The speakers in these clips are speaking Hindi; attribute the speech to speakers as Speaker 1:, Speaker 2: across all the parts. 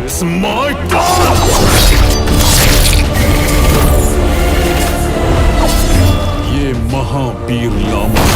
Speaker 1: It's my god! ये Mahavir Lama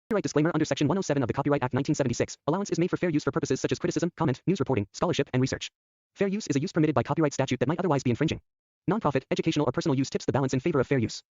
Speaker 2: Copyright disclaimer under Section 107 of the Copyright Act 1976. Allowance is made for fair use for purposes such as criticism, comment, news reporting, scholarship, and research. Fair use is a use permitted by copyright statute that might otherwise be infringing. Nonprofit, educational, or personal use tips the balance in favor of fair use.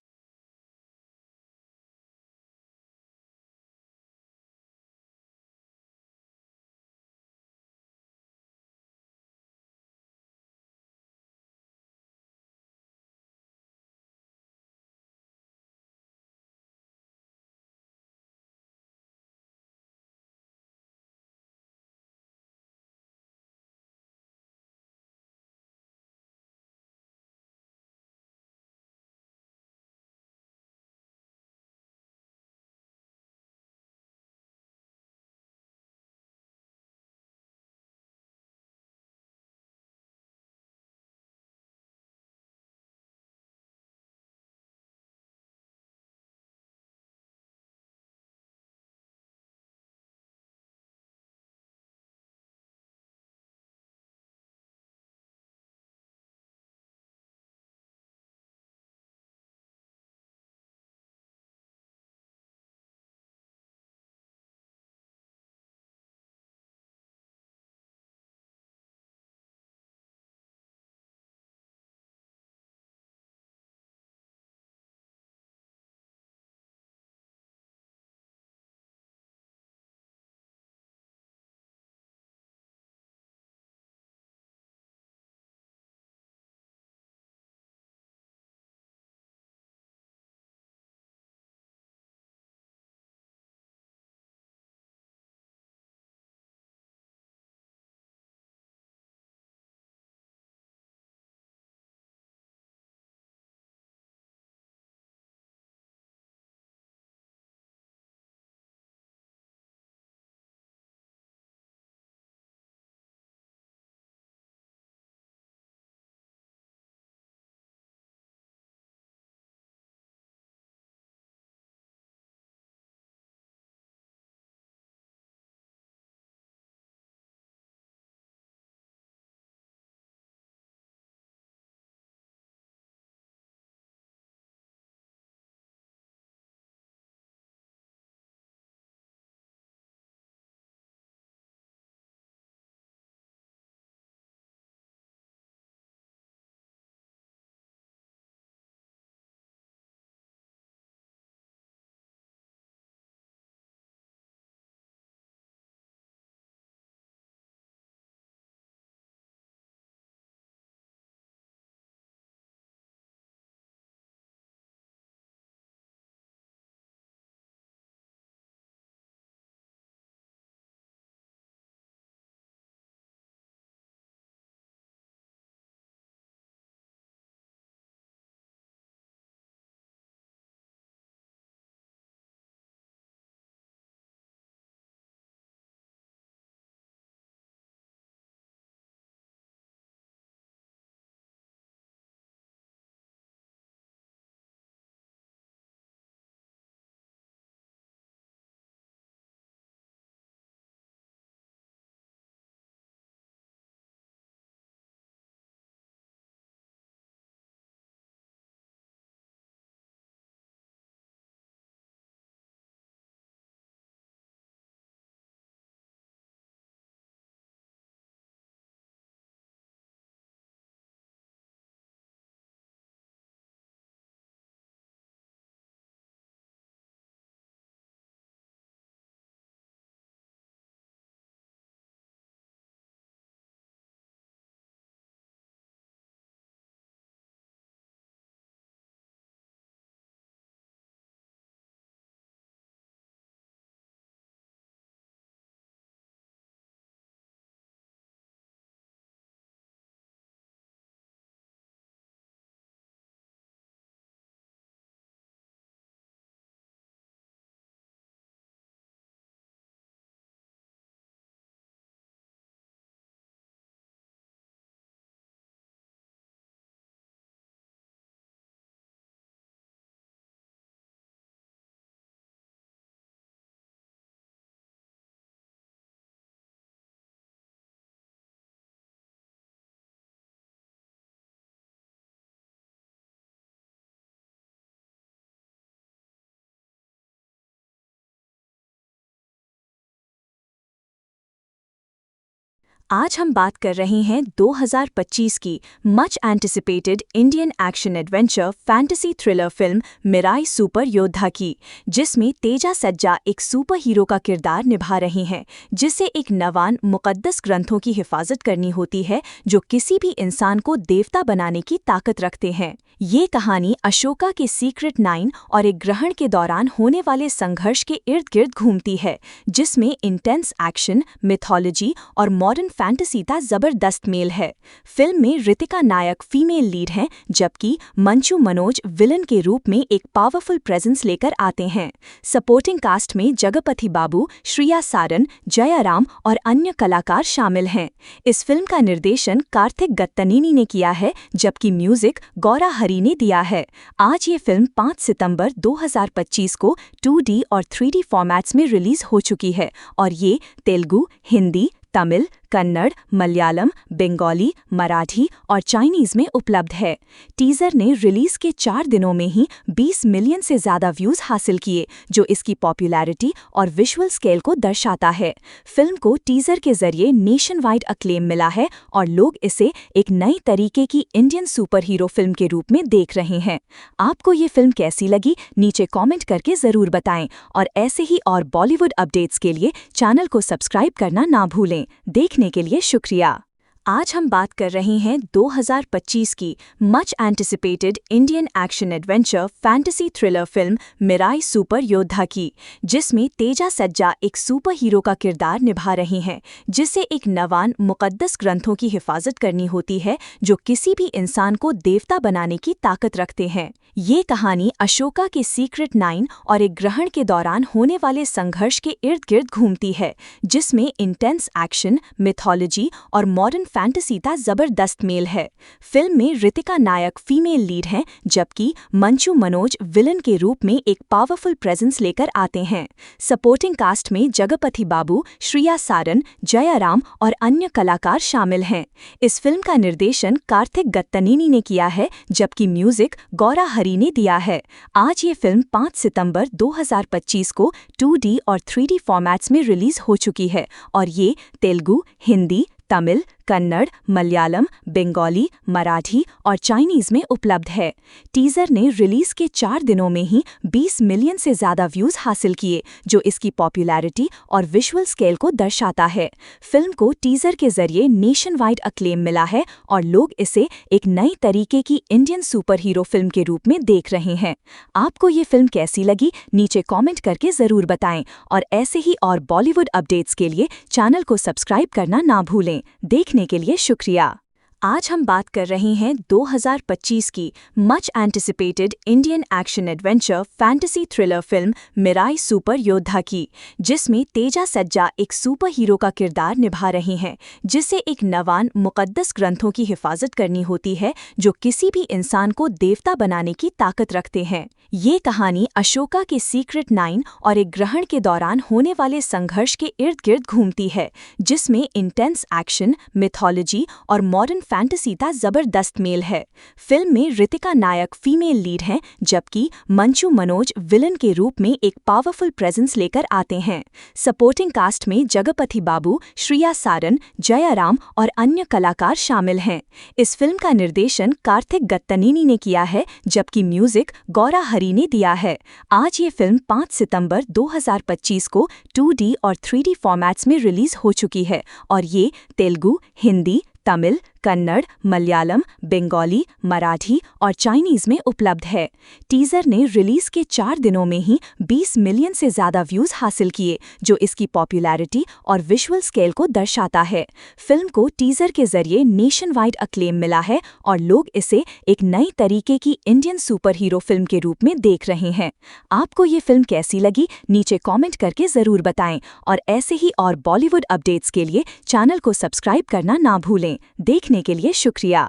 Speaker 3: आज हम बात कर रहे हैं 2025 की much anticipated Indian action adventure fantasy thriller film Mirai super योद्धा की, जिसमें तेजा सज्जा एक सुपर हीरो का किरदार निभा रही हैं, जिसे एक नवान मुक़द्दस ग्रंथों की हिफाजत करनी होती है जो किसी भी इंसान को देवता बनाने की ताकत रखते हैं। ये कहानी अशोका के सीक्रेट 9 और एक ग्रहण के दौरान होने वाले संघर्ष के इर्द गिर्द घूमती है, जिसमें इंटेंस एक्शन, मिथोलॉजी और मॉडर्न फैंटेसी का जबरदस्त मेल है। फिल्म में ऋतिका नायक फीमेल लीड हैं, जबकि मंचू मनोज विलन के रूप में एक पावरफुल प्रेजेंस लेकर आते हैं। सपोर्टिंग कास्ट में जगपति बाबू, श्रिया सारन, जयाराम और अन्य कलाकार शामिल हैं। इस फिल्म का निर्देशन कार्तिक गत्तनेनी ने किया है, जबकि म्यूजिक गौरा हरी ने दिया है। आज ये फिल्म 5 सितंबर 2025 को 2D और 3D फॉर्मेट्स में रिलीज हो चुकी है और ये तेलुगु, हिंदी, तमिल, कन्नड़, मलयालम, बंगाली, मराठी और चाइनीज में उपलब्ध है। टीजर ने रिलीज के 4 दिनों में ही 20 मिलियन से ज़्यादा व्यूज़ हासिल किए, जो इसकी पॉपुलैरिटी और विजुअल स्केल को दर्शाता है। फिल्म को टीजर के जरिए नेशन वाइड अक्लेम मिला है और लोग इसे एक नई तरीके की इंडियन सुपर हीरो फिल्म के रूप में देख रहे हैं। आपको ये फिल्म कैसी लगी, नीचे कॉमेंट करके ज़रूर बताएं और ऐसे ही और बॉलीवुड अपडेट्स के लिए चैनल को सब्सक्राइब करना ना भूलें। देखने के लिए शुक्रिया। आज हम बात कर रहे हैं 2025 की much anticipated Indian action adventure fantasy thriller film Mirai super योद्धा की, जिसमें तेजा सज्जा एक सुपर हीरो का किरदार निभा रही हैं, जिसे एक नवान मुक़द्दस ग्रंथों की हिफाजत करनी होती है जो किसी भी इंसान को देवता बनाने की ताकत रखते हैं। ये कहानी अशोका के सीक्रेट 9 और एक ग्रहण के दौरान होने वाले संघर्ष के इर्द गिर्द घूमती है, जिसमें इंटेंस एक्शन, मिथोलॉजी और मॉडर्न फैंटेसी का जबरदस्त मेल है। फिल्म में ऋतिका नायक फीमेल लीड हैं, जबकि मंचू मनोज विलन के रूप में एक पावरफुल प्रेजेंस लेकर आते हैं। सपोर्टिंग कास्ट में जगपति बाबू, श्रिया सारन, जयाराम और अन्य कलाकार शामिल हैं। इस फिल्म का निर्देशन कार्तिक गत्तनेनी ने किया है, जबकि म्यूजिक गौरा हरी ने दिया है। आज ये फिल्म 5 सितंबर 2025 को 2D और 3D फॉर्मेट्स में रिलीज हो चुकी है और ये तेलुगु, हिंदी, तमिल, कन्नड़, मलयालम, बंगाली, मराठी और चाइनीज में उपलब्ध है। टीजर ने रिलीज के 4 दिनों में ही 20 मिलियन से ज़्यादा व्यूज़ हासिल किए, जो इसकी पॉपुलैरिटी और विजुअल स्केल को दर्शाता है। फिल्म को टीजर के जरिए नेशन वाइड अक्लेम मिला है और लोग इसे एक नई तरीके की इंडियन सुपर हीरो फिल्म के रूप में देख रहे हैं। आपको ये फिल्म कैसी लगी, नीचे कॉमेंट करके ज़रूर बताएं और ऐसे ही और बॉलीवुड अपडेट्स के लिए चैनल को सब्सक्राइब करना ना भूलें। देखने के लिए शुक्रिया। आज हम बात कर रहे हैं 2025 की much anticipated Indian action adventure fantasy thriller film Mirai super योद्धा की, जिसमें तेजा सज्जा एक सुपर हीरो का किरदार निभा रही हैं, जिसे एक नवान मुक़द्दस ग्रंथों की हिफाजत करनी होती है जो किसी भी इंसान को देवता बनाने की ताकत रखते हैं। ये कहानी अशोका के सीक्रेट 9 और एक ग्रहण के दौरान होने वाले संघर्ष के इर्द गिर्द घूमती है, जिसमें इंटेंस एक्शन, मिथोलॉजी और मॉडर्न फैंटेसी का जबरदस्त मेल है। फिल्म में ऋतिका नायक फीमेल लीड हैं, जबकि मंचू मनोज विलन के रूप में एक पावरफुल प्रेजेंस लेकर आते हैं। सपोर्टिंग कास्ट में जगपति बाबू, श्रिया सारन, जयाराम और अन्य कलाकार शामिल हैं। इस फिल्म का निर्देशन कार्तिक गत्तनेनी ने किया है, जबकि म्यूजिक गौरा हरी ने दिया है। आज ये फिल्म 5 सितंबर 2025 को 2D और 3D फॉर्मेट्स में रिलीज हो चुकी है और ये तेलुगु, हिंदी, तमिल, कन्नड़, मलयालम, बंगाली, मराठी और चाइनीज में उपलब्ध है। टीजर ने रिलीज के 4 दिनों में ही 20 मिलियन से ज़्यादा व्यूज़ हासिल किए, जो इसकी पॉपुलैरिटी और विजुअल स्केल को दर्शाता है। फिल्म को टीजर के जरिए नेशन वाइड अक्लेम मिला है और लोग इसे एक नई तरीके की इंडियन सुपर हीरो फिल्म के रूप में देख रहे हैं। आपको ये फिल्म कैसी लगी, नीचे कॉमेंट करके ज़रूर बताएं और ऐसे ही और बॉलीवुड अपडेट्स के लिए चैनल को सब्सक्राइब करना ना भूलें। देखने के लिए शुक्रिया।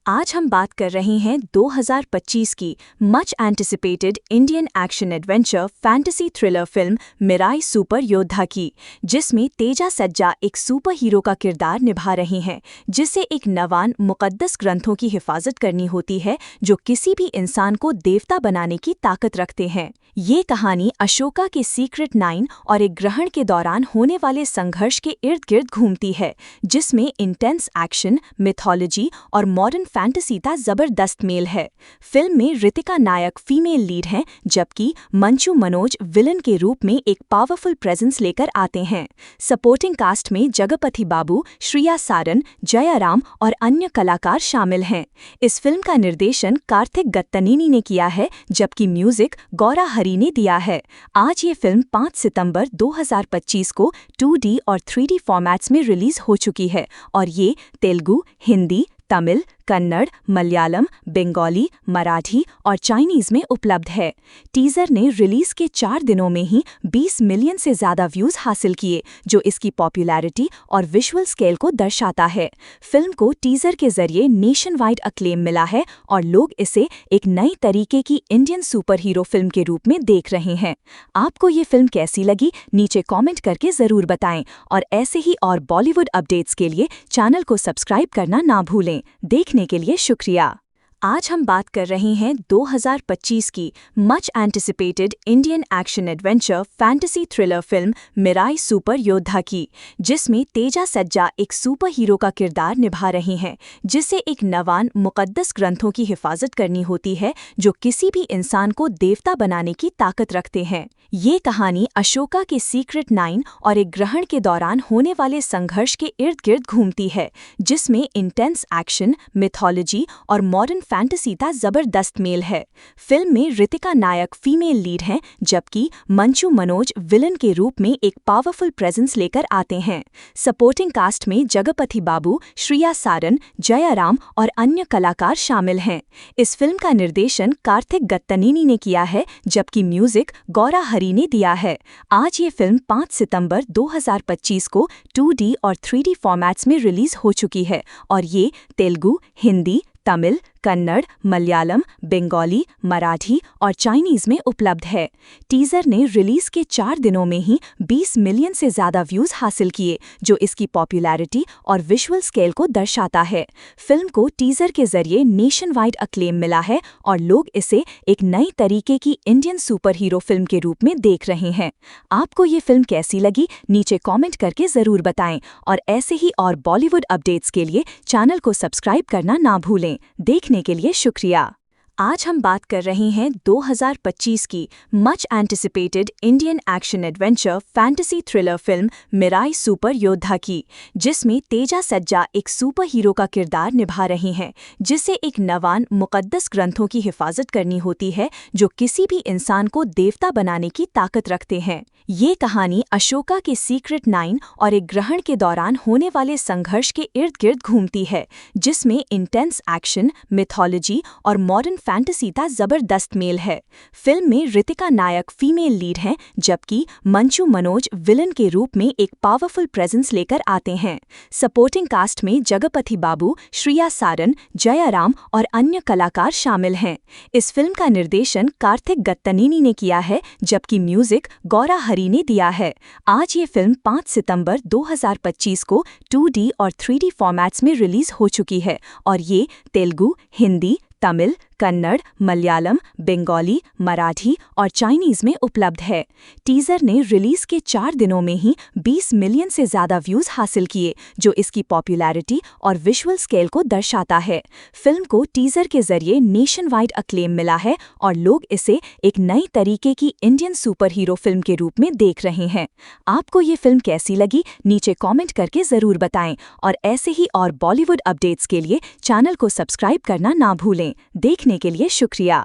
Speaker 3: आज हम बात कर रहे हैं 2025 की much anticipated Indian action adventure fantasy thriller film Mirai super योद्धा की, जिसमें तेजा सज्जा एक सुपर हीरो का किरदार निभा रही हैं, जिसे एक नवान मुक़द्दस ग्रंथों की हिफाजत करनी होती है जो किसी भी इंसान को देवता बनाने की ताकत रखते हैं। ये कहानी अशोका के सीक्रेट 9 और एक ग्रहण के दौरान होने वाले संघर्ष के इर्द गिर्द घूमती है, जिसमें इंटेंस एक्शन, मिथोलॉजी और मॉडर्न फैंटेसी का जबरदस्त मेल है। फिल्म में ऋतिका नायक फीमेल लीड हैं, जबकि मंचू मनोज विलन के रूप में एक पावरफुल प्रेजेंस लेकर आते हैं। सपोर्टिंग कास्ट में जगपति बाबू, श्रिया सारन, जयाराम और अन्य कलाकार शामिल हैं। इस फिल्म का निर्देशन कार्तिक गत्तनीनी ने किया है, जबकि म्यूजिक गौरा हरी ने दिया है। आज ये फिल्म 5 सितंबर 2025 को 2D और 3D फॉर्मेट्स में रिलीज हो चुकी है और ये तेलुगु, हिंदी, तमिल, कन्नड़, मलयालम, बंगाली, मराठी और चाइनीज में उपलब्ध है। टीजर ने रिलीज के 4 दिनों में ही 20 मिलियन से ज़्यादा व्यूज़ हासिल किए, जो इसकी पॉपुलैरिटी और विजुअल स्केल को दर्शाता है। फिल्म को टीजर के जरिए नेशन वाइड अक्लेम मिला है और लोग इसे एक नई तरीके की इंडियन सुपर हीरो फिल्म के रूप में देख रहे हैं। आपको ये फिल्म कैसी लगी, नीचे कॉमेंट करके ज़रूर बताएं और ऐसे ही और बॉलीवुड अपडेट्स के लिए चैनल को सब्सक्राइब करना ना भूलें। देखने के लिए शुक्रिया। आज हम बात कर रहे हैं 2025 की much anticipated Indian action adventure fantasy thriller film Mirai super योद्धा की, जिसमें तेजा सज्जा एक सुपर हीरो का किरदार निभा रही हैं, जिसे एक नवान मुक़द्दस ग्रंथों की हिफाजत करनी होती है जो किसी भी इंसान को देवता बनाने की ताकत रखते हैं। ये कहानी अशोका के सीक्रेट 9 और एक ग्रहण के दौरान होने वाले संघर्ष के इर्द गिर्द घूमती है, जिसमें इंटेंस एक्शन, मिथोलॉजी और मॉडर्न फैंटेसी का जबरदस्त मेल है। फिल्म में ऋतिका नायक फीमेल लीड हैं, जबकि मंचू मनोज विलन के रूप में एक पावरफुल प्रेजेंस लेकर आते हैं। सपोर्टिंग कास्ट में जगपति बाबू, श्रिया सारन, जयाराम और अन्य कलाकार शामिल हैं। इस फिल्म का निर्देशन कार्तिक गत्तनीनी ने किया है, जबकि म्यूजिक गौरा हरी ने दिया है। आज ये फिल्म 5 सितंबर 2025 को 2D और 3D फॉर्मेट्स में रिलीज हो चुकी है और ये तेलुगु, हिंदी, तमिल, कन्नड़, मलयालम, बंगाली, मराठी और चाइनीज में उपलब्ध है। टीजर ने रिलीज के 4 दिनों में ही 20 मिलियन से ज़्यादा व्यूज़ हासिल किए, जो इसकी पॉपुलैरिटी और विजुअल स्केल को दर्शाता है। फिल्म को टीजर के जरिए नेशन वाइड अक्लेम मिला है और लोग इसे एक नई तरीके की इंडियन सुपर हीरो फिल्म के रूप में देख रहे हैं। आपको ये फिल्म कैसी लगी, नीचे कॉमेंट करके ज़रूर बताएं और ऐसे ही और बॉलीवुड अपडेट्स के लिए चैनल को सब्सक्राइब करना ना भूलें। देखने के लिए शुक्रिया। आज हम बात कर रहे हैं 2025 की much anticipated Indian action adventure fantasy thriller film Mirai super योद्धा की, जिसमें तेजा सज्जा एक सुपर हीरो का किरदार निभा रही हैं, जिसे एक नवान मुक़द्दस ग्रंथों की हिफाजत करनी होती है जो किसी भी इंसान को देवता बनाने की ताकत रखते हैं। ये कहानी अशोका के सीक्रेट 9 और एक ग्रहण के दौरान होने वाले संघर्ष के इर्द गिर्द घूमती है, जिसमें इंटेंस एक्शन, मिथोलॉजी और मॉडर्न फैंटेसी का जबरदस्त मेल है। फिल्म में ऋतिका नायक फीमेल लीड हैं, जबकि मंचू मनोज विलन के रूप में एक पावरफुल प्रेजेंस लेकर आते हैं। सपोर्टिंग कास्ट में जगपति बाबू, श्रिया सारन, जयाराम और अन्य कलाकार शामिल हैं। इस फिल्म का निर्देशन कार्तिक गत्तनीनी ने किया है, जबकि म्यूजिक गौरा हरी ने दिया है। आज ये फिल्म 5 सितंबर 2025 को 2D और 3D फॉर्मेट्स में रिलीज हो चुकी है और ये तेलुगु, हिंदी, तमिल, कन्नड़, मलयालम, बंगाली, मराठी और चाइनीज में उपलब्ध है। टीजर ने रिलीज के 4 दिनों में ही 20 मिलियन से ज़्यादा व्यूज़ हासिल किए, जो इसकी पॉपुलैरिटी और विजुअल स्केल को दर्शाता है। फिल्म को टीजर के जरिए नेशन वाइड अक्लेम मिला है और लोग इसे एक नई तरीके की इंडियन सुपर हीरो फिल्म के रूप में देख रहे हैं। आपको ये फिल्म कैसी लगी, नीचे कॉमेंट करके ज़रूर बताएं और ऐसे ही और बॉलीवुड अपडेट्स के लिए चैनल को सब्सक्राइब करना ना भूलें। देखने के लिए शुक्रिया।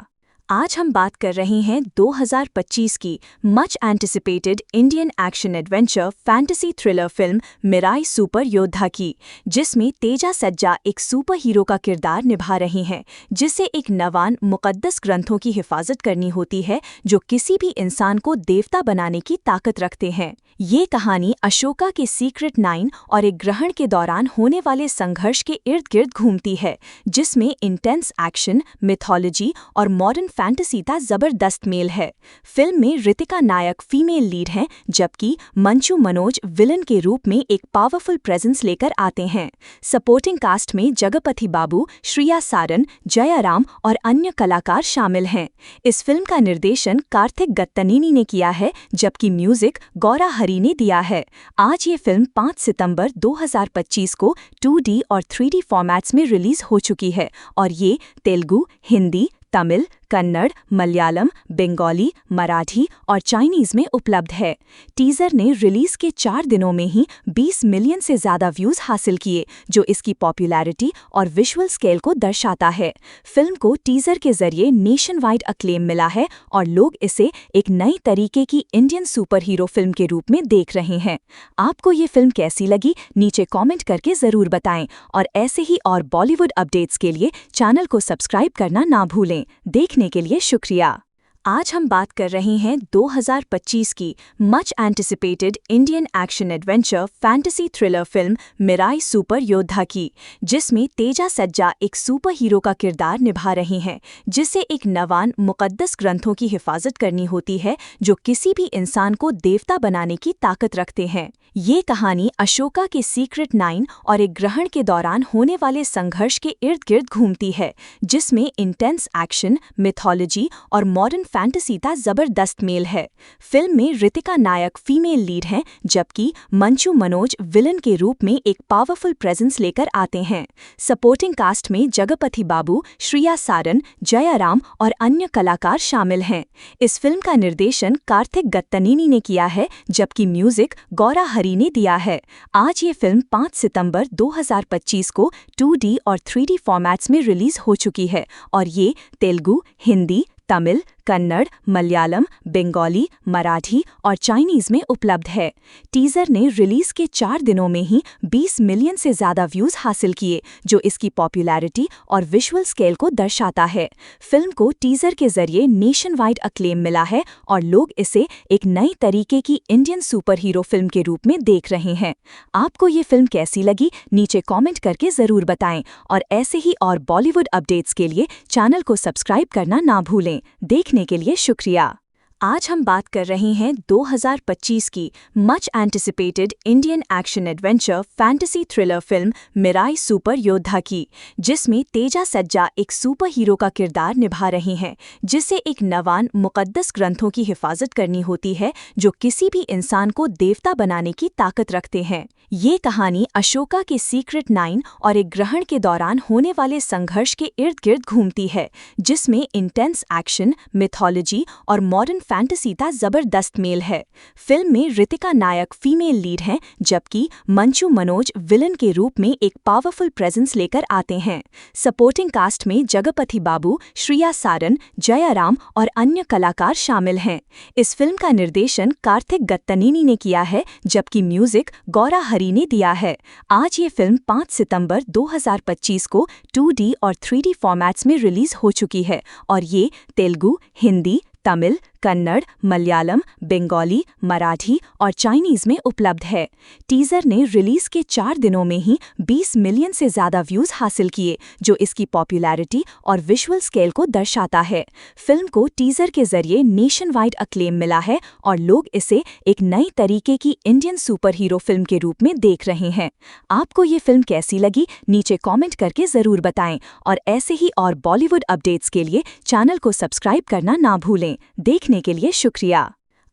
Speaker 3: आज हम बात कर रहे हैं 2025 की much anticipated Indian action adventure fantasy thriller film Mirai super योद्धा की, जिसमें तेजा सज्जा एक सुपर हीरो का किरदार निभा रही हैं, जिसे एक नवान मुक़द्दस ग्रंथों की हिफाजत करनी होती है जो किसी भी इंसान को देवता बनाने की ताकत रखते हैं। ये कहानी अशोका के सीक्रेट 9 और एक ग्रहण के दौरान होने वाले संघर्ष के इर्द गिर्द घूमती है, जिसमें इंटेंस एक्शन, मिथोलॉजी और मॉडर्न फैंटेसी का जबरदस्त मेल है। फिल्म में ऋतिका नायक फीमेल लीड हैं, जबकि मंचू मनोज विलन के रूप में एक पावरफुल प्रेजेंस लेकर आते हैं। सपोर्टिंग कास्ट में जगपति बाबू, श्रिया सारन, जयाराम और अन्य कलाकार शामिल हैं। इस फिल्म का निर्देशन कार्तिक गत्तनीनी ने किया है, जबकि म्यूजिक गौरा हरी ने दिया है। आज ये फिल्म 5 सितंबर 2025 को 2D और 3D फॉर्मेट्स में रिलीज हो चुकी है और ये तेलुगु, हिंदी, तमिल, कन्नड़, मलयालम, बंगाली, मराठी और चाइनीज में उपलब्ध है। टीजर ने रिलीज के 4 दिनों में ही 20 मिलियन से ज्यादा व्यूज हासिल किए, जो इसकी पॉपुलैरिटी और विजुअल स्केल को दर्शाता है। फिल्म को टीजर के जरिए नेशन वाइड अक्लेम मिला है और लोग इसे एक नई तरीके की इंडियन सुपर हीरो फिल्म के रूप में देख रहे हैं। आपको ये फिल्म कैसी लगी, नीचे कॉमेंट करके जरूर बताएं और ऐसे ही और बॉलीवुड अपडेट्स के लिए चैनल को सब्सक्राइब करना ना भूलें। देखने के लिए शुक्रिया। आज हम बात कर रहे हैं 2025 की much anticipated Indian action adventure fantasy thriller film Mirai super योद्धा की, जिसमें तेजा सज्जा एक सुपर हीरो का किरदार निभा रही हैं, जिसे एक नवान मुक़द्दस ग्रंथों की हिफाजत करनी होती है जो किसी भी इंसान को देवता बनाने की ताकत रखते हैं। ये कहानी अशोका के सीक्रेट 9 और एक ग्रहण के दौरान होने वाले संघर्ष के इर्द गिर्द घूमती है, जिसमें इंटेंस एक्शन, मिथोलॉजी और मॉडर्न फैंटेसी का जबरदस्त मेल है। फिल्म में ऋतिका नायक फीमेल लीड हैं, जबकि मंचू मनोज विलन के रूप में एक पावरफुल प्रेजेंस लेकर आते हैं। सपोर्टिंग कास्ट में जगपति बाबू, श्रिया सारन, जयाराम और अन्य कलाकार शामिल हैं। इस फिल्म का निर्देशन कार्तिक गत्तनीनी ने किया है, जबकि म्यूजिक गौरा हरी ने दिया है। आज ये फिल्म 5 सितंबर 2025 को 2D और 3D फॉर्मेट्स में रिलीज हो चुकी है और ये तेलुगु, हिंदी, तमिल, कन्नड़, मलयालम, बंगाली, मराठी और चाइनीज में उपलब्ध है। टीजर ने रिलीज के 4 दिनों में ही 20 मिलियन से ज्यादा व्यूज हासिल किए, जो इसकी पॉपुलैरिटी और विजुअल स्केल को दर्शाता है। फिल्म को टीजर के जरिए नेशन वाइड अक्लेम मिला है और लोग इसे एक नई तरीके की इंडियन सुपर हीरो फिल्म के रूप में देख रहे हैं। आपको ये फिल्म कैसी लगी, नीचे कॉमेंट करके जरूर बताएं और ऐसे ही और बॉलीवुड अपडेट्स के लिए चैनल को सब्सक्राइब करना ना भूलें। देखने के लिए शुक्रिया। आज हम बात कर रहे हैं 2025 की much anticipated Indian action adventure fantasy thriller film Mirai super योद्धा की, जिसमें तेजा सज्जा एक सुपर हीरो का किरदार निभा रही हैं, जिसे एक नवान मुक़द्दस ग्रंथों की हिफाजत करनी होती है जो किसी भी इंसान को देवता बनाने की ताकत रखते हैं। ये कहानी अशोका के सीक्रेट 9 और एक ग्रहण के दौरान होने वाले संघर्ष के इर्द गिर्द घूमती है, जिसमें इंटेंस एक्शन, मिथोलॉजी और मॉडर्न फैंटेसी का जबरदस्त मेल है। फिल्म में ऋतिका नायक फीमेल लीड हैं, जबकि मंचू मनोज विलन के रूप में एक पावरफुल प्रेजेंस लेकर आते हैं। सपोर्टिंग कास्ट में जगपति बाबू, श्रिया सारन, जयाराम और अन्य कलाकार शामिल हैं। इस फिल्म का निर्देशन कार्तिक गत्तनीनी ने किया है, जबकि म्यूजिक गौरा हरी ने दिया है। आज ये फिल्म 5 सितंबर 2025 को 2D और 3D फॉर्मेट्स में रिलीज हो चुकी है और ये तेलुगु, हिंदी, तमिल, कन्नड़, मलयालम, बंगाली, मराठी और चाइनीज में उपलब्ध है। टीजर ने रिलीज के 4 दिनों में ही 20 मिलियन से ज्यादा व्यूज हासिल किए, जो इसकी पॉपुलैरिटी और विजुअल स्केल को दर्शाता है। फिल्म को टीजर के जरिए नेशन वाइड अक्लेम मिला है और लोग इसे एक नई तरीके की इंडियन सुपर हीरो फिल्म के रूप में देख रहे हैं। आपको ये फिल्म कैसी लगी, नीचे कॉमेंट करके जरूर बताएं और ऐसे ही और बॉलीवुड अपडेट्स के लिए चैनल को सब्सक्राइब करना ना भूलें। देखने के लिए शुक्रिया।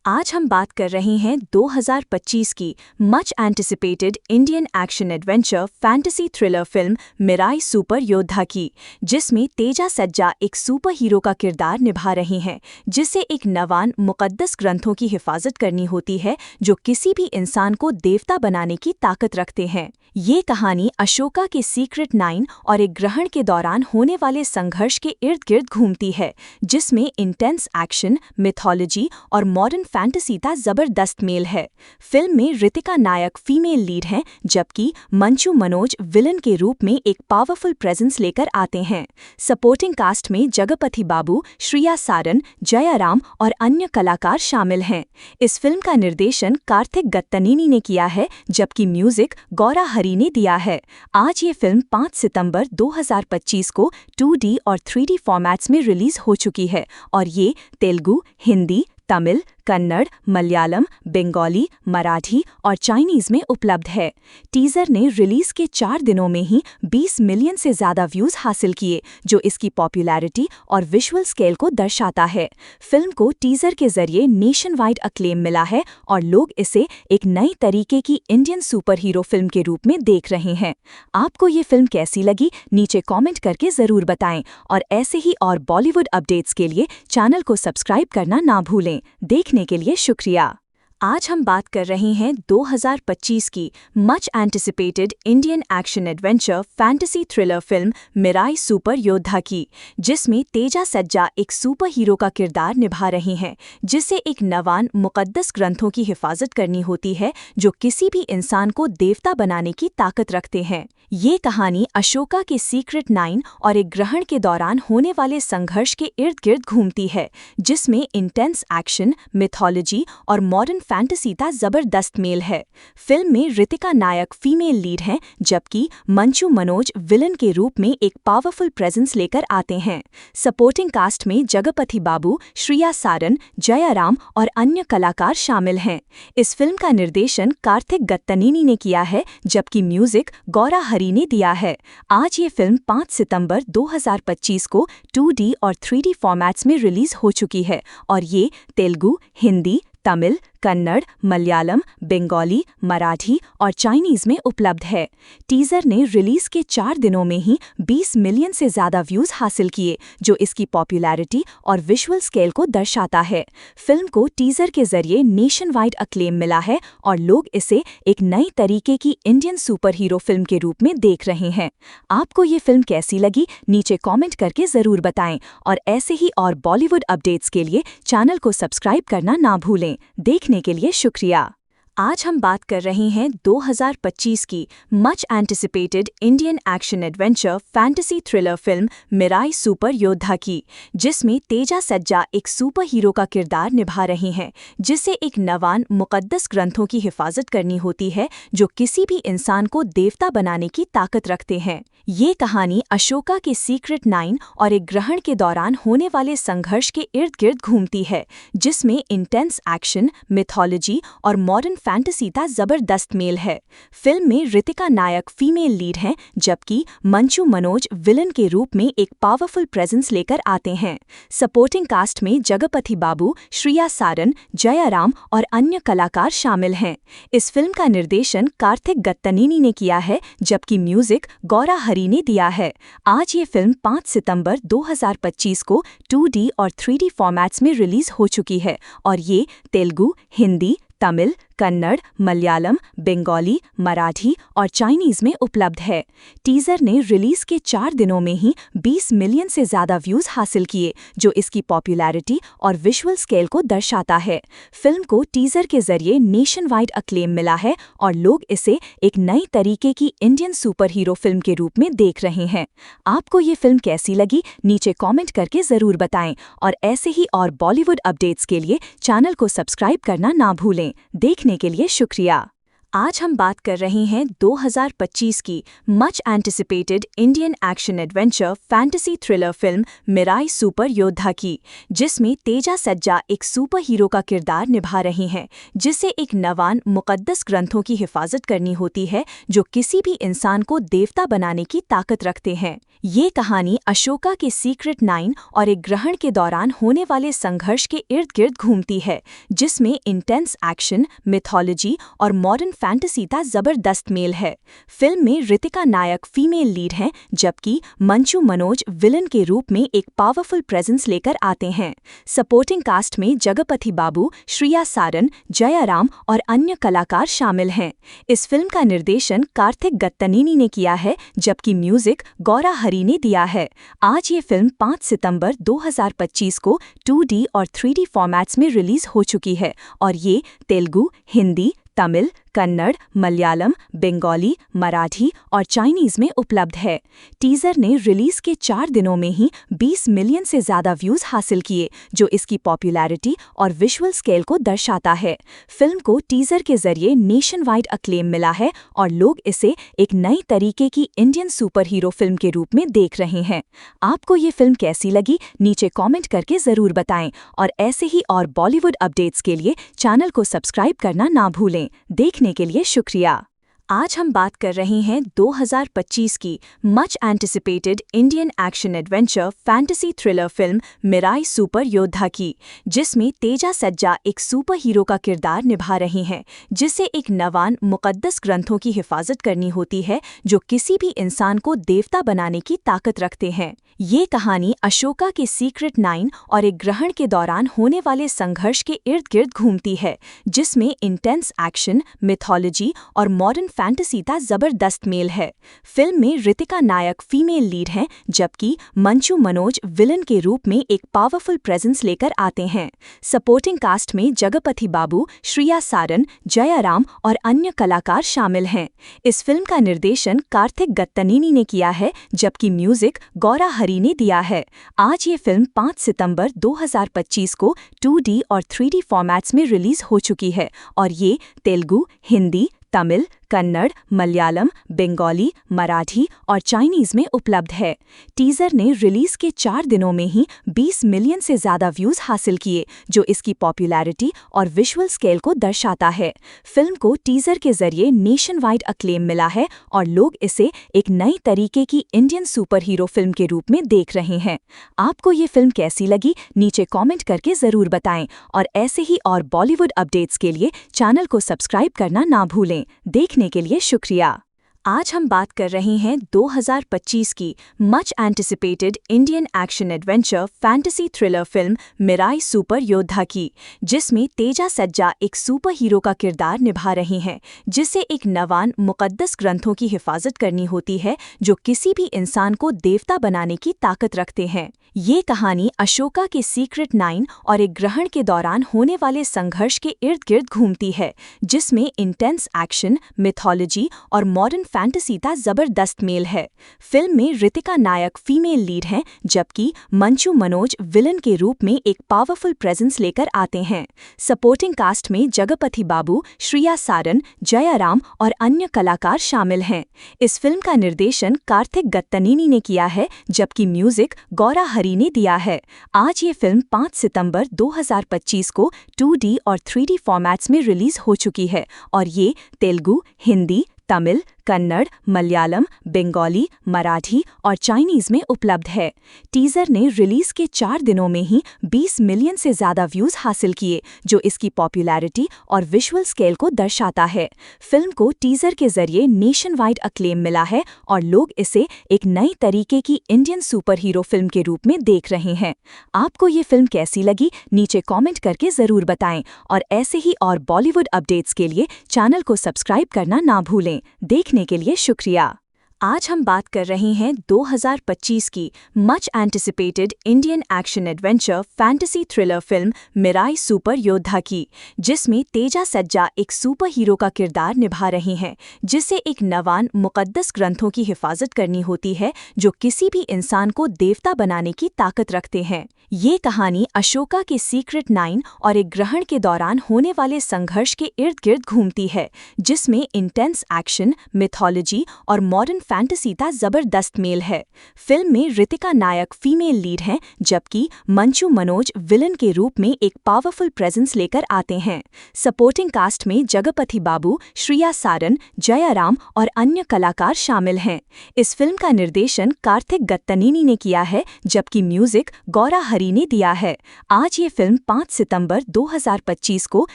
Speaker 3: आज हम बात कर रहे हैं 2025 की much anticipated Indian action adventure fantasy thriller film Mirai super योद्धा की, जिसमें तेजा सज्जा एक सुपर हीरो का किरदार निभा रही हैं, जिसे एक नवान मुक़द्दस ग्रंथों की हिफाजत करनी होती है जो किसी भी इंसान को देवता बनाने की ताकत रखते हैं। ये कहानी अशोका के सीक्रेट 9 और एक ग्रहण के दौरान होने वाले संघर्ष के इर्द गिर्द घूमती है, जिसमें इंटेंस एक्शन, मिथोलॉजी और मॉडर्न फैंटेसी का जबरदस्त मेल है। फिल्म में ऋतिका नायक फीमेल लीड हैं, जबकि मंचू मनोज विलन के रूप में एक पावरफुल प्रेजेंस लेकर आते हैं। सपोर्टिंग कास्ट में जगपति बाबू, श्रिया सारन, जयाराम और अन्य कलाकार शामिल हैं। इस फिल्म का निर्देशन कार्तिक गत्तनीनी ने किया है, जबकि म्यूजिक गौरा हरी ने दिया है। आज ये फिल्म 5 सितंबर 2025 को 2D और 3D फॉर्मेट्स में रिलीज हो चुकी है और ये तेलुगु, हिंदी, तमिल, कन्नड़, मलयालम, बंगाली, मराठी और चाइनीज में उपलब्ध है। टीजर ने रिलीज के 4 दिनों में ही 20 मिलियन से ज्यादा व्यूज हासिल किए, जो इसकी पॉपुलैरिटी और विजुअल स्केल को दर्शाता है। फिल्म को टीजर के जरिए नेशन वाइड अक्लेम मिला है और लोग इसे एक नई तरीके की इंडियन सुपर हीरो फिल्म के रूप में देख रहे हैं। आपको ये फिल्म कैसी लगी, नीचे कॉमेंट करके जरूर बताएं और ऐसे ही और बॉलीवुड अपडेट्स के लिए चैनल को सब्सक्राइब करना ना भूलें। देखने के लिए शुक्रिया। आज हम बात कर रहे हैं 2025 की much anticipated Indian action adventure fantasy thriller film Mirai super योद्धा की, जिसमें तेजा सज्जा एक सुपर हीरो का किरदार निभा रही हैं, जिसे एक नवान मुक़द्दस ग्रंथों की हिफाजत करनी होती है जो किसी भी इंसान को देवता बनाने की ताकत रखते हैं। ये कहानी अशोका के सीक्रेट 9 और एक ग्रहण के दौरान होने वाले संघर्ष के इर्द गिर्द घूमती है, जिसमें इंटेंस एक्शन, मिथोलॉजी और मॉडर्न फैंटेसी का जबरदस्त मेल है। फिल्म में ऋतिका नायक फीमेल लीड हैं, जबकि मंचू मनोज विलन के रूप में एक पावरफुल प्रेजेंस लेकर आते हैं। सपोर्टिंग कास्ट में जगपति बाबू, श्रिया सारन, जयाराम और अन्य कलाकार शामिल हैं। इस फिल्म का निर्देशन कार्तिक गत्तनीनी ने किया है, जबकि म्यूजिक गौरा हरी ने दिया है। आज ये फिल्म 5 सितंबर 2025 को 2D और 3D फॉर्मेट्स में रिलीज हो चुकी है और ये तेलुगु, हिंदी, तमिल, कन्नड़, मलयालम, बंगाली, मराठी और चाइनीज में उपलब्ध है। टीजर ने रिलीज के 4 दिनों में ही 20 मिलियन से ज्यादा व्यूज हासिल किए, जो इसकी पॉपुलैरिटी और विजुअल स्केल को दर्शाता है। फिल्म को टीजर के जरिए नेशन वाइड अक्लेम मिला है और लोग इसे एक नई तरीके की इंडियन सुपर हीरो फिल्म के रूप में देख रहे हैं। आपको ये फिल्म कैसी लगी, नीचे कॉमेंट करके जरूर बताएं और ऐसे ही और बॉलीवुड अपडेट्स के लिए चैनल को सब्सक्राइब करना ना भूलें। देखने के लिए शुक्रिया। आज हम बात कर रहे हैं 2025 की much anticipated Indian action adventure fantasy thriller film Mirai super योद्धा की, जिसमें तेजा सज्जा एक सुपर हीरो का किरदार निभा रही हैं, जिसे एक नवान मुक़द्दस ग्रंथों की हिफाजत करनी होती है जो किसी भी इंसान को देवता बनाने की ताकत रखते हैं। ये कहानी अशोका के सीक्रेट 9 और एक ग्रहण के दौरान होने वाले संघर्ष के इर्द गिर्द घूमती है, जिसमें इंटेंस एक्शन, मिथोलॉजी और मॉडर्न फैंटेसी का जबरदस्त मेल है। फिल्म में ऋतिका नायक फीमेल लीड हैं, जबकि मंचू मनोज विलन के रूप में एक पावरफुल प्रेजेंस लेकर आते हैं। सपोर्टिंग कास्ट में जगपति बाबू, श्रिया सारन, जयाराम और अन्य कलाकार शामिल हैं। इस फिल्म का निर्देशन कार्तिक गत्तनीनी ने किया है, जबकि म्यूजिक गौरा हरी ने दिया है। आज ये फिल्म 5 सितंबर 2025 को 2D और 3D फॉर्मेट्स में रिलीज हो चुकी है और ये तेलुगु, हिंदी, तमिल, कन्नड़, मलयालम, बंगाली, मराठी और चाइनीज में उपलब्ध है। टीजर ने रिलीज के 4 दिनों में ही 20 मिलियन से ज्यादा व्यूज हासिल किए, जो इसकी पॉपुलैरिटी और विजुअल स्केल को दर्शाता है। फिल्म को टीजर के जरिए नेशन वाइड अक्लेम मिला है और लोग इसे एक नई तरीके की इंडियन सुपर हीरो फिल्म के रूप में देख रहे हैं। आपको ये फिल्म कैसी लगी, नीचे कॉमेंट करके जरूर बताएं और ऐसे ही और बॉलीवुड अपडेट्स के लिए चैनल को सब्सक्राइब करना ना भूलें। देखने के लिए शुक्रिया। आज हम बात कर रहे हैं 2025 की much anticipated Indian action adventure fantasy thriller film Mirai super योद्धा की, जिसमें तेजा सज्जा एक सुपर हीरो का किरदार निभा रही हैं, जिसे एक नवान मुक़द्दस ग्रंथों की हिफाजत करनी होती है जो किसी भी इंसान को देवता बनाने की ताकत रखते हैं। ये कहानी अशोका के सीक्रेट 9 और एक ग्रहण के दौरान होने वाले संघर्ष के इर्द गिर्द घूमती है, जिसमें इंटेंस एक्शन, मिथोलॉजी और मॉडर्न फैंटेसी का जबरदस्त मेल है। फिल्म में ऋतिका नायक फीमेल लीड हैं, जबकि मंचू मनोज विलन के रूप में एक पावरफुल प्रेजेंस लेकर आते हैं। सपोर्टिंग कास्ट में जगपति बाबू, श्रिया सारन, जयाराम और अन्य कलाकार शामिल हैं। इस फिल्म का निर्देशन कार्तिक गत्तनेनी ने किया है, जबकि म्यूजिक गौरा हरी ने दिया है। आज ये फिल्म 5 सितंबर 2025 को 2D और 3D फॉर्मेट्स में रिलीज हो चुकी है और ये तेलुगु, हिंदी, तमिल, कन्नड़, मलयालम, बंगाली, मराठी और चाइनीज में उपलब्ध है। टीजर ने रिलीज के 4 दिनों में ही 20 मिलियन से ज्यादा व्यूज हासिल किए, जो इसकी पॉपुलैरिटी और विजुअल स्केल को दर्शाता है। फिल्म को टीजर के जरिए नेशन वाइड अक्लेम मिला है और लोग इसे एक नई तरीके की इंडियन सुपर हीरो फिल्म के रूप में देख रहे हैं। आपको ये फिल्म कैसी लगी, नीचे कॉमेंट करके जरूर बताएं और ऐसे ही और बॉलीवुड अपडेट्स के लिए चैनल को सब्सक्राइब करना ना भूलें। देखने के लिए शुक्रिया। आज हम बात कर रहे हैं 2025 की much anticipated Indian action adventure fantasy thriller film Mirai super योद्धा की, जिसमें तेजा सज्जा एक सुपर हीरो का किरदार निभा रही हैं, जिसे एक नवान मुक़द्दस ग्रंथों की हिफाजत करनी होती है जो किसी भी इंसान को देवता बनाने की ताकत रखते हैं। ये कहानी अशोका के सीक्रेट 9 और एक ग्रहण के दौरान होने वाले संघर्ष के इर्द गिर्द घूमती है, जिसमें इंटेंस एक्शन, मिथोलॉजी और मॉडर्न फैंटेसी का जबरदस्त मेल है। फिल्म में ऋतिका नायक फीमेल लीड हैं, जबकि मंचू मनोज विलन के रूप में एक पावरफुल प्रेजेंस लेकर आते हैं। सपोर्टिंग कास्ट में जगपति बाबू, श्रिया सारन, जयाराम और अन्य कलाकार शामिल हैं। इस फिल्म का निर्देशन कार्तिक गत्तनेनी ने किया है, जबकि म्यूजिक गौरा हरी ने दिया है। आज ये फिल्म 5 सितंबर 2025 को 2D और 3D फॉर्मेट्स में रिलीज हो चुकी है और ये तेलुगु, हिंदी, तमिल, कन्नड़, मलयालम, बंगाली, मराठी और चाइनीज में उपलब्ध है। टीजर ने रिलीज के 4 दिनों में ही 20 मिलियन से ज्यादा व्यूज हासिल किए, जो इसकी पॉपुलैरिटी और विजुअल स्केल को दर्शाता है। फिल्म को टीजर के जरिए नेशन वाइड अक्लेम मिला है और लोग इसे एक नई तरीके की इंडियन सुपर हीरो फिल्म के रूप में देख रहे हैं। आपको ये फिल्म कैसी लगी, नीचे कॉमेंट करके जरूर बताएं और ऐसे ही और बॉलीवुड अपडेट्स के लिए चैनल को सब्सक्राइब करना ना भूलें। देखने के लिए शुक्रिया। आज हम बात कर रहे हैं 2025 की much anticipated Indian action adventure fantasy thriller film Mirai super योद्धा की, जिसमें तेजा सज्जा एक सुपर हीरो का किरदार निभा रही हैं, जिसे एक नवान मुक़द्दस ग्रंथों की हिफाजत करनी होती है जो किसी भी इंसान को देवता बनाने की ताकत रखते हैं। ये कहानी अशोका के सीक्रेट 9 और एक ग्रहण के दौरान होने वाले संघर्ष के इर्द गिर्द घूमती है, जिसमें इंटेंस एक्शन, मिथोलॉजी और मॉडर्न फैंटेसी का जबरदस्त मेल है। फिल्म में ऋतिका नायक फीमेल लीड हैं, जबकि मंचू मनोज विलन के रूप में एक पावरफुल प्रेजेंस लेकर आते हैं। सपोर्टिंग कास्ट में जगपति बाबू, श्रिया सारन, जयाराम और अन्य कलाकार शामिल हैं। इस फिल्म का निर्देशन कार्तिक गत्तनेनी ने किया है, जबकि म्यूजिक गौरा हरी ने दिया है। आज ये फिल्म 5 सितंबर 2025 को 2D और 3D फॉर्मेट्स में रिलीज हो चुकी है और ये तेलुगु, हिंदी, तमिल, कन्नड़, मलयालम, बंगाली, मराठी और चाइनीज में उपलब्ध है। टीजर ने रिलीज के 4 दिनों में ही 20 मिलियन से ज्यादा व्यूज हासिल किए, जो इसकी पॉपुलैरिटी और विजुअल स्केल को दर्शाता है। फिल्म को टीजर के जरिए नेशन वाइड अक्लेम मिला है और लोग इसे एक नई तरीके की इंडियन सुपर हीरो फिल्म के रूप में देख रहे हैं। आपको ये फिल्म कैसी लगी, नीचे कॉमेंट करके जरूर बताएं और ऐसे ही और बॉलीवुड अपडेट्स के लिए चैनल को सब्सक्राइब करना ना भूलें। देखने के लिए शुक्रिया। आज हम बात कर रहे हैं 2025 की much anticipated Indian action adventure fantasy thriller film Mirai super योद्धा की, जिसमें तेजा सज्जा एक सुपर हीरो का किरदार निभा रही हैं, जिसे एक नवान मुक़द्दस ग्रंथों की हिफाजत करनी होती है जो किसी भी इंसान को देवता बनाने की ताकत रखते हैं। ये कहानी अशोका के सीक्रेट 9 और एक ग्रहण के दौरान होने वाले संघर्ष के इर्द गिर्द घूमती है, जिसमें इंटेंस एक्शन, मिथोलॉजी और मॉडर्न फैंटेसी का जबरदस्त मेल है। फिल्म में ऋतिका नायक फीमेल लीड हैं, जबकि मंचू मनोज विलन के रूप में एक पावरफुल प्रेजेंस लेकर आते हैं। सपोर्टिंग कास्ट में जगपति बाबू, श्रिया सारन, जयाराम और अन्य कलाकार शामिल हैं। इस फिल्म का निर्देशन कार्तिक गत्तनेनी ने किया है, जबकि म्यूजिक गौरा हरी ने दिया है। आज ये फिल्म 5 सितंबर 2025 को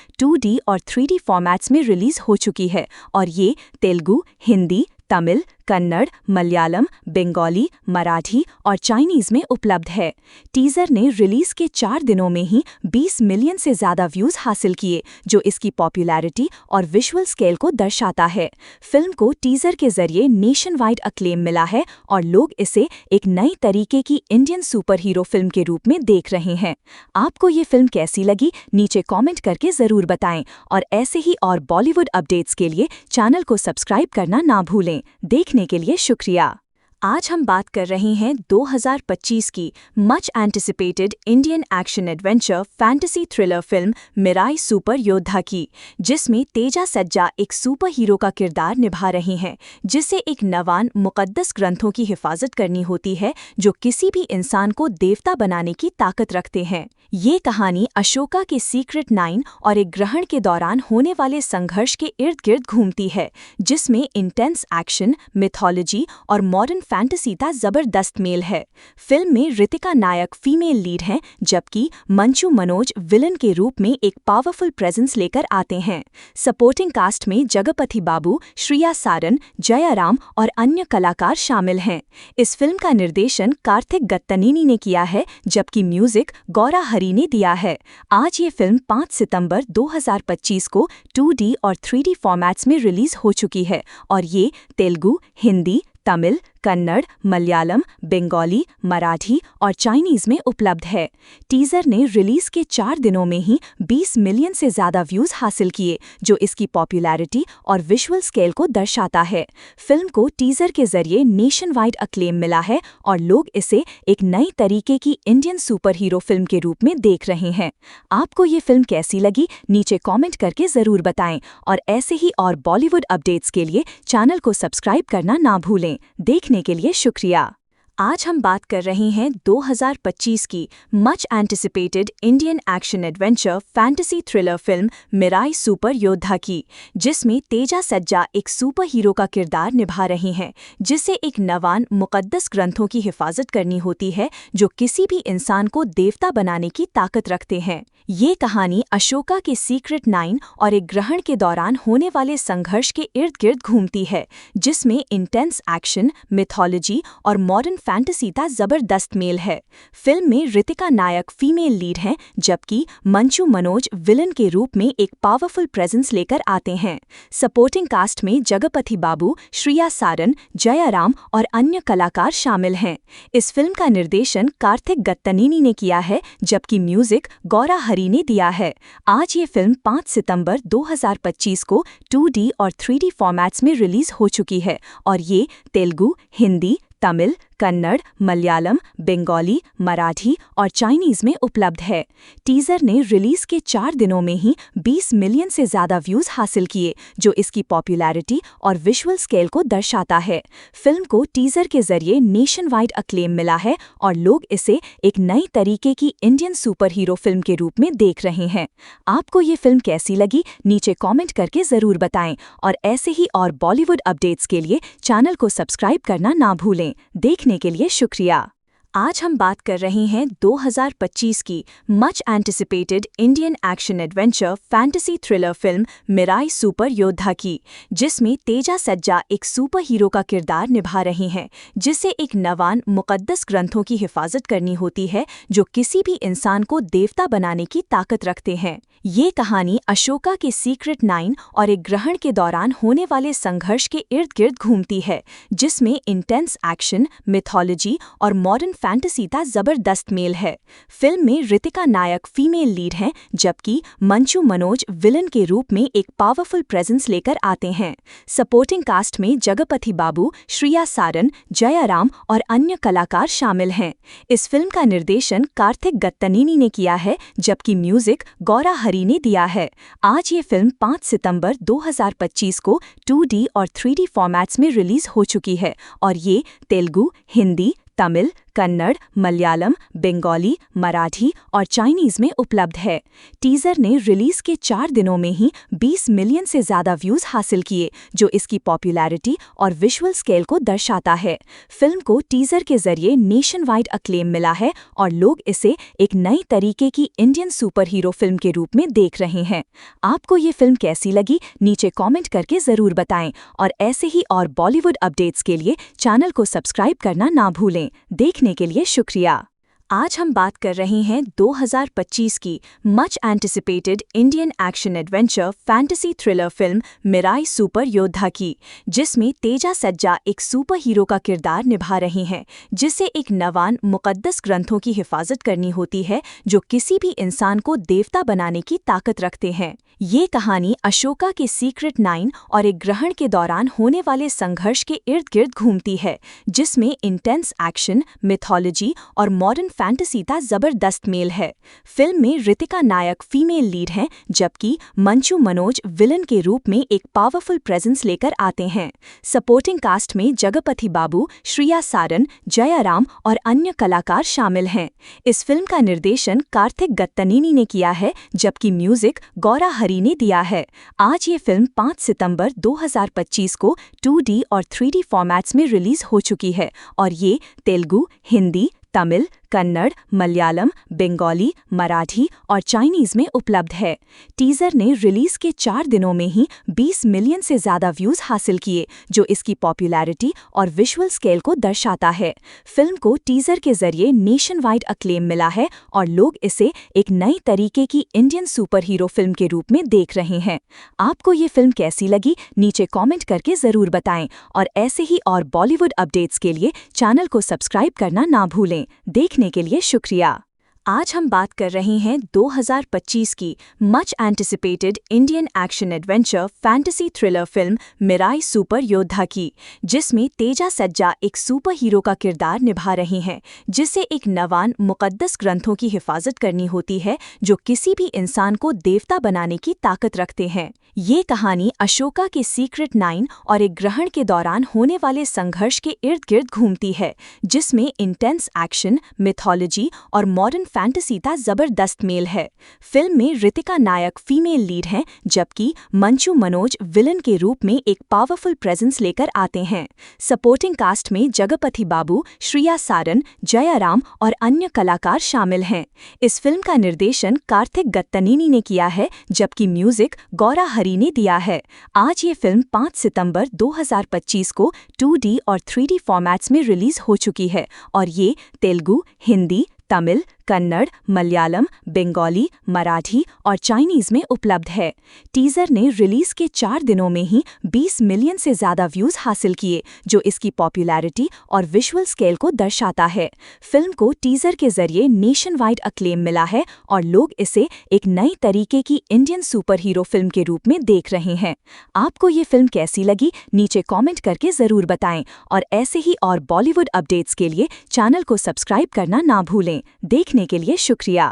Speaker 3: 2D और 3D फॉर्मेट्स में रिलीज हो चुकी है और ये तेलुगु, हिंदी, तमिल, कन्नड़, मलयालम, बंगाली, मराठी और चाइनीज में उपलब्ध है। टीजर ने रिलीज के 4 दिनों में ही 20 मिलियन से ज़्यादा व्यूज़ हासिल किए, जो इसकी पॉपुलैरिटी और विजुअल स्केल को दर्शाता है। फिल्म को टीजर के जरिए नेशन वाइड अक्लेम मिला है और लोग इसे एक नई तरीके की इंडियन सुपर हीरो फिल्म के रूप में देख रहे हैं। आपको ये फिल्म कैसी लगी, नीचे कॉमेंट करके ज़रूर बताएं और ऐसे ही और बॉलीवुड अपडेट्स के लिए चैनल को सब्सक्राइब करना ना भूलें। देखने के लिए शुक्रिया। आज हम बात कर रहे हैं 2025 की much anticipated Indian action adventure fantasy thriller film Mirai super योद्धा की, जिसमें तेजा सज्जा एक सुपर हीरो का किरदार निभा रही हैं, जिसे एक नवान मुक़द्दस ग्रंथों की हिफाजत करनी होती है जो किसी भी इंसान को देवता बनाने की ताकत रखते हैं। ये कहानी अशोका के सीक्रेट 9 और एक ग्रहण के दौरान होने वाले संघर्ष के इर्द गिर्द घूमती है, जिसमें इंटेंस एक्शन, मिथोलॉजी और मॉडर्न फैंटेसी का जबरदस्त मेल है। फिल्म में ऋतिका नायक फीमेल लीड हैं, जबकि मंचू मनोज विलन के रूप में एक पावरफुल प्रेजेंस लेकर आते हैं। सपोर्टिंग कास्ट में जगपति बाबू, श्रिया सारन, जयाराम और अन्य कलाकार शामिल हैं। इस फिल्म का निर्देशन कार्तिक गत्तनेनी ने किया है, जबकि म्यूजिक गौरा हरी ने दिया है। आज ये फिल्म 5 सितंबर 2025 को 2D और 3D फॉर्मेट्स में रिलीज हो चुकी है और ये तेलुगु, हिंदी, तमिल, कन्नड़, मलयालम, बंगाली, मराठी और चाइनीज में उपलब्ध है। टीजर ने रिलीज के 4 दिनों में ही 20 मिलियन से ज़्यादा व्यूज़ हासिल किए, जो इसकी पॉपुलैरिटी और विजुअल स्केल को दर्शाता है। फिल्म को टीजर के जरिए नेशन वाइड अक्लेम मिला है और लोग इसे एक नई तरीके की इंडियन सुपर हीरो फिल्म के रूप में देख रहे हैं। आपको ये फिल्म कैसी लगी, नीचे कॉमेंट करके ज़रूर बताएं और ऐसे ही और बॉलीवुड अपडेट्स के लिए चैनल को सब्सक्राइब करना ना भूलें। देखने के लिए शुक्रिया। आज हम बात कर रहे हैं 2025 की much anticipated Indian action adventure fantasy thriller film Mirai super योद्धा की, जिसमें तेजा सज्जा एक सुपर हीरो का किरदार निभा रही हैं, जिसे एक नवान मुक़द्दस ग्रंथों की हिफाजत करनी होती है जो किसी भी इंसान को देवता बनाने की ताकत रखते हैं। ये कहानी अशोका के सीक्रेट 9 और एक ग्रहण के दौरान होने वाले संघर्ष के इर्द गिर्द घूमती है, जिसमें इंटेंस एक्शन, मिथोलॉजी और मॉडर्न फैंटेसी का जबरदस्त मेल है। फिल्म में ऋतिका नायक फीमेल लीड हैं, जबकि मंचू मनोज विलन के रूप में एक पावरफुल प्रेजेंस लेकर आते हैं। सपोर्टिंग कास्ट में जगपति बाबू, श्रिया सारन, जयाराम और अन्य कलाकार शामिल हैं। इस फिल्म का निर्देशन कार्तिक गत्तनेनी ने किया है, जबकि म्यूजिक गौरा हरी ने दिया है। आज ये फिल्म 5 सितंबर 2025 को 2D और 3D फॉर्मेट्स में रिलीज हो चुकी है और ये तेलुगु, हिंदी, तमिल, कन्नड़, मलयालम, बंगाली, मराठी और चाइनीज में उपलब्ध है। टीजर ने रिलीज के 4 दिनों में ही 20 मिलियन से ज़्यादा व्यूज़ हासिल किए, जो इसकी पॉपुलैरिटी और विजुअल स्केल को दर्शाता है। फिल्म को टीजर के जरिए नेशन वाइड अक्लेम मिला है और लोग इसे एक नई तरीके की इंडियन सुपर हीरो फिल्म के रूप में देख रहे हैं। आपको ये फिल्म कैसी लगी, नीचे कॉमेंट करके ज़रूर बताएं और ऐसे ही और बॉलीवुड अपडेट्स के लिए चैनल को सब्सक्राइब करना ना भूलें। देखने के लिए शुक्रिया। आज हम बात कर रहे हैं 2025 की much anticipated Indian action adventure fantasy thriller film Mirai super योद्धा की, जिसमें तेजा सज्जा एक सुपर हीरो का किरदार निभा रही हैं, जिसे एक नवान मुक़द्दस ग्रंथों की हिफाजत करनी होती है जो किसी भी इंसान को देवता बनाने की ताकत रखते हैं। ये कहानी अशोका के सीक्रेट 9 और एक ग्रहण के दौरान होने वाले संघर्ष के इर्द गिर्द घूमती है, जिसमें इंटेंस एक्शन, मिथोलॉजी और मॉडर्न फैंटेसी का जबरदस्त मेल है। फिल्म में ऋतिका नायक फीमेल लीड हैं, जबकि मंचू मनोज विलन के रूप में एक पावरफुल प्रेजेंस लेकर आते हैं। सपोर्टिंग कास्ट में जगपति बाबू, श्रिया सारन, जयाराम और अन्य कलाकार शामिल हैं। इस फिल्म का निर्देशन कार्तिक गत्तनीनी ने किया है, जबकि म्यूजिक गौरा हरी ने दिया है। आज ये फिल्म 5 सितंबर 2025 को 2D और 3D फॉर्मेट्स में रिलीज हो चुकी है और ये तेलुगु, हिंदी, तमिल, कन्नड़, मलयालम, बंगाली, मराठी और चाइनीज में उपलब्ध है। टीजर ने रिलीज के 4 दिनों में ही 20 मिलियन से ज़्यादा व्यूज़ हासिल किए, जो इसकी पॉपुलैरिटी और विजुअल स्केल को दर्शाता है। फिल्म को टीजर के जरिए नेशन वाइड अक्लेम मिला है और लोग इसे एक नई तरीके की इंडियन सुपर हीरो फिल्म के रूप में देख रहे हैं। आपको ये फिल्म कैसी लगी, नीचे कॉमेंट करके ज़रूर बताएं और ऐसे ही और बॉलीवुड अपडेट्स के लिए चैनल को सब्सक्राइब करना ना भूलें। देखने के लिए शुक्रिया। आज हम बात कर रहे हैं 2025 की much anticipated Indian action adventure fantasy thriller film Mirai super योद्धा की, जिसमें तेजा सज्जा एक सुपर हीरो का किरदार निभा रही हैं, जिसे एक नवान मुक़द्दस ग्रंथों की हिफाजत करनी होती है जो किसी भी इंसान को देवता बनाने की ताकत रखते हैं। ये कहानी अशोका के सीक्रेट 9 और एक ग्रहण के दौरान होने वाले संघर्ष के इर्द गिर्द घूमती है, जिसमें इंटेंस एक्शन, मिथोलॉजी और मॉडर्न फैंटेसी का जबरदस्त मेल है। फिल्म में ऋतिका नायक फीमेल लीड हैं, जबकि मंचू मनोज विलन के रूप में एक पावरफुल प्रेजेंस लेकर आते हैं। सपोर्टिंग कास्ट में जगपति बाबू, श्रिया सारन, जयाराम और अन्य कलाकार शामिल हैं। इस फिल्म का निर्देशन कार्तिक गत्तनीनी ने किया है, जबकि म्यूजिक गौरा हरी ने दिया है। आज ये फिल्म 5 सितंबर 2025 को 2D और 3D फॉर्मेट्स में रिलीज हो चुकी है और ये तेलुगु, हिंदी, तमिल, कन्नड़, मलयालम, बंगाली, मराठी और चाइनीज में उपलब्ध है। टीजर ने रिलीज के 4 दिनों में ही 20 मिलियन से ज़्यादा व्यूज़ हासिल किए, जो इसकी पॉपुलैरिटी और विजुअल स्केल को दर्शाता है। फिल्म को टीजर के जरिए नेशन वाइड अक्लेम मिला है और लोग इसे एक नई तरीके की इंडियन सुपर हीरो फिल्म के रूप में देख रहे हैं। आपको ये फिल्म कैसी लगी, नीचे कॉमेंट करके ज़रूर बताएं और ऐसे ही और बॉलीवुड अपडेट्स के लिए चैनल को सब्सक्राइब करना ना भूलें। देखने के लिए शुक्रिया। आज हम बात कर रहे हैं 2025 की much anticipated Indian action adventure fantasy thriller film Mirai super योद्धा की, जिसमें तेजा सज्जा एक सुपर हीरो का किरदार निभा रही हैं, जिसे एक नवान मुक़द्दस ग्रंथों की हिफाजत करनी होती है जो किसी भी इंसान को देवता बनाने की ताकत रखते हैं। ये कहानी अशोका के सीक्रेट 9 और एक ग्रहण के दौरान होने वाले संघर्ष के इर्द गिर्द घूमती है, जिसमें इंटेंस एक्शन, मिथोलॉजी और मॉडर्न फैंटेसी का जबरदस्त मेल है। फिल्म में ऋतिका नायक फीमेल लीड हैं, जबकि मंचू मनोज विलन के रूप में एक पावरफुल प्रेजेंस लेकर आते हैं। सपोर्टिंग कास्ट में जगपति बाबू, श्रिया सारन, जयाराम और अन्य कलाकार शामिल हैं। इस फिल्म का निर्देशन कार्तिक गत्तनीनी ने किया है, जबकि म्यूजिक गौरा हरी ने दिया है। आज ये फिल्म 5 सितंबर 2025 को 2D और 3D फॉर्मेट्स में रिलीज हो चुकी है और ये तेलुगु, हिंदी, तमिल, कन्नड़, मलयालम, बंगाली, मराठी और चाइनीज में उपलब्ध है। टीजर ने रिलीज के 4 दिनों में ही 20 मिलियन से ज़्यादा व्यूज़ हासिल किए, जो इसकी पॉपुलैरिटी और विजुअल स्केल को दर्शाता है। फिल्म को टीजर के जरिए नेशन वाइड अक्लेम मिला है और लोग इसे एक नई तरीके की इंडियन सुपर हीरो फिल्म के रूप में देख रहे हैं। आपको ये फिल्म कैसी लगी, नीचे कॉमेंट करके ज़रूर बताएं और ऐसे ही और बॉलीवुड अपडेट्स के लिए चैनल को सब्सक्राइब करना ना भूलें। देखने के लिए शुक्रिया।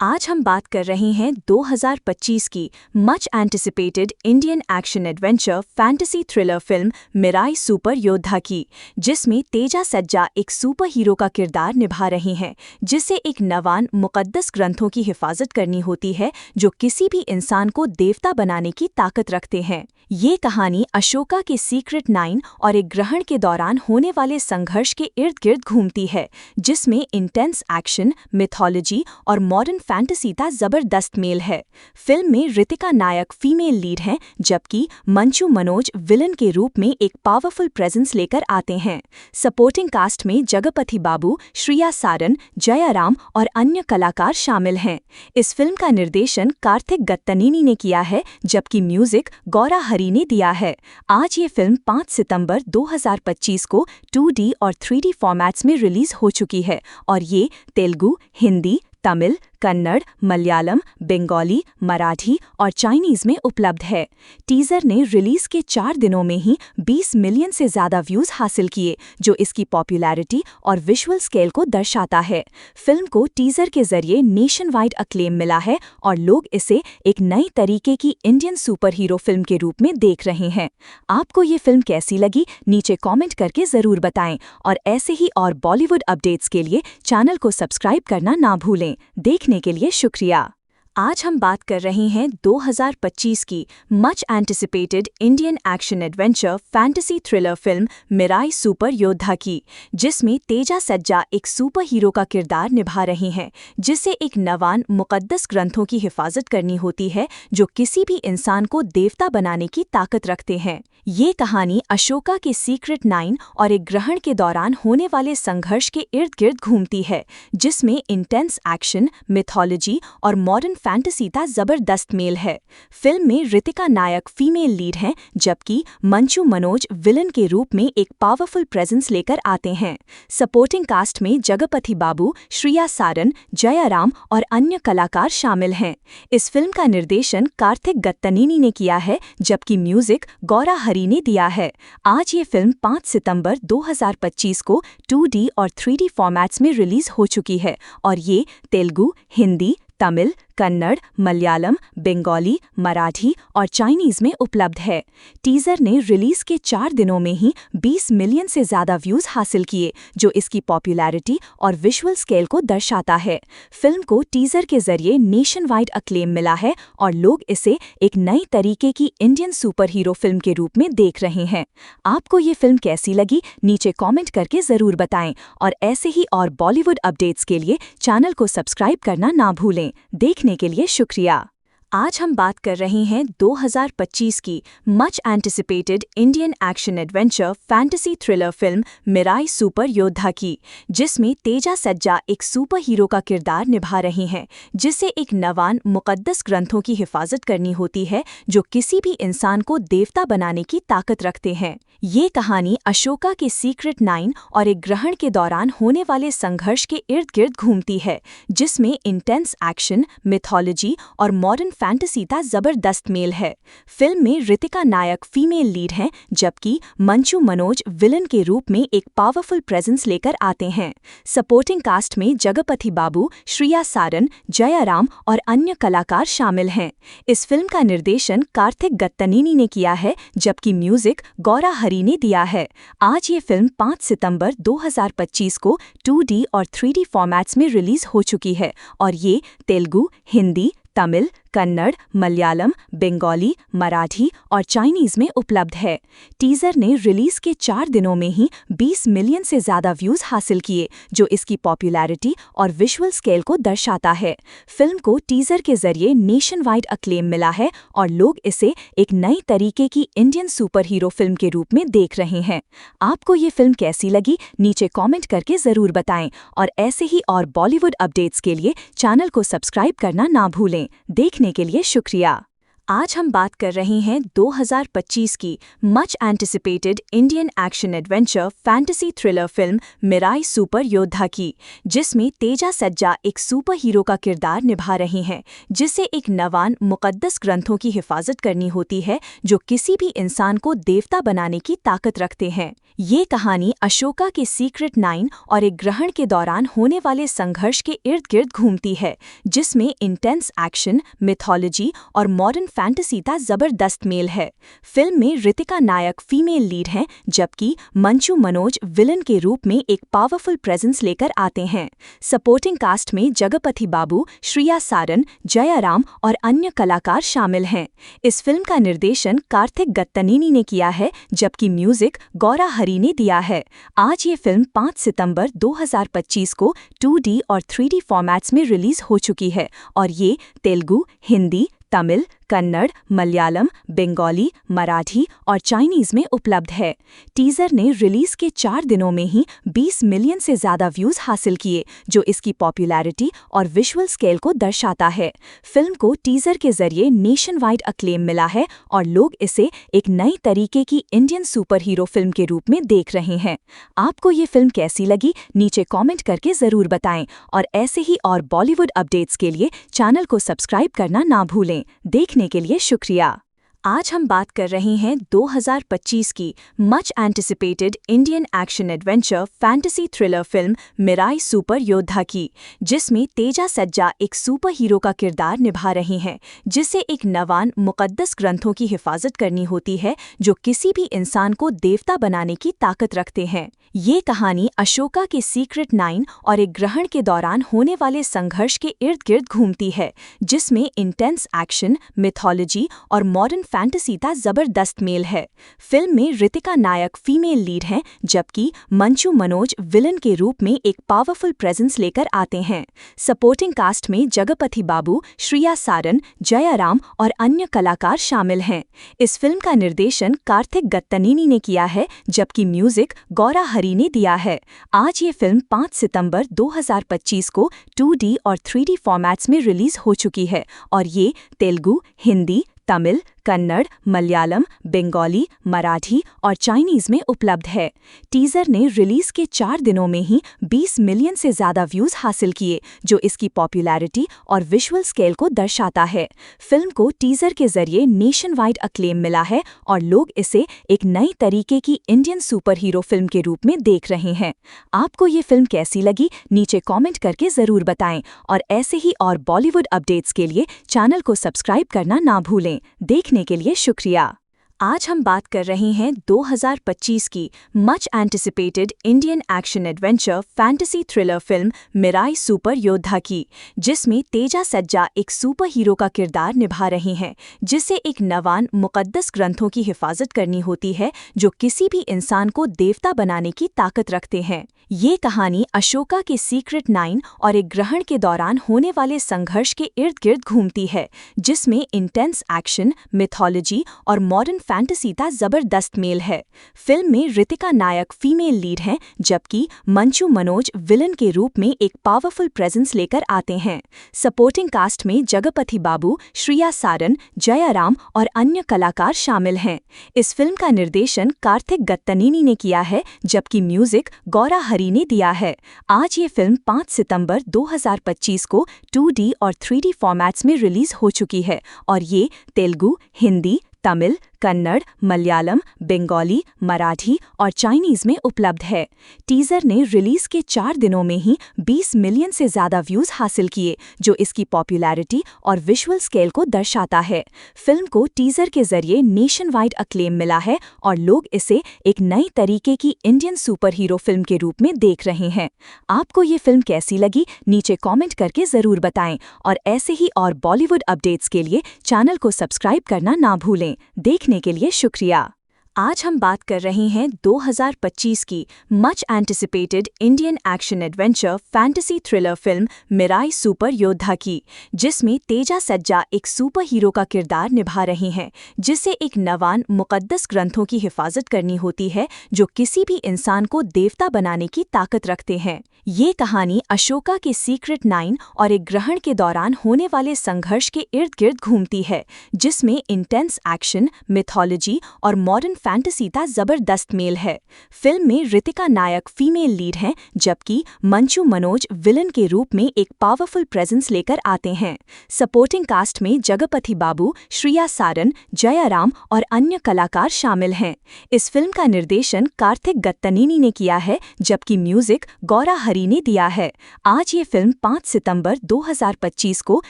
Speaker 3: आज हम बात कर रहे हैं 2025 की much anticipated Indian action adventure fantasy thriller film Mirai super योद्धा की, जिसमें तेजा सज्जा एक सुपर हीरो का किरदार निभा रही हैं, जिसे एक नवान मुक़द्दस ग्रंथों की हिफाजत करनी होती है जो किसी भी इंसान को देवता बनाने की ताकत रखते हैं। ये कहानी अशोका के सीक्रेट 9 और एक ग्रहण के दौरान होने वाले संघर्ष के इर्द गिर्द घूमती है, जिसमें इंटेंस एक्शन, मिथोलॉजी और मॉडर्न फैंटेसी का जबरदस्त मेल है। फिल्म में ऋतिका नायक फीमेल लीड हैं, जबकि मंचू मनोज विलन के रूप में एक पावरफुल प्रेजेंस लेकर आते हैं। सपोर्टिंग कास्ट में जगपति बाबू, श्रिया सारन, जयाराम और अन्य कलाकार शामिल हैं। इस फिल्म का निर्देशन कार्तिक गत्तनीनी ने किया है, जबकि म्यूजिक गौरा हरी ने दिया है। आज ये फिल्म 5 सितंबर 2025 को 2D और 3D फॉर्मेट्स में रिलीज हो चुकी है और ये तेलुगु, हिंदी, तमिल, कन्नड़, मलयालम, बंगाली, मराठी और चाइनीज में उपलब्ध है। टीजर ने रिलीज के 4 दिनों में ही 20 मिलियन से ज़्यादा व्यूज़ हासिल किए, जो इसकी पॉपुलैरिटी और विजुअल स्केल को दर्शाता है। फिल्म को टीजर के जरिए नेशन वाइड अक्लेम मिला है और लोग इसे एक नई तरीके की इंडियन सुपर हीरो फिल्म के रूप में देख रहे हैं। आपको ये फिल्म कैसी लगी, नीचे कॉमेंट करके ज़रूर बताएं और ऐसे ही और बॉलीवुड अपडेट्स के लिए चैनल को सब्सक्राइब करना ना भूलें। देखने के लिए शुक्रिया। आज हम बात कर रहे हैं 2025 की much anticipated Indian action adventure fantasy thriller film Mirai super योद्धा की, जिसमें तेजा सज्जा एक सुपर हीरो का किरदार निभा रही हैं, जिसे एक नवान मुक़द्दस ग्रंथों की हिफाजत करनी होती है जो किसी भी इंसान को देवता बनाने की ताकत रखते हैं। ये कहानी अशोका के सीक्रेट 9 और एक ग्रहण के दौरान होने वाले संघर्ष के इर्द गिर्द घूमती है, जिसमें इंटेंस एक्शन, मिथोलॉजी और मॉडर्न फैंटेसी का जबरदस्त मेल है। फिल्म में ऋतिका नायक फीमेल लीड हैं, जबकि मंचू मनोज विलन के रूप में एक पावरफुल प्रेजेंस लेकर आते हैं। सपोर्टिंग कास्ट में जगपति बाबू, श्रिया सारन, जयाराम और अन्य कलाकार शामिल हैं। इस फिल्म का निर्देशन कार्तिक गत्तनीनी ने किया है, जबकि म्यूजिक गौरा हरी ने दिया है। आज ये फिल्म 5 सितंबर 2025 को 2D और 3D फॉर्मेट्स में रिलीज हो चुकी है और ये तेलुगु, हिंदी, तमिल, कन्नड़, मलयालम, बंगाली, मराठी और चाइनीज में उपलब्ध है। टीजर ने रिलीज के 4 दिनों में ही 20 मिलियन से ज़्यादा व्यूज़ हासिल किए, जो इसकी पॉपुलैरिटी और विजुअल स्केल को दर्शाता है। फिल्म को टीजर के जरिए नेशन वाइड अक्लेम मिला है और लोग इसे एक नई तरीके की इंडियन सुपर हीरो फिल्म के रूप में देख रहे हैं। आपको ये फिल्म कैसी लगी, नीचे कॉमेंट करके ज़रूर बताएं और ऐसे ही और बॉलीवुड अपडेट्स के लिए चैनल को सब्सक्राइब करना ना भूलें। देखने के लिए शुक्रिया। आज हम बात कर रहे हैं 2025 की much anticipated Indian action adventure fantasy thriller film Mirai super योद्धा की, जिसमें तेजा सज्जा एक सुपर हीरो का किरदार निभा रही हैं, जिसे एक नवान मुक़द्दस ग्रंथों की हिफाजत करनी होती है जो किसी भी इंसान को देवता बनाने की ताकत रखते हैं। ये कहानी अशोका के सीक्रेट 9 और एक ग्रहण के दौरान होने वाले संघर्ष के इर्द गिर्द घूमती है, जिसमें इंटेंस एक्शन, मिथोलॉजी और मॉडर्न फैंटेसी का जबरदस्त मेल है। फिल्म में ऋतिका नायक फीमेल लीड हैं, जबकि मंचू मनोज विलन के रूप में एक पावरफुल प्रेजेंस लेकर आते हैं। सपोर्टिंग कास्ट में जगपति बाबू, श्रिया सारन, जयाराम और अन्य कलाकार शामिल हैं। इस फिल्म का निर्देशन कार्तिक गत्तनीनी ने किया है, जबकि म्यूजिक गौरा हरी ने दिया है। आज ये फिल्म 5 सितंबर 2025 को 2D और 3D फॉर्मेट्स में रिलीज हो चुकी है और ये तेलुगु, हिंदी, तमिल, कन्नड़, मलयालम, बंगाली, मराठी और चाइनीज में उपलब्ध है। टीजर ने रिलीज के 4 दिनों में ही 20 मिलियन से ज़्यादा व्यूज़ हासिल किए, जो इसकी पॉपुलैरिटी और विजुअल स्केल को दर्शाता है। फिल्म को टीजर के जरिए नेशन वाइड अक्लेम मिला है और लोग इसे एक नई तरीके की इंडियन सुपर हीरो फिल्म के रूप में देख रहे हैं। आपको ये फिल्म कैसी लगी, नीचे कॉमेंट करके ज़रूर बताएं और ऐसे ही और बॉलीवुड अपडेट्स के लिए चैनल को सब्सक्राइब करना ना भूलें। देखने के लिए शुक्रिया। आज हम बात कर रहे हैं 2025 की much anticipated Indian action adventure fantasy thriller film Mirai super योद्धा की, जिसमें तेजा सज्जा एक सुपर हीरो का किरदार निभा रही हैं, जिसे एक नवान मुक़द्दस ग्रंथों की हिफाजत करनी होती है जो किसी भी इंसान को देवता बनाने की ताकत रखते हैं। ये कहानी अशोका के सीक्रेट 9 और एक ग्रहण के दौरान होने वाले संघर्ष के इर्द गिर्द घूमती है, जिसमें इंटेंस एक्शन, मिथोलॉजी और मॉडर्न फैंटेसी का जबरदस्त मेल है। फिल्म में ऋतिका नायक फीमेल लीड हैं, जबकि मंचू मनोज विलन के रूप में एक पावरफुल प्रेजेंस लेकर आते हैं। सपोर्टिंग कास्ट में जगपति बाबू, श्रिया सारन, जयाराम और अन्य कलाकार शामिल हैं। इस फिल्म का निर्देशन कार्तिक गत्तनीनी ने किया है, जबकि म्यूजिक गौरा हरी ने दिया है। आज ये फिल्म 5 सितंबर 2025 को 2D और 3D फॉर्मेट्स में रिलीज हो चुकी है और ये तेलुगु, हिंदी, तमिल, कन्नड़, मलयालम, बंगाली, मराठी और चाइनीज में उपलब्ध है। टीजर ने रिलीज के 4 दिनों में ही 20 मिलियन से ज्यादा व्यूज हासिल किए, जो इसकी पॉपुलैरिटी और विजुअल स्केल को दर्शाता है। फिल्म को टीजर के जरिए नेशन वाइड अक्लेम मिला है और लोग इसे एक नई तरीके की इंडियन सुपर हीरो फिल्म के रूप में देख रहे हैं। आपको ये फिल्म कैसी लगी, नीचे कॉमेंट करके जरूर बताएं और ऐसे ही और बॉलीवुड अपडेट्स के लिए चैनल को सब्सक्राइब करना ना भूलें। देखने के लिए शुक्रिया। आज हम बात कर रहे हैं 2025 की much anticipated Indian action adventure fantasy thriller film Mirai super योद्धा की, जिसमें तेजा सज्जा एक सुपर हीरो का किरदार निभा रही हैं, जिसे एक नवान मुक़द्दस ग्रंथों की हिफाजत करनी होती है जो किसी भी इंसान को देवता बनाने की ताकत रखते हैं। ये कहानी अशोका के सीक्रेट 9 और एक ग्रहण के दौरान होने वाले संघर्ष के इर्द गिर्द घूमती है, जिसमें इंटेंस एक्शन, मिथोलॉजी और मॉडर्न फैंटेसी का जबरदस्त मेल है। फिल्म में ऋतिका नायक फीमेल लीड हैं, जबकि मंचू मनोज विलन के रूप में एक पावरफुल प्रेजेंस लेकर आते हैं। सपोर्टिंग कास्ट में जगपति बाबू, श्रिया सारन, जयाराम और अन्य कलाकार शामिल हैं। इस फिल्म का निर्देशन कार्तिक गत्तनीनी ने किया है, जबकि म्यूजिक गौरा हरी ने दिया है। आज ये फिल्म 5 सितंबर 2025 को 2D और 3D फॉर्मेट्स में रिलीज हो चुकी है और ये तेलुगु, हिंदी, तमिल, कन्नड़, मलयालम, बंगाली, मराठी और चाइनीज में उपलब्ध है। टीजर ने रिलीज के 4 दिनों में ही 20 मिलियन से ज्यादा व्यूज हासिल किए, जो इसकी पॉपुलैरिटी और विजुअल स्केल को दर्शाता है। फिल्म को टीजर के जरिए नेशन वाइड अक्लेम मिला है और लोग इसे एक नई तरीके की इंडियन सुपर हीरो फिल्म के रूप में देख रहे हैं। आपको ये फिल्म कैसी लगी, नीचे कॉमेंट करके जरूर बताएं और ऐसे ही और बॉलीवुड अपडेट्स के लिए चैनल को सब्सक्राइब करना ना भूलें। देखने के लिए शुक्रिया। आज हम बात कर रहे हैं 2025 की much anticipated Indian action adventure fantasy thriller film Mirai super योद्धा की, जिसमें तेजा सज्जा एक सुपर हीरो का किरदार निभा रही हैं, जिसे एक नवान मुक़द्दस ग्रंथों की हिफाजत करनी होती है जो किसी भी इंसान को देवता बनाने की ताकत रखते हैं। ये कहानी अशोका के सीक्रेट 9 और एक ग्रहण के दौरान होने वाले संघर्ष के इर्द गिर्द घूमती है, जिसमें इंटेंस एक्शन, मिथोलॉजी और मॉडर्न फैंटेसी का जबरदस्त मेल है। फिल्म में ऋतिका नायक फीमेल लीड हैं, जबकि मंचू मनोज विलन के रूप में एक पावरफुल प्रेजेंस लेकर आते हैं। सपोर्टिंग कास्ट में जगपति बाबू, श्रिया सारन, जयाराम और अन्य कलाकार शामिल हैं। इस फिल्म का निर्देशन कार्तिक गत्तनीनी ने किया है, जबकि म्यूजिक गौरा हरी ने दिया है। आज ये फिल्म 5 सितंबर 2025 को 2D और 3D फॉर्मेट्स में रिलीज हो चुकी है और ये तेलुगु, हिंदी, तमिल, कन्नड़, मलयालम, बंगाली, मराठी और चाइनीज में उपलब्ध है। टीजर ने रिलीज के 4 दिनों में ही 20 मिलियन से ज्यादा व्यूज हासिल किए, जो इसकी पॉपुलैरिटी और विजुअल स्केल को दर्शाता है। फिल्म को टीजर के जरिए नेशन वाइड अक्लेम मिला है और लोग इसे एक नई तरीके की इंडियन सुपर हीरो फिल्म के रूप में देख रहे हैं। आपको ये फिल्म कैसी लगी, नीचे कॉमेंट करके जरूर बताएं और ऐसे ही और बॉलीवुड अपडेट्स के लिए चैनल को सब्सक्राइब करना ना भूलें। देखने के लिए शुक्रिया। आज हम बात कर रहे हैं 2025 की much anticipated Indian action adventure fantasy thriller film Mirai super योद्धा की, जिसमें तेजा सज्जा एक सुपर हीरो का किरदार निभा रही हैं, जिसे एक नवान मुक़द्दस ग्रंथों की हिफाजत करनी होती है जो किसी भी इंसान को देवता बनाने की ताकत रखते हैं। ये कहानी अशोका के सीक्रेट 9 और एक ग्रहण के दौरान होने वाले संघर्ष के इर्द गिर्द घूमती है, जिसमें इंटेंस एक्शन, मिथोलॉजी और मॉडर्न फैंटेसी का जबरदस्त मेल है। फिल्म में ऋतिका नायक फीमेल लीड हैं, जबकि मंचू मनोज विलन के रूप में एक पावरफुल प्रेजेंस लेकर आते हैं। सपोर्टिंग कास्ट में जगपति बाबू, श्रिया सारन, जयाराम और अन्य कलाकार शामिल हैं। इस फिल्म का निर्देशन कार्तिक गत्तनेनी ने किया है, जबकि म्यूजिक गौरा हरी ने दिया है। आज ये फिल्म 5 सितंबर 2025 को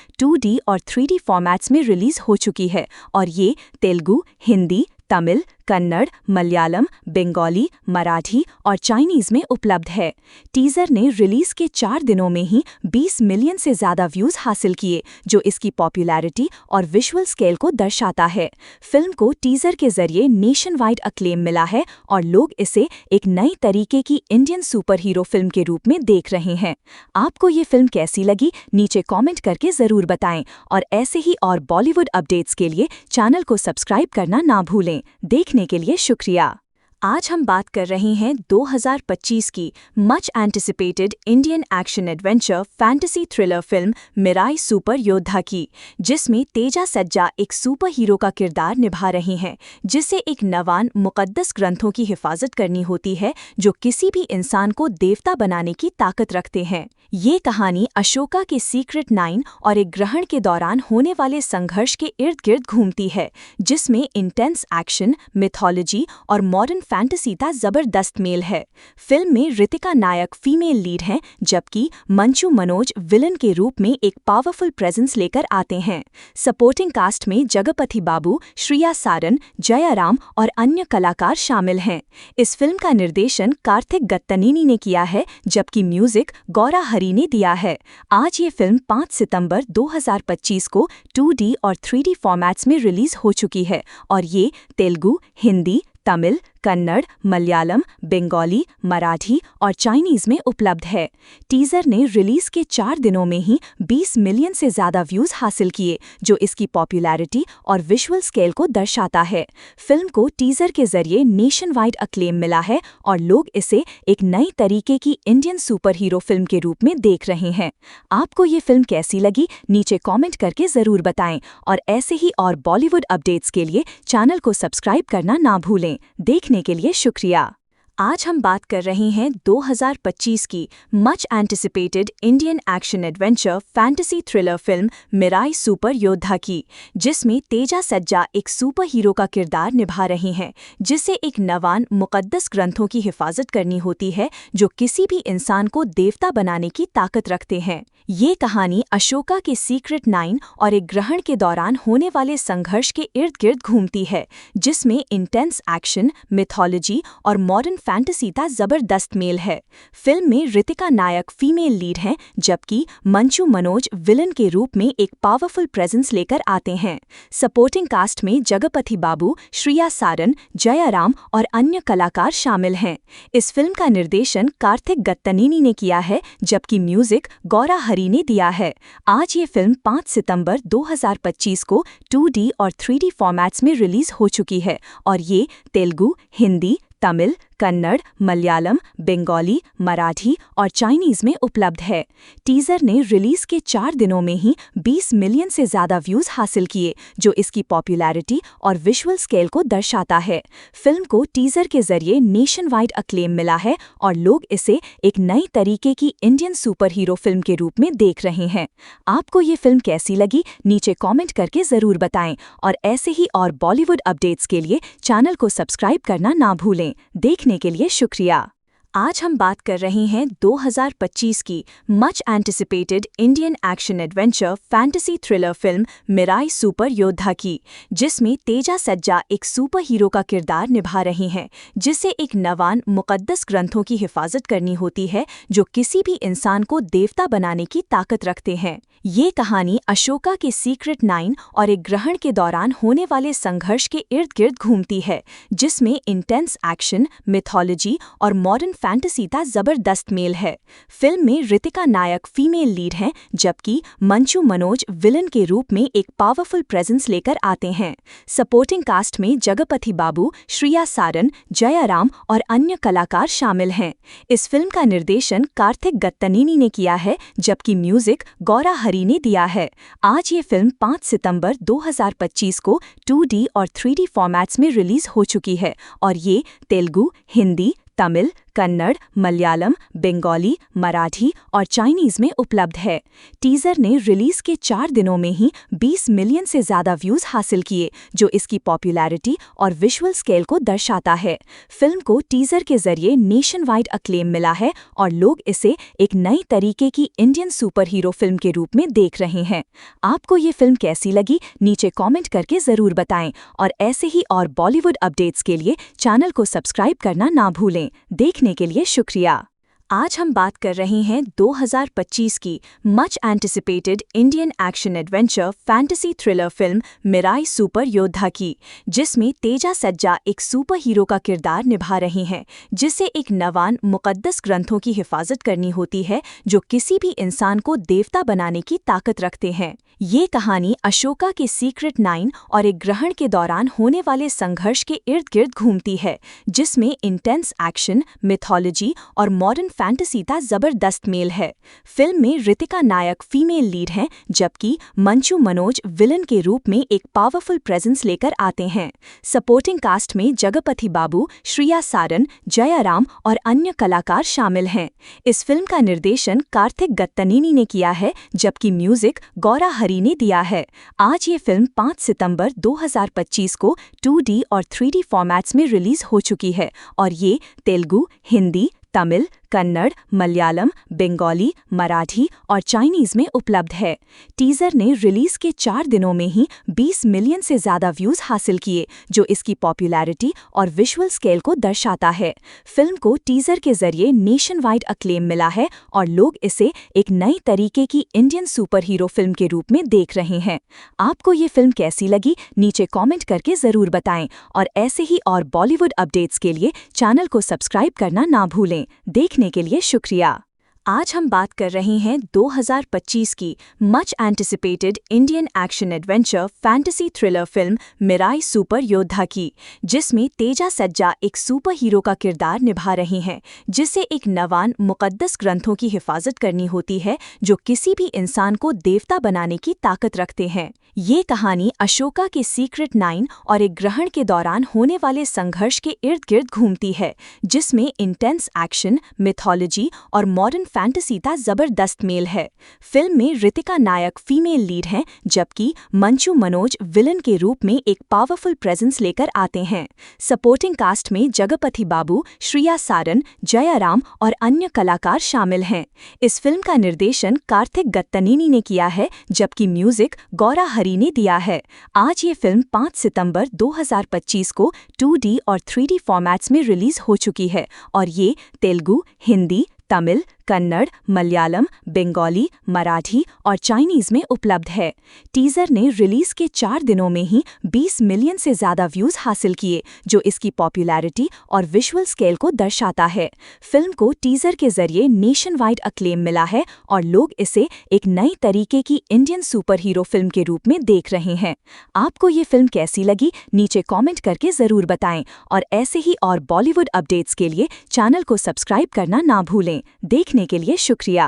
Speaker 3: 2D और 3D फॉर्मेट्स में रिलीज हो चुकी है और ये तेलुगु, हिंदी, तमिल, कन्नड़, मलयालम, बंगाली, मराठी और चाइनीज में उपलब्ध है। टीजर ने रिलीज के 4 दिनों में ही 20 मिलियन से ज्यादा व्यूज हासिल किए, जो इसकी पॉपुलैरिटी और विजुअल स्केल को दर्शाता है। फिल्म को टीजर के जरिए नेशन वाइड अक्लेम मिला है और लोग इसे एक नई तरीके की इंडियन सुपर हीरो फिल्म के रूप में देख रहे हैं। आपको ये फिल्म कैसी लगी, नीचे कॉमेंट करके जरूर बताएं और ऐसे ही और बॉलीवुड अपडेट्स के लिए चैनल को सब्सक्राइब करना ना भूलें। देखने के लिए शुक्रिया। आज हम बात कर रहे हैं 2025 की much anticipated Indian action adventure fantasy thriller film Mirai super योद्धा की, जिसमें तेजा सज्जा एक सुपर हीरो का किरदार निभा रही हैं, जिसे एक नवान मुक़द्दस ग्रंथों की हिफाजत करनी होती है जो किसी भी इंसान को देवता बनाने की ताकत रखते हैं। ये कहानी अशोका के सीक्रेट 9 और एक ग्रहण के दौरान होने वाले संघर्ष के इर्द गिर्द घूमती है, जिसमें इंटेंस एक्शन, मिथोलॉजी और मॉडर्न फैंटेसी का जबरदस्त मेल है। फिल्म में ऋतिका नायक फीमेल लीड हैं, जबकि मंचू मनोज विलन के रूप में एक पावरफुल प्रेजेंस लेकर आते हैं। सपोर्टिंग कास्ट में जगपति बाबू, श्रिया सारन, जयाराम और अन्य कलाकार शामिल हैं। इस फिल्म का निर्देशन कार्तिक गत्तनेनी ने किया है, जबकि म्यूजिक गौरा हरी ने दिया है। आज ये फिल्म 5 सितंबर 2025 को 2D और 3D फॉर्मेट्स में रिलीज हो चुकी है और ये तेलुगु, हिंदी, तमिल, कन्नड़, मलयालम, बंगाली, मराठी और चाइनीज में उपलब्ध है। टीजर ने रिलीज के 4 दिनों में ही 20 मिलियन से ज्यादा व्यूज हासिल किए, जो इसकी पॉपुलैरिटी और विजुअल स्केल को दर्शाता है। फिल्म को टीजर के जरिए नेशन वाइड अक्लेम मिला है और लोग इसे एक नई तरीके की इंडियन सुपर हीरो फिल्म के रूप में देख रहे हैं। आपको ये फिल्म कैसी लगी, नीचे कॉमेंट करके जरूर बताएं और ऐसे ही और बॉलीवुड अपडेट्स के लिए चैनल को सब्सक्राइब करना ना भूलें। देखने के लिए शुक्रिया। आज हम बात कर रहे हैं 2025 की much anticipated Indian action adventure fantasy thriller film Mirai super योद्धा की, जिसमें तेजा सज्जा एक सुपर हीरो का किरदार निभा रही हैं, जिसे एक नवान मुक़द्दस ग्रंथों की हिफाजत करनी होती है जो किसी भी इंसान को देवता बनाने की ताकत रखते हैं। ये कहानी अशोका के सीक्रेट 9 और एक ग्रहण के दौरान होने वाले संघर्ष के इर्द गिर्द घूमती है, जिसमें इंटेंस एक्शन, मिथोलॉजी और मॉडर्न फैंटेसी का जबरदस्त मेल है। फिल्म में ऋतिका नायक फीमेल लीड हैं, जबकि मंचू मनोज विलन के रूप में एक पावरफुल प्रेजेंस लेकर आते हैं। सपोर्टिंग कास्ट में जगपति बाबू, श्रिया सारन, जयाराम और अन्य कलाकार शामिल हैं। इस फिल्म का निर्देशन कार्तिक गत्तनेनी ने किया है, जबकि म्यूजिक गौरा हरी ने दिया है। आज ये फिल्म 5 सितंबर 2025 को 2D और 3D फॉर्मेट्स में रिलीज हो चुकी है और ये तेलुगु, हिंदी, तमिल, कन्नड़, मलयालम, बंगाली, मराठी और चाइनीज में उपलब्ध है। टीजर ने रिलीज के 4 दिनों में ही 20 मिलियन से ज्यादा व्यूज हासिल किए, जो इसकी पॉपुलैरिटी और विजुअल स्केल को दर्शाता है। फिल्म को टीजर के जरिए नेशन वाइड अक्लेम मिला है और लोग इसे एक नई तरीके की इंडियन सुपर हीरो फिल्म के रूप में देख रहे हैं। आपको ये फिल्म कैसी लगी, नीचे कॉमेंट करके जरूर बताएं और ऐसे ही और बॉलीवुड अपडेट्स के लिए चैनल को सब्सक्राइब करना ना भूलें। देखने के लिए शुक्रिया। आज हम बात कर रहे हैं 2025 की much anticipated Indian action adventure fantasy thriller film Mirai super योद्धा की, जिसमें तेजा सज्जा एक सुपर हीरो का किरदार निभा रही हैं, जिसे एक नवान मुक़द्दस ग्रंथों की हिफाजत करनी होती है जो किसी भी इंसान को देवता बनाने की ताकत रखते हैं। ये कहानी अशोका के सीक्रेट 9 और एक ग्रहण के दौरान होने वाले संघर्ष के इर्द गिर्द घूमती है, जिसमें इंटेंस एक्शन, मिथोलॉजी और मॉडर्न फैंटेसी का जबरदस्त मेल है। फिल्म में ऋतिका नायक फीमेल लीड हैं, जबकि मंचू मनोज विलन के रूप में एक पावरफुल प्रेजेंस लेकर आते हैं। सपोर्टिंग कास्ट में जगपति बाबू, श्रिया सारन, जयाराम और अन्य कलाकार शामिल हैं। इस फिल्म का निर्देशन कार्तिक गत्तनेनी ने किया है, जबकि म्यूजिक गौरा हरी ने दिया है। आज ये फिल्म 5 सितंबर 2025 को 2D और 3D फॉर्मेट्स में रिलीज हो चुकी है और ये तेलुगु, हिंदी, तमिल, कन्नड़, मलयालम, बंगाली, मराठी और चाइनीज में उपलब्ध है। टीजर ने रिलीज के 4 दिनों में ही 20 मिलियन से ज़्यादा व्यूज़ हासिल किए, जो इसकी पॉपुलैरिटी और विजुअल स्केल को दर्शाता है। फिल्म को टीजर के जरिए नेशन वाइड अक्लेम मिला है और लोग इसे एक नई तरीके की इंडियन सुपर हीरो फिल्म के रूप में देख रहे हैं। आपको ये फिल्म कैसी लगी, नीचे कॉमेंट करके ज़रूर बताएं और ऐसे ही और बॉलीवुड अपडेट्स के लिए चैनल को सब्सक्राइब करना ना भूलें। देखने के लिए शुक्रिया। आज हम बात कर रहे हैं 2025 की much anticipated Indian action adventure fantasy thriller film Mirai super योद्धा की, जिसमें तेजा सज्जा एक सुपर हीरो का किरदार निभा रही हैं, जिसे एक नवान मुक़द्दस ग्रंथों की हिफाजत करनी होती है जो किसी भी इंसान को देवता बनाने की ताकत रखते हैं। ये कहानी अशोका के सीक्रेट 9 और एक ग्रहण के दौरान होने वाले संघर्ष के इर्द गिर्द घूमती है, जिसमें इंटेंस एक्शन, मिथोलॉजी और मॉडर्न फैंटेसी का जबरदस्त मेल है। फिल्म में ऋतिका नायक फीमेल लीड हैं, जबकि मंचू मनोज विलन के रूप में एक पावरफुल प्रेजेंस लेकर आते हैं। सपोर्टिंग कास्ट में जगपति बाबू, श्रिया सारन, जयाराम और अन्य कलाकार शामिल हैं। इस फिल्म का निर्देशन कार्तिक गत्तनेनी ने किया है, जबकि म्यूजिक गौरा हरी ने दिया है। आज ये फिल्म 5 सितंबर 2025 को 2D और 3D फॉर्मेट्स में रिलीज हो चुकी है और ये तेलुगु, हिंदी, तमिल, कन्नड़, मलयालम, बंगाली, मराठी और चाइनीज में उपलब्ध है। टीजर ने रिलीज के 4 दिनों में ही 20 मिलियन से ज़्यादा व्यूज़ हासिल किए, जो इसकी पॉपुलैरिटी और विजुअल स्केल को दर्शाता है। फिल्म को टीजर के जरिए नेशन वाइड अक्लेम मिला है और लोग इसे एक नई तरीके की इंडियन सुपर हीरो फिल्म के रूप में देख रहे हैं। आपको ये फिल्म कैसी लगी, नीचे कॉमेंट करके ज़रूर बताएं और ऐसे ही और बॉलीवुड अपडेट्स के लिए चैनल को सब्सक्राइब करना ना भूलें। देखने के लिए शुक्रिया। आज हम बात कर रहे हैं 2025 की much anticipated Indian action adventure fantasy thriller film Mirai super योद्धा की, जिसमें तेजा सज्जा एक सुपर हीरो का किरदार निभा रही हैं, जिसे एक नवान मुक़द्दस ग्रंथों की हिफाजत करनी होती है जो किसी भी इंसान को देवता बनाने की ताकत रखते हैं। ये कहानी अशोका के सीक्रेट 9 और एक ग्रहण के दौरान होने वाले संघर्ष के इर्द गिर्द घूमती है, जिसमें इंटेंस एक्शन, मिथोलॉजी और मॉडर्न फैंटेसी का जबरदस्त मेल है। फिल्म में ऋतिका नायक फीमेल लीड हैं, जबकि मंचू मनोज विलन के रूप में एक पावरफुल प्रेजेंस लेकर आते हैं। सपोर्टिंग कास्ट में जगपति बाबू, श्रिया सारन, जयाराम और अन्य कलाकार शामिल हैं। इस फिल्म का निर्देशन कार्तिक गत्तनेनी ने किया है, जबकि म्यूजिक गौरा हरी ने दिया है। आज ये फिल्म 5 सितंबर 2025 को 2D और 3D फॉर्मेट्स में रिलीज हो चुकी है और ये तेलुगु, हिंदी, तमिल, कन्नड़, मलयालम, बंगाली, मराठी और चाइनीज में उपलब्ध है। टीजर ने रिलीज के 4 दिनों में ही 20 मिलियन से ज़्यादा व्यूज़ हासिल किए, जो इसकी पॉपुलैरिटी और विजुअल स्केल को दर्शाता है। फिल्म को टीजर के जरिए नेशन वाइड अक्लेम मिला है और लोग इसे एक नई तरीके की इंडियन सुपर हीरो फिल्म के रूप में देख रहे हैं। आपको ये फिल्म कैसी लगी, नीचे कॉमेंट करके ज़रूर बताएं और ऐसे ही और बॉलीवुड अपडेट्स के लिए चैनल को सब्सक्राइब करना ना भूलें। देखने के लिए शुक्रिया।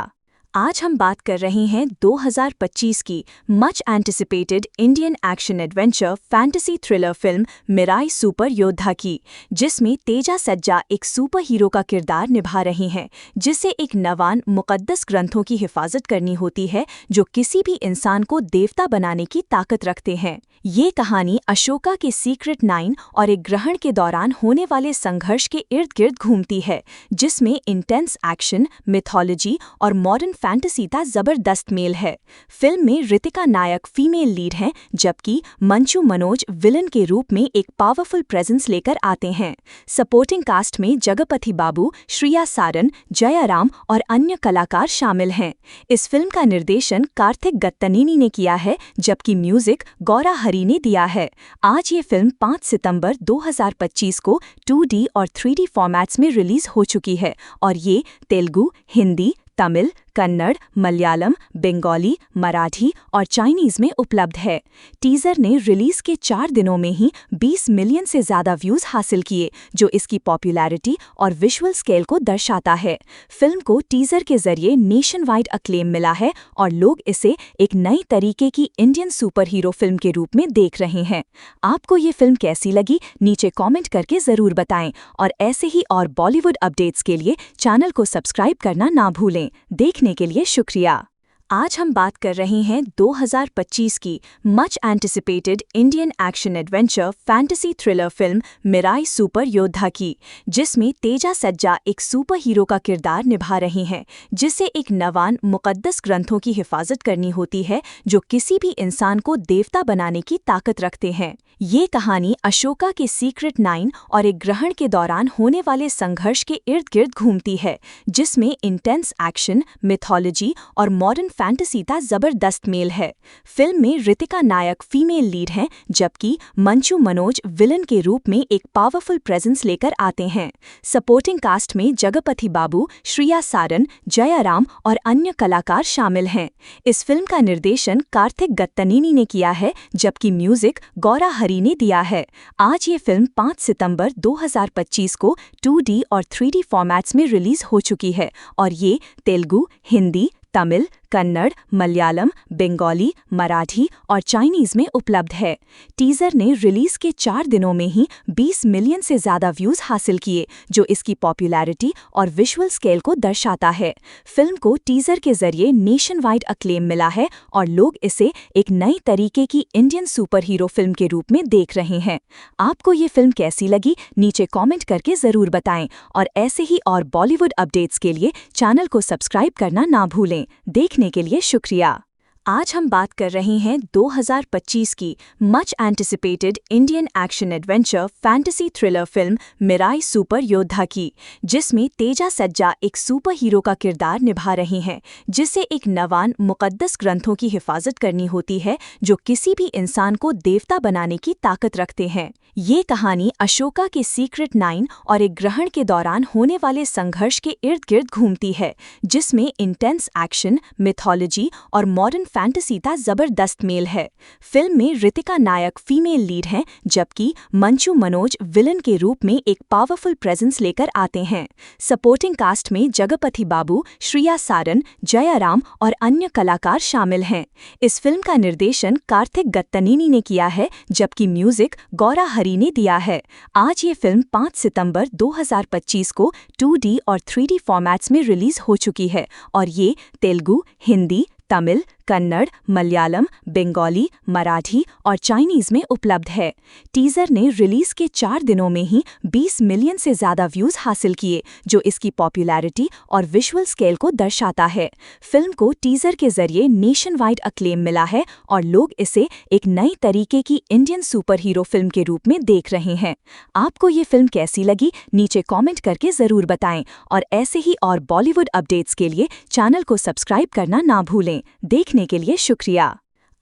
Speaker 3: आज हम बात कर रहे हैं 2025 की much anticipated Indian action adventure fantasy thriller film Mirai super योद्धा की, जिसमें तेजा सज्जा एक सुपर हीरो का किरदार निभा रही हैं, जिसे एक नवान मुक़द्दस ग्रंथों की हिफाजत करनी होती है जो किसी भी इंसान को देवता बनाने की ताकत रखते हैं। ये कहानी अशोका के सीक्रेट 9 और एक ग्रहण के दौरान होने वाले संघर्ष के इर्द गिर्द घूमती है, जिसमें इंटेंस एक्शन, मिथोलॉजी और मॉडर्न फैंटेसी का जबरदस्त मेल है। फिल्म में ऋतिका नायक फीमेल लीड हैं, जबकि मंचू मनोज विलन के रूप में एक पावरफुल प्रेजेंस लेकर आते हैं। सपोर्टिंग कास्ट में जगपति बाबू, श्रिया सारन, जयाराम और अन्य कलाकार शामिल हैं। इस फिल्म का निर्देशन कार्तिक गत्तनेनी ने किया है, जबकि म्यूजिक गौरा हरी ने दिया है। आज ये फिल्म 5 सितंबर 2025 को 2D और 3D फॉर्मेट्स में रिलीज हो चुकी है और ये तेलुगु, हिंदी, तमिल, कन्नड़, मलयालम, बंगाली, मराठी और चाइनीज में उपलब्ध है। टीजर ने रिलीज के 4 दिनों में ही 20 मिलियन से ज़्यादा व्यूज़ हासिल किए, जो इसकी पॉपुलैरिटी और विजुअल स्केल को दर्शाता है। फिल्म को टीजर के जरिए नेशन वाइड अक्लेम मिला है और लोग इसे एक नई तरीके की इंडियन सुपर हीरो फिल्म के रूप में देख रहे हैं। आपको ये फिल्म कैसी लगी, नीचे कॉमेंट करके ज़रूर बताएं और ऐसे ही और बॉलीवुड अपडेट्स के लिए चैनल को सब्सक्राइब करना ना भूलें। देखने के लिए शुक्रिया। आज हम बात कर रहे हैं 2025 की much anticipated Indian action adventure fantasy thriller film Mirai super योद्धा की, जिसमें तेजा सज्जा एक सुपर हीरो का किरदार निभा रही हैं, जिसे एक नवान मुक़द्दस ग्रंथों की हिफाजत करनी होती है जो किसी भी इंसान को देवता बनाने की ताकत रखते हैं। ये कहानी अशोका के सीक्रेट 9 और एक ग्रहण के दौरान होने वाले संघर्ष के इर्द गिर्द घूमती है, जिसमें इंटेंस एक्शन, मिथोलॉजी और मॉडर्न फैंटेसी का जबरदस्त मेल है। फिल्म में ऋतिका नायक फीमेल लीड हैं, जबकि मंचू मनोज विलन के रूप में एक पावरफुल प्रेजेंस लेकर आते हैं। सपोर्टिंग कास्ट में जगपति बाबू, श्रिया सारन, जयाराम और अन्य कलाकार शामिल हैं। इस फिल्म का निर्देशन कार्तिक गत्तनेनी ने किया है, जबकि म्यूजिक गौरा हरी ने दिया है। आज ये फिल्म 5 सितंबर 2025 को 2D और 3D फॉर्मेट्स में रिलीज हो चुकी है और ये तेलुगु, हिंदी, तमिल, कन्नड़, मलयालम, बंगाली, मराठी और चाइनीज में उपलब्ध है। टीजर ने रिलीज के 4 दिनों में ही 20 मिलियन से ज़्यादा व्यूज़ हासिल किए, जो इसकी पॉपुलैरिटी और विजुअल स्केल को दर्शाता है। फिल्म को टीजर के जरिए नेशन वाइड अक्लेम मिला है और लोग इसे एक नई तरीके की इंडियन सुपर हीरो फिल्म के रूप में देख रहे हैं। आपको ये फिल्म कैसी लगी, नीचे कॉमेंट करके ज़रूर बताएं और ऐसे ही और बॉलीवुड अपडेट्स के लिए चैनल को सब्सक्राइब करना ना भूलें। देखने के लिए शुक्रिया। आज हम बात कर रहे हैं 2025 की much anticipated Indian action adventure fantasy thriller film Mirai super योद्धा की, जिसमें तेजा सज्जा एक सुपर हीरो का किरदार निभा रही हैं, जिसे एक नवान मुक़द्दस ग्रंथों की हिफाजत करनी होती है जो किसी भी इंसान को देवता बनाने की ताकत रखते हैं। ये कहानी अशोका के सीक्रेट 9 और एक ग्रहण के दौरान होने वाले संघर्ष के इर्द गिर्द घूमती है, जिसमें इंटेंस एक्शन, मिथोलॉजी और मॉडर्न फैंटेसी का जबरदस्त मेल है। फिल्म में ऋतिका नायक फीमेल लीड हैं, जबकि मंचू मनोज विलन के रूप में एक पावरफुल प्रेजेंस लेकर आते हैं। सपोर्टिंग कास्ट में जगपति बाबू, श्रिया सारन, जयाराम और अन्य कलाकार शामिल हैं। इस फिल्म का निर्देशन कार्तिक गत्तनेनी ने किया है, जबकि म्यूजिक गौरा हरी ने दिया है। आज ये फिल्म 5 सितंबर 2025 को 2D और 3D फॉर्मेट्स में रिलीज हो चुकी है और ये तेलुगु, हिंदी, तमिल, कन्नड़, मलयालम, बंगाली, मराठी और चाइनीज में उपलब्ध है। टीजर ने रिलीज के 4 दिनों में ही 20 मिलियन से ज़्यादा व्यूज़ हासिल किए, जो इसकी पॉपुलैरिटी और विजुअल स्केल को दर्शाता है। फिल्म को टीजर के जरिए नेशन वाइड अक्लेम मिला है और लोग इसे एक नई तरीके की इंडियन सुपर हीरो फिल्म के रूप में देख रहे हैं। आपको ये फिल्म कैसी लगी, नीचे कॉमेंट करके ज़रूर बताएं और ऐसे ही और बॉलीवुड अपडेट्स के लिए चैनल को सब्सक्राइब करना ना भूलें। देखने के लिए शुक्रिया।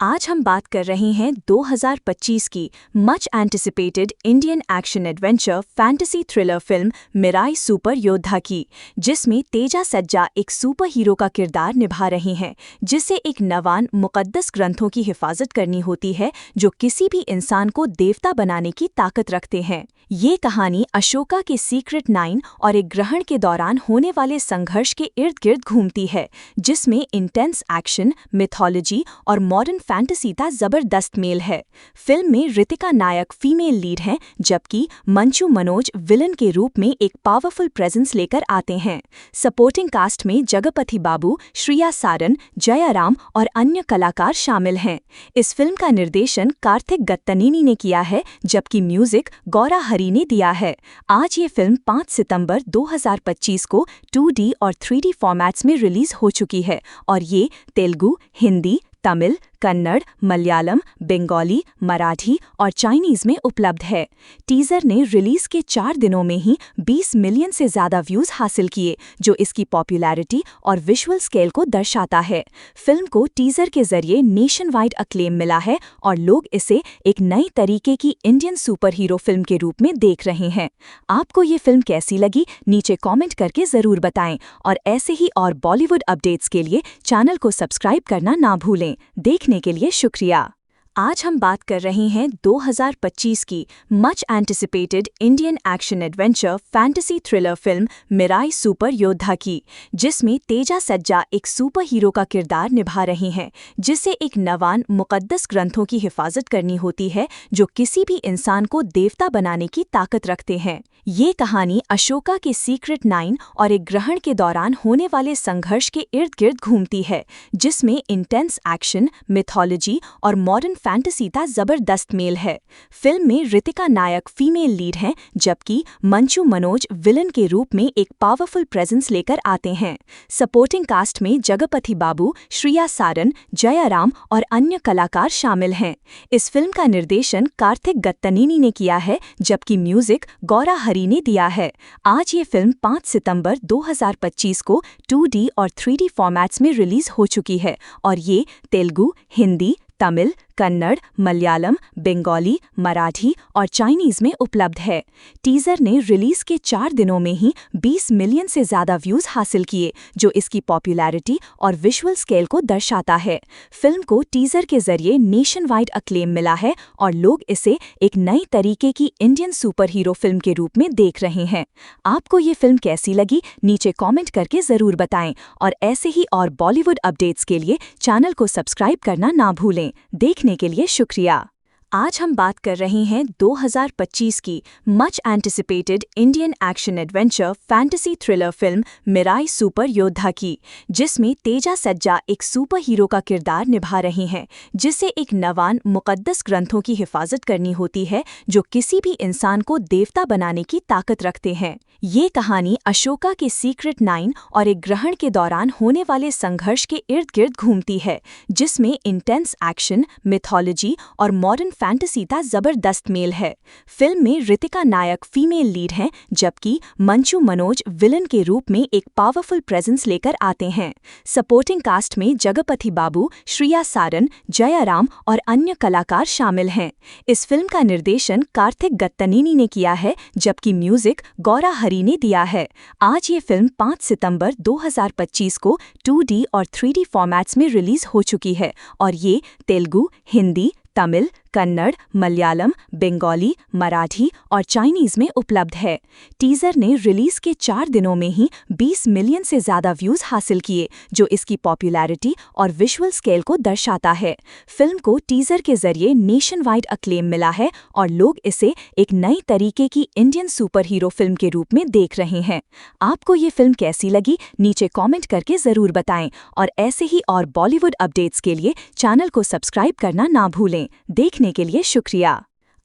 Speaker 3: आज हम बात कर रहे हैं 2025 की much anticipated Indian action adventure fantasy thriller film Mirai super योद्धा की, जिसमें तेजा सज्जा एक सुपर हीरो का किरदार निभा रही हैं, जिसे एक नवान मुक़द्दस ग्रंथों की हिफाजत करनी होती है जो किसी भी इंसान को देवता बनाने की ताकत रखते हैं। ये कहानी अशोका के सीक्रेट 9 और एक ग्रहण के दौरान होने वाले संघर्ष के इर्द गिर्द घूमती है, जिसमें इंटेंस एक्शन, मिथोलॉजी और मॉडर्न फैंटेसी का जबरदस्त मेल है। फिल्म में ऋतिका नायक फीमेल लीड हैं, जबकि मंचू मनोज विलन के रूप में एक पावरफुल प्रेजेंस लेकर आते हैं। सपोर्टिंग कास्ट में जगपति बाबू, श्रिया सारन, जयाराम और अन्य कलाकार शामिल हैं। इस फिल्म का निर्देशन कार्तिक गत्तनीनी ने किया है, जबकि म्यूजिक गौरा हरी ने दिया है। आज ये फिल्म 5 सितंबर 2025 को 2D और 3D फॉर्मेट्स में रिलीज हो चुकी है और ये तेलुगु, हिंदी, तमिल, कन्नड़, मलयालम, बंगाली, मराठी और चाइनीज में उपलब्ध है। टीजर ने रिलीज के 4 दिनों में ही 20 मिलियन से ज़्यादा व्यूज़ हासिल किए, जो इसकी पॉपुलैरिटी और विजुअल स्केल को दर्शाता है। फिल्म को टीजर के जरिए नेशन वाइड अक्लेम मिला है और लोग इसे एक नई तरीके की इंडियन सुपर हीरो फिल्म के रूप में देख रहे हैं। आपको ये फिल्म कैसी लगी, नीचे कॉमेंट करके ज़रूर बताएं और ऐसे ही और बॉलीवुड अपडेट्स के लिए चैनल को सब्सक्राइब करना ना भूलें। देखने के लिए शुक्रिया। आज हम बात कर रहे हैं 2025 की much anticipated Indian action adventure fantasy thriller film Mirai super योद्धा की, जिसमें तेजा सज्जा एक सुपर हीरो का किरदार निभा रही हैं, जिसे एक नवान मुक़द्दस ग्रंथों की हिफाजत करनी होती है जो किसी भी इंसान को देवता बनाने की ताकत रखते हैं। ये कहानी अशोका के सीक्रेट 9 और एक ग्रहण के दौरान होने वाले संघर्ष के इर्द गिर्द घूमती है, जिसमें इंटेंस एक्शन, मिथोलॉजी और मॉडर्न फैंटेसी का जबरदस्त मेल है। फिल्म में ऋतिका नायक फीमेल लीड हैं, जबकि मंचू मनोज विलन के रूप में एक पावरफुल प्रेजेंस लेकर आते हैं। सपोर्टिंग कास्ट में जगपति बाबू, श्रिया सारन, जयाराम और अन्य कलाकार शामिल हैं। इस फिल्म का निर्देशन कार्तिक गत्तनीनी ने किया है, जबकि म्यूजिक गौरा हरी ने दिया है। आज ये फिल्म 5 सितंबर 2025 को 2D और 3D फॉर्मेट्स में रिलीज हो चुकी है और ये तेलुगु, हिंदी, तमिल, कन्नड़, मलयालम, बंगाली, मराठी और चाइनीज में उपलब्ध है। टीजर ने रिलीज के 4 दिनों में ही 20 मिलियन से ज़्यादा व्यूज़ हासिल किए, जो इसकी पॉपुलैरिटी और विजुअल स्केल को दर्शाता है। फिल्म को टीजर के जरिए नेशन वाइड अक्लेम मिला है और लोग इसे एक नई तरीके की इंडियन सुपर हीरो फिल्म के रूप में देख रहे हैं। आपको ये फिल्म कैसी लगी, नीचे कॉमेंट करके ज़रूर बताएं और ऐसे ही और बॉलीवुड अपडेट्स के लिए चैनल को सब्सक्राइब करना ना भूलें। देखने के लिए शुक्रिया। आज हम बात कर रहे हैं 2025 की much anticipated Indian action adventure fantasy thriller film Mirai super योद्धा की, जिसमें तेजा सज्जा एक सुपर हीरो का किरदार निभा रही हैं, जिसे एक नवान मुक़द्दस ग्रंथों की हिफाजत करनी होती है जो किसी भी इंसान को देवता बनाने की ताकत रखते हैं। ये कहानी अशोका के सीक्रेट 9 और एक ग्रहण के दौरान होने वाले संघर्ष के इर्द गिर्द घूमती है, जिसमें इंटेंस एक्शन, मिथोलॉजी और मॉडर्न फैंटेसी का जबरदस्त मेल है। फिल्म में ऋतिका नायक फीमेल लीड हैं, जबकि मंचू मनोज विलन के रूप में एक पावरफुल प्रेजेंस लेकर आते हैं। सपोर्टिंग कास्ट में जगपति बाबू, श्रिया सारन, जयाराम और अन्य कलाकार शामिल हैं। इस फिल्म का निर्देशन कार्तिक गत्तनीनी ने किया है, जबकि म्यूजिक गौरा हरी ने दिया है। आज ये फिल्म 5 सितंबर 2025 को 2D और 3D फॉर्मेट्स में रिलीज हो चुकी है और ये तेलुगु, हिंदी, तमिल, कन्नड़, मलयालम, बंगाली, मराठी और चाइनीज में उपलब्ध है। टीजर ने रिलीज के 4 दिनों में ही 20 मिलियन से ज़्यादा व्यूज़ हासिल किए, जो इसकी पॉपुलैरिटी और विजुअल स्केल को दर्शाता है। फिल्म को टीजर के जरिए नेशन वाइड अक्लेम मिला है और लोग इसे एक नई तरीके की इंडियन सुपर हीरो फिल्म के रूप में देख रहे हैं। आपको ये फिल्म कैसी लगी, नीचे कॉमेंट करके ज़रूर बताएं और ऐसे ही और बॉलीवुड अपडेट्स के लिए चैनल को सब्सक्राइब करना ना भूलें। देखने के लिए शुक्रिया।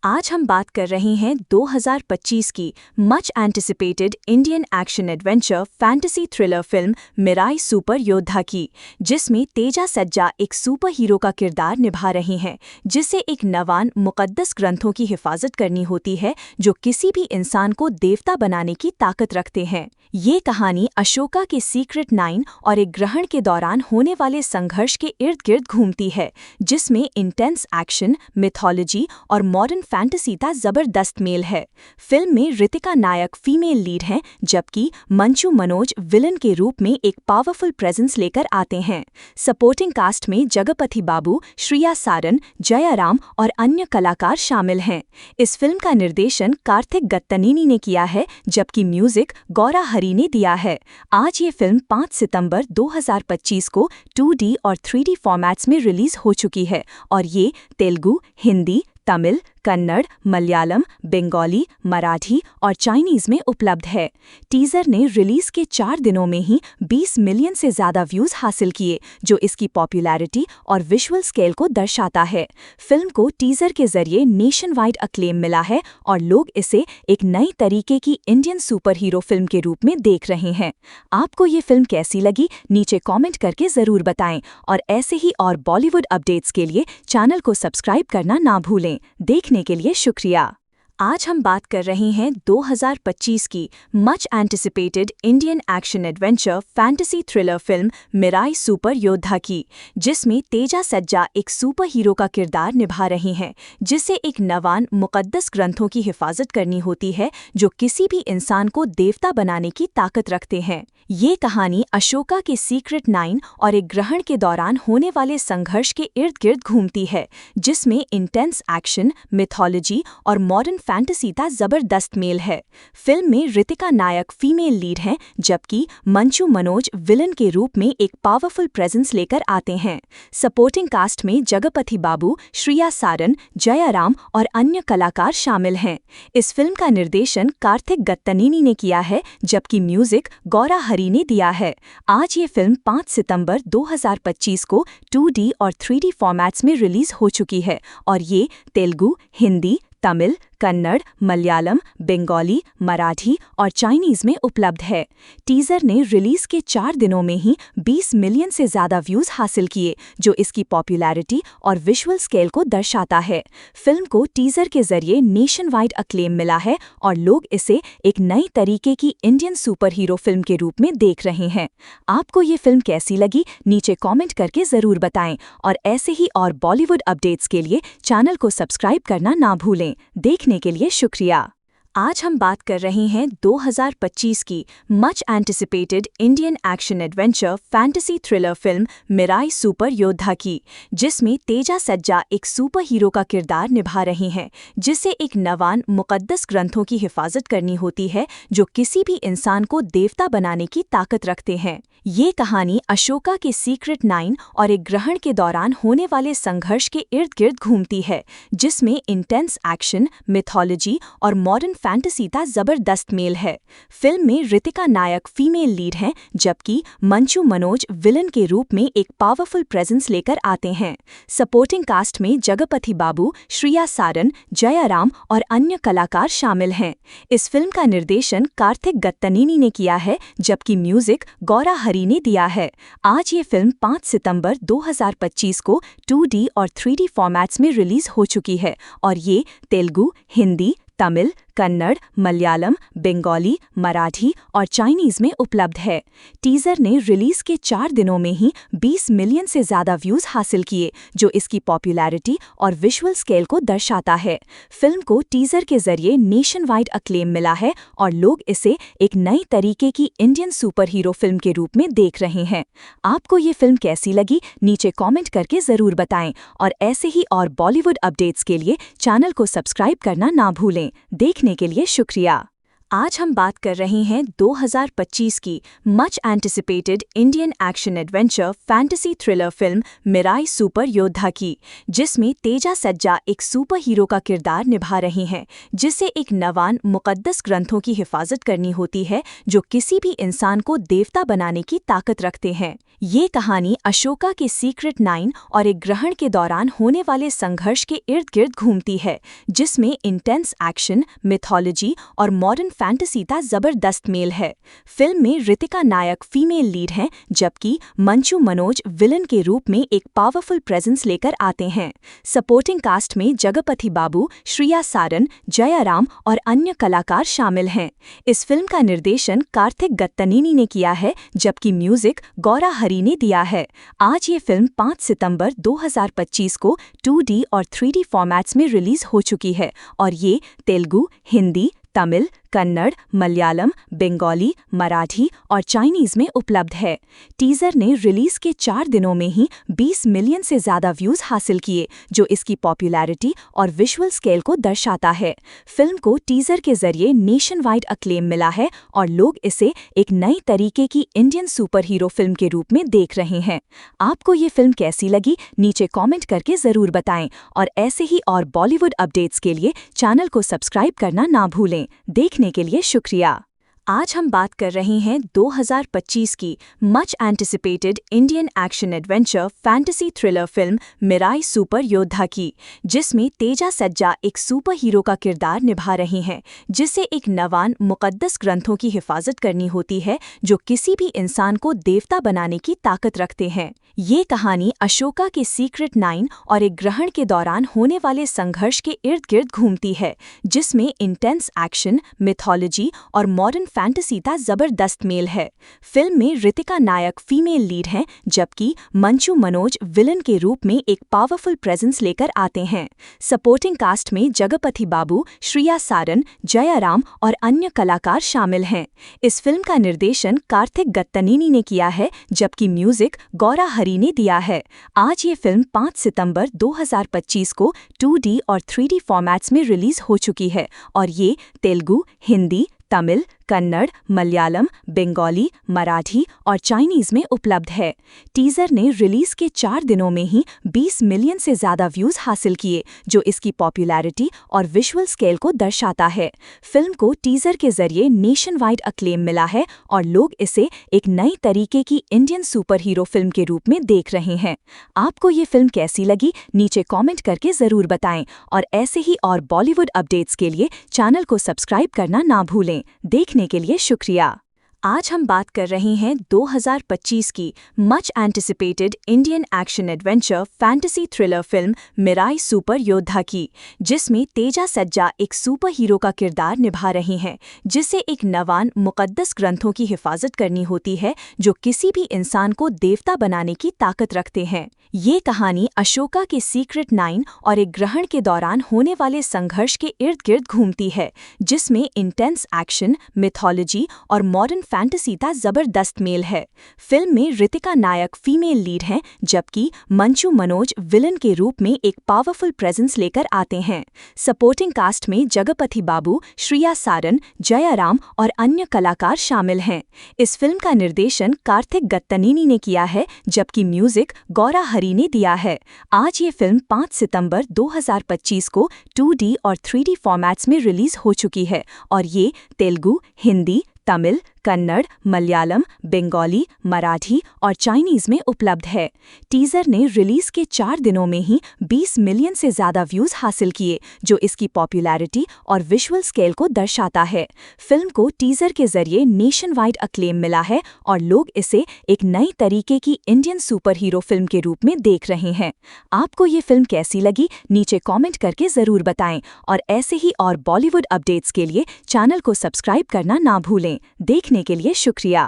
Speaker 3: आज हम बात कर रहे हैं 2025 की much anticipated Indian action adventure fantasy thriller film Mirai super योद्धा की, जिसमें तेजा सज्जा एक सुपर हीरो का किरदार निभा रही हैं, जिसे एक नवान मुक़द्दस ग्रंथों की हिफाजत करनी होती है जो किसी भी इंसान को देवता बनाने की ताकत रखते हैं। ये कहानी अशोका के सीक्रेट 9 और एक ग्रहण के दौरान होने वाले संघर्ष के इर्द गिर्द घूमती है, जिसमें इंटेंस एक्शन, मिथोलॉजी और मॉडर्न फैंटेसी का जबरदस्त मेल है। फिल्म में ऋतिका नायक फीमेल लीड हैं, जबकि मंचू मनोज विलन के रूप में एक पावरफुल प्रेजेंस लेकर आते हैं। सपोर्टिंग कास्ट में जगपति बाबू, श्रिया सारन, जयाराम और अन्य कलाकार शामिल हैं। इस फिल्म का निर्देशन कार्तिक गत्तनीनी ने किया है, जबकि म्यूजिक गौरा हरी ने दिया है। आज ये फिल्म 5 सितंबर 2025 को 2D और 3D फॉर्मेट्स में रिलीज हो चुकी है और ये तेलुगु, हिंदी, तमिल, कन्नड़, मलयालम, बंगाली, मराठी और चाइनीज में उपलब्ध है। टीजर ने रिलीज के 4 दिनों में ही 20 मिलियन से ज्यादा व्यूज हासिल किए, जो इसकी पॉपुलैरिटी और विजुअल स्केल को दर्शाता है। फिल्म को टीजर के जरिए नेशन वाइड अक्लेम मिला है और लोग इसे एक नई तरीके की इंडियन सुपर हीरो फिल्म के रूप में देख रहे हैं। आपको ये फिल्म कैसी लगी, नीचे कॉमेंट करके जरूर बताएं और ऐसे ही और बॉलीवुड अपडेट्स के लिए चैनल को सब्सक्राइब करना ना भूलें। देखने के लिए शुक्रिया। आज हम बात कर रहे हैं 2025 की much anticipated Indian action adventure fantasy thriller film Mirai super योद्धा की, जिसमें तेजा सज्जा एक सुपर हीरो का किरदार निभा रही हैं, जिसे एक नवान मुक़द्दस ग्रंथों की हिफाजत करनी होती है जो किसी भी इंसान को देवता बनाने की ताकत रखते हैं। ये कहानी अशोका के सीक्रेट 9 और एक ग्रहण के दौरान होने वाले संघर्ष के इर्द गिर्द घूमती है, जिसमें इंटेंस एक्शन, मिथोलॉजी और मॉडर्न फैंटेसी का जबरदस्त मेल है। फिल्म में ऋतिका नायक फीमेल लीड हैं, जबकि मंचू मनोज विलन के रूप में एक पावरफुल प्रेजेंस लेकर आते हैं। सपोर्टिंग कास्ट में जगपति बाबू, श्रिया सारन, जयाराम और अन्य कलाकार शामिल हैं। इस फिल्म का निर्देशन कार्तिक गत्तनीनी ने किया है, जबकि म्यूजिक गौरा हरी ने दिया है। आज ये फिल्म 5 सितंबर 2025 को 2D और 3D फॉर्मेट्स में रिलीज हो चुकी है और ये तेलुगु, हिंदी, तमिल, कन्नड़, मलयालम, बंगाली, मराठी और चाइनीज में उपलब्ध है। टीजर ने रिलीज के 4 दिनों में ही 20 मिलियन से ज्यादा व्यूज हासिल किए, जो इसकी पॉपुलैरिटी और विजुअल स्केल को दर्शाता है। फिल्म को टीजर के जरिए नेशन वाइड अक्लेम मिला है और लोग इसे एक नई तरीके की इंडियन सुपर हीरो फिल्म के रूप में देख रहे हैं। आपको ये फिल्म कैसी लगी, नीचे कॉमेंट करके जरूर बताएं और ऐसे ही और बॉलीवुड अपडेट्स के लिए चैनल को सब्सक्राइब करना ना भूलें। देखने के लिए शुक्रिया। आज हम बात कर रहे हैं 2025 की much anticipated Indian action adventure fantasy thriller film Mirai super योद्धा की, जिसमें तेजा सज्जा एक सुपर हीरो का किरदार निभा रही हैं, जिसे एक नवान मुक़द्दस ग्रंथों की हिफाजत करनी होती है जो किसी भी इंसान को देवता बनाने की ताकत रखते हैं। ये कहानी अशोका के सीक्रेट 9 और एक ग्रहण के दौरान होने वाले संघर्ष के इर्द गिर्द घूमती है, जिसमें इंटेंस एक्शन, मिथोलॉजी और मॉडर्न फैंटेसी का जबरदस्त मेल है। फिल्म में ऋतिका नायक फीमेल लीड हैं, जबकि मंचू मनोज विलन के रूप में एक पावरफुल प्रेजेंस लेकर आते हैं। सपोर्टिंग कास्ट में जगपति बाबू, श्रिया सारन, जयाराम और अन्य कलाकार शामिल हैं। इस फिल्म का निर्देशन कार्तिक गत्तनीनी ने किया है, जबकि म्यूजिक गौरा हरी ने दिया है। आज ये फिल्म 5 सितंबर 2025 को 2D और 3D फॉर्मेट्स में रिलीज हो चुकी है और ये तेलुगु, हिंदी, तमिल, कन्नड़, मलयालम, बंगाली, मराठी और चाइनीज में उपलब्ध है। टीजर ने रिलीज के 4 दिनों में ही 20 मिलियन से ज्यादा व्यूज हासिल किए, जो इसकी पॉपुलैरिटी और विजुअल स्केल को दर्शाता है। फिल्म को टीजर के जरिए नेशन वाइड अक्लेम मिला है और लोग इसे एक नई तरीके की इंडियन सुपर हीरो फिल्म के रूप में देख रहे हैं। आपको ये फिल्म कैसी लगी, नीचे कॉमेंट करके जरूर बताएं और ऐसे ही और बॉलीवुड अपडेट्स के लिए चैनल को सब्सक्राइब करना ना भूलें। देखने के लिए शुक्रिया। आज हम बात कर रहे हैं 2025 की much anticipated Indian action adventure fantasy thriller film Mirai super योद्धा की, जिसमें तेजा सज्जा एक सुपर हीरो का किरदार निभा रही हैं, जिसे एक नवान मुक़द्दस ग्रंथों की हिफाजत करनी होती है जो किसी भी इंसान को देवता बनाने की ताकत रखते हैं। ये कहानी अशोका के सीक्रेट 9 और एक ग्रहण के दौरान होने वाले संघर्ष के इर्द गिर्द घूमती है, जिसमें इंटेंस एक्शन, मिथोलॉजी और मॉडर्न फैंटेसी का जबरदस्त मेल है। फिल्म में ऋतिका नायक फीमेल लीड हैं, जबकि मंचू मनोज विलन के रूप में एक पावरफुल प्रेजेंस लेकर आते हैं। सपोर्टिंग कास्ट में जगपति बाबू, श्रिया सारन, जयाराम और अन्य कलाकार शामिल हैं। इस फिल्म का निर्देशन कार्तिक गत्तनेनी ने किया है, जबकि म्यूजिक गौरा हरी ने दिया है। आज ये फिल्म 5 सितंबर 2025 को 2D और 3D फॉर्मेट्स में रिलीज हो चुकी है और ये तेलुगु, हिंदी, तमिल, कन्नड़, मलयालम, बंगाली, मराठी और चाइनीज में उपलब्ध है। टीजर ने रिलीज के 4 दिनों में ही 20 मिलियन से ज्यादा व्यूज हासिल किए, जो इसकी पॉपुलैरिटी और विजुअल स्केल को दर्शाता है। फिल्म को टीजर के जरिए नेशन वाइड अक्लेम मिला है और लोग इसे एक नई तरीके की इंडियन सुपर हीरो फिल्म के रूप में देख रहे हैं। आपको ये फिल्म कैसी लगी, नीचे कॉमेंट करके जरूर बताएं और ऐसे ही और बॉलीवुड अपडेट्स के लिए चैनल को सब्सक्राइब करना ना भूलें। देखने के लिए शुक्रिया। आज हम बात कर रहे हैं 2025 की much anticipated Indian action adventure fantasy thriller film Mirai super योद्धा की, जिसमें तेजा सज्जा एक सुपर हीरो का किरदार निभा रही हैं, जिसे एक नवान मुक़द्दस ग्रंथों की हिफाजत करनी होती है जो किसी भी इंसान को देवता बनाने की ताकत रखते हैं। ये कहानी अशोका के सीक्रेट 9 और एक ग्रहण के दौरान होने वाले संघर्ष के इर्द गिर्द घूमती है, जिसमें इंटेंस एक्शन, मिथोलॉजी और मॉडर्न फैंटेसी का जबरदस्त मेल है। फिल्म में ऋतिका नायक फीमेल लीड हैं, जबकि मंचू मनोज विलन के रूप में एक पावरफुल प्रेजेंस लेकर आते हैं। सपोर्टिंग कास्ट में जगपति बाबू, श्रिया सारन, जयाराम और अन्य कलाकार शामिल हैं। इस फिल्म का निर्देशन कार्तिक गत्तनेनी ने किया है, जबकि म्यूजिक गौरा हरी ने दिया है। आज ये फिल्म 5 सितंबर 2025 को 2D और 3D फॉर्मेट्स में रिलीज हो चुकी है और ये तेलुगु, हिंदी, तमिल, कन्नड़, मलयालम, बंगाली, मराठी और चाइनीज में उपलब्ध है। टीजर ने रिलीज के 4 दिनों में ही 20 मिलियन से ज्यादा व्यूज हासिल किए, जो इसकी पॉपुलैरिटी और विजुअल स्केल को दर्शाता है। फिल्म को टीजर के जरिए नेशन वाइड अक्लेम मिला है और लोग इसे एक नई तरीके की इंडियन सुपर हीरो फिल्म के रूप में देख रहे हैं। आपको ये फिल्म कैसी लगी, नीचे कॉमेंट करके जरूर बताएं और ऐसे ही और बॉलीवुड अपडेट्स के लिए चैनल को सब्सक्राइब करना ना भूलें। देखने के लिए शुक्रिया। आज हम बात कर रहे हैं 2025 की much anticipated Indian action adventure fantasy thriller film Mirai super योद्धा की, जिसमें तेजा सज्जा एक सुपर हीरो का किरदार निभा रही हैं, जिसे एक नवान मुक़द्दस ग्रंथों की हिफाजत करनी होती है जो किसी भी इंसान को देवता बनाने की ताकत रखते हैं। ये कहानी अशोका के सीक्रेट 9 और एक ग्रहण के दौरान होने वाले संघर्ष के इर्द गिर्द घूमती है, जिसमें इंटेंस एक्शन, मिथोलॉजी और मॉडर्न फैंटेसी का जबरदस्त मेल है। फिल्म में ऋतिका नायक फीमेल लीड हैं, जबकि मंचू मनोज विलन के रूप में एक पावरफुल प्रेजेंस लेकर आते हैं। सपोर्टिंग कास्ट में जगपति बाबू, श्रिया सारन, जयाराम और अन्य कलाकार शामिल हैं। इस फिल्म का निर्देशन कार्तिक गत्तनेनी ने किया है, जबकि म्यूजिक गौरा हरी ने दिया है। आज ये फिल्म 5 सितंबर 2025 को 2D और 3D फॉर्मेट्स में रिलीज हो चुकी है और ये तेलुगु, हिंदी, तमिल, कन्नड़, मलयालम, बंगाली, मराठी और चाइनीज में उपलब्ध है। टीजर ने रिलीज के 4 दिनों में ही 20 मिलियन से ज्यादा व्यूज हासिल किए, जो इसकी पॉपुलैरिटी और विजुअल स्केल को दर्शाता है। फिल्म को टीजर के जरिए नेशन वाइड अक्लेम मिला है और लोग इसे एक नई तरीके की इंडियन सुपर हीरो फिल्म के रूप में देख रहे हैं। आपको ये फिल्म कैसी लगी, नीचे कॉमेंट करके जरूर बताएं और ऐसे ही और बॉलीवुड अपडेट्स के लिए चैनल को सब्सक्राइब करना ना भूलें। देखने के लिए शुक्रिया।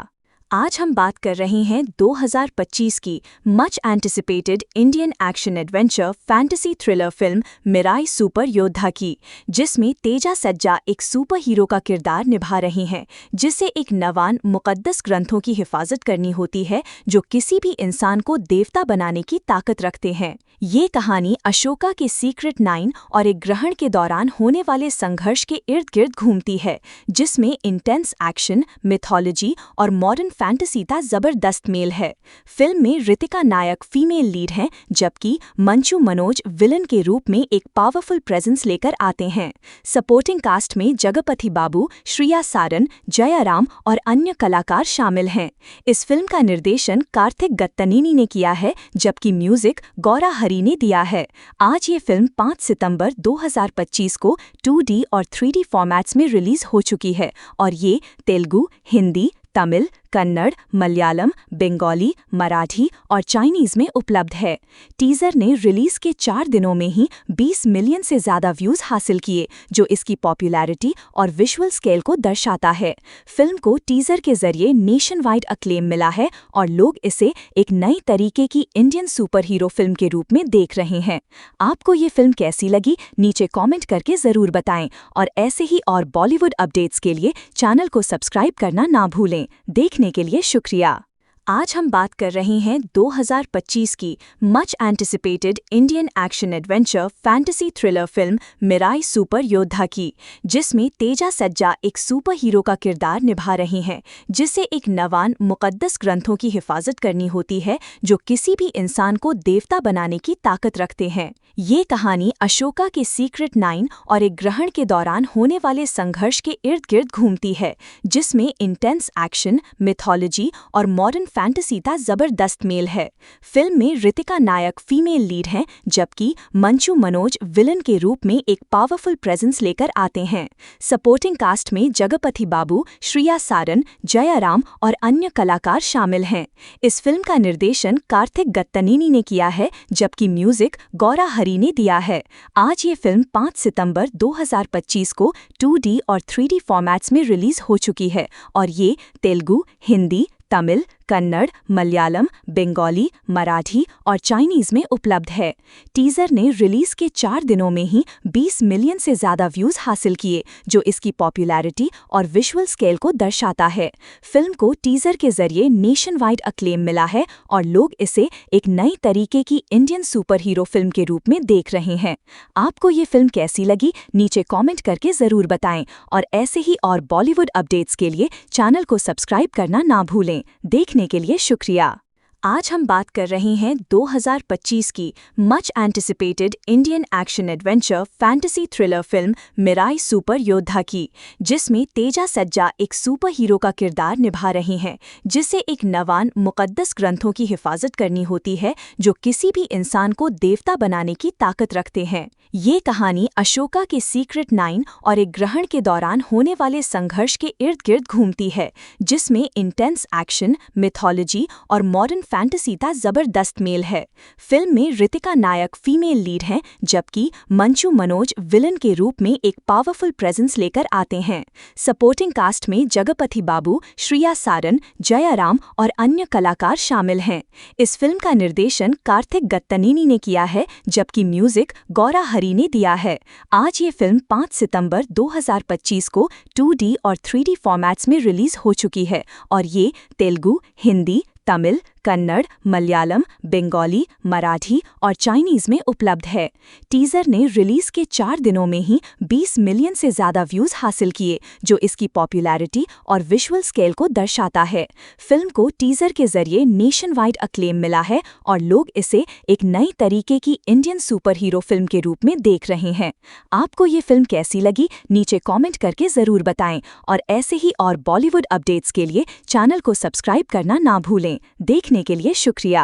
Speaker 3: आज हम बात कर रहे हैं 2025 की much anticipated Indian action adventure fantasy thriller film Mirai super योद्धा की, जिसमें तेजा सज्जा एक सुपर हीरो का किरदार निभा रही हैं, जिसे एक नवान मुक़द्दस ग्रंथों की हिफाजत करनी होती है जो किसी भी इंसान को देवता बनाने की ताकत रखते हैं। ये कहानी अशोका के सीक्रेट 9 और एक ग्रहण के दौरान होने वाले संघर्ष के इर्द गिर्द घूमती है, जिसमें इंटेंस एक्शन, मिथोलॉजी और मॉडर्न फैंटेसी का जबरदस्त मेल है। फिल्म में ऋतिका नायक फीमेल लीड हैं, जबकि मंचू मनोज विलन के रूप में एक पावरफुल प्रेजेंस लेकर आते हैं। सपोर्टिंग कास्ट में जगपति बाबू, श्रिया सारन, जयाराम और अन्य कलाकार शामिल हैं। इस फिल्म का निर्देशन कार्तिक गत्तनीनी ने किया है, जबकि म्यूजिक गौरा हरी ने दिया है। आज ये फिल्म 5 सितंबर 2025 को 2D और 3D फॉर्मेट्स में रिलीज हो चुकी है और ये तेलुगु, हिंदी, तमिल, कन्नड़, मलयालम, बंगाली, मराठी और चाइनीज में उपलब्ध है। टीजर ने रिलीज के 4 दिनों में ही 20 मिलियन से ज़्यादा व्यूज़ हासिल किए, जो इसकी पॉपुलैरिटी और विजुअल स्केल को दर्शाता है। फिल्म को टीजर के जरिए नेशन वाइड अक्लेम मिला है और लोग इसे एक नई तरीके की इंडियन सुपर हीरो फिल्म के रूप में देख रहे हैं। आपको ये फिल्म कैसी लगी, नीचे कॉमेंट करके ज़रूर बताएं और ऐसे ही और बॉलीवुड अपडेट्स के लिए चैनल को सब्सक्राइब करना ना भूलें। देखने के लिए शुक्रिया। आज हम बात कर रहे हैं 2025 की much anticipated Indian action adventure fantasy thriller film Mirai super योद्धा की, जिसमें तेजा सज्जा एक सुपर हीरो का किरदार निभा रही हैं, जिसे एक नवान मुक़द्दस ग्रंथों की हिफाजत करनी होती है जो किसी भी इंसान को देवता बनाने की ताकत रखते हैं। ये कहानी अशोका के सीक्रेट 9 और एक ग्रहण के दौरान होने वाले संघर्ष के इर्द गिर्द घूमती है, जिसमें इंटेंस एक्शन, मिथोलॉजी और मॉडर्न फैंटेसी का जबरदस्त मेल है। फिल्म में ऋतिका नायक फीमेल लीड हैं, जबकि मंचू मनोज विलन के रूप में एक पावरफुल प्रेजेंस लेकर आते हैं। सपोर्टिंग कास्ट में जगपति बाबू, श्रिया सारन, जयाराम और अन्य कलाकार शामिल हैं। इस फिल्म का निर्देशन कार्तिक गत्तनीनी ने किया है, जबकि म्यूजिक गौरा हरी ने दिया है। आज ये फिल्म 5 सितंबर 2025 को 2D और 3D फॉर्मेट्स में रिलीज हो चुकी है और ये तेलुगु, हिंदी, तमिल, कन्नड़, मलयालम, बंगाली, मराठी और चाइनीज में उपलब्ध है। टीजर ने रिलीज के 4 दिनों में ही 20 मिलियन से ज़्यादा व्यूज़ हासिल किए, जो इसकी पॉपुलैरिटी और विजुअल स्केल को दर्शाता है। फिल्म को टीजर के जरिए नेशन वाइड अक्लेम मिला है और लोग इसे एक नई तरीके की इंडियन सुपर हीरो फिल्म के रूप में देख रहे हैं। आपको ये फिल्म कैसी लगी, नीचे कॉमेंट करके ज़रूर बताएं और ऐसे ही और बॉलीवुड अपडेट्स के लिए चैनल को सब्सक्राइब करना ना भूलें। देखने के लिए शुक्रिया। आज हम बात कर रहे हैं 2025 की much anticipated Indian action adventure fantasy thriller film Mirai super योद्धा की, जिसमें तेजा सज्जा एक सुपर हीरो का किरदार निभा रही हैं, जिसे एक नवान मुक़द्दस ग्रंथों की हिफाजत करनी होती है जो किसी भी इंसान को देवता बनाने की ताकत रखते हैं। ये कहानी अशोका के सीक्रेट 9 और एक ग्रहण के दौरान होने वाले संघर्ष के इर्द गिर्द घूमती है, जिसमें इंटेंस एक्शन, मिथोलॉजी और मॉडर्न फैंटेसी का जबरदस्त मेल है। फिल्म में ऋतिका नायक फीमेल लीड हैं, जबकि मंचू मनोज विलन के रूप में एक पावरफुल प्रेजेंस लेकर आते हैं। सपोर्टिंग कास्ट में जगपति बाबू, श्रिया सारन, जयाराम और अन्य कलाकार शामिल हैं। इस फिल्म का निर्देशन कार्तिक गत्तनीनी ने किया है, जबकि म्यूजिक गौरा हरी ने दिया है। आज ये फिल्म 5 सितंबर 2025 को 2D और 3D फॉर्मेट्स में रिलीज हो चुकी है और ये तेलुगु, हिंदी, तमिल, कन्नड़, मलयालम, बंगाली, मराठी और चाइनीज में उपलब्ध है। टीजर ने रिलीज के 4 दिनों में ही 20 मिलियन से ज़्यादा व्यूज़ हासिल किए, जो इसकी पॉपुलैरिटी और विजुअल स्केल को दर्शाता है। फिल्म को टीजर के जरिए नेशन वाइड अक्लेम मिला है और लोग इसे एक नई तरीके की इंडियन सुपर हीरो फिल्म के रूप में देख रहे हैं। आपको ये फिल्म कैसी लगी, नीचे कॉमेंट करके ज़रूर बताएं और ऐसे ही और बॉलीवुड अपडेट्स के लिए चैनल को सब्सक्राइब करना ना भूलें। देखने के लिए शुक्रिया।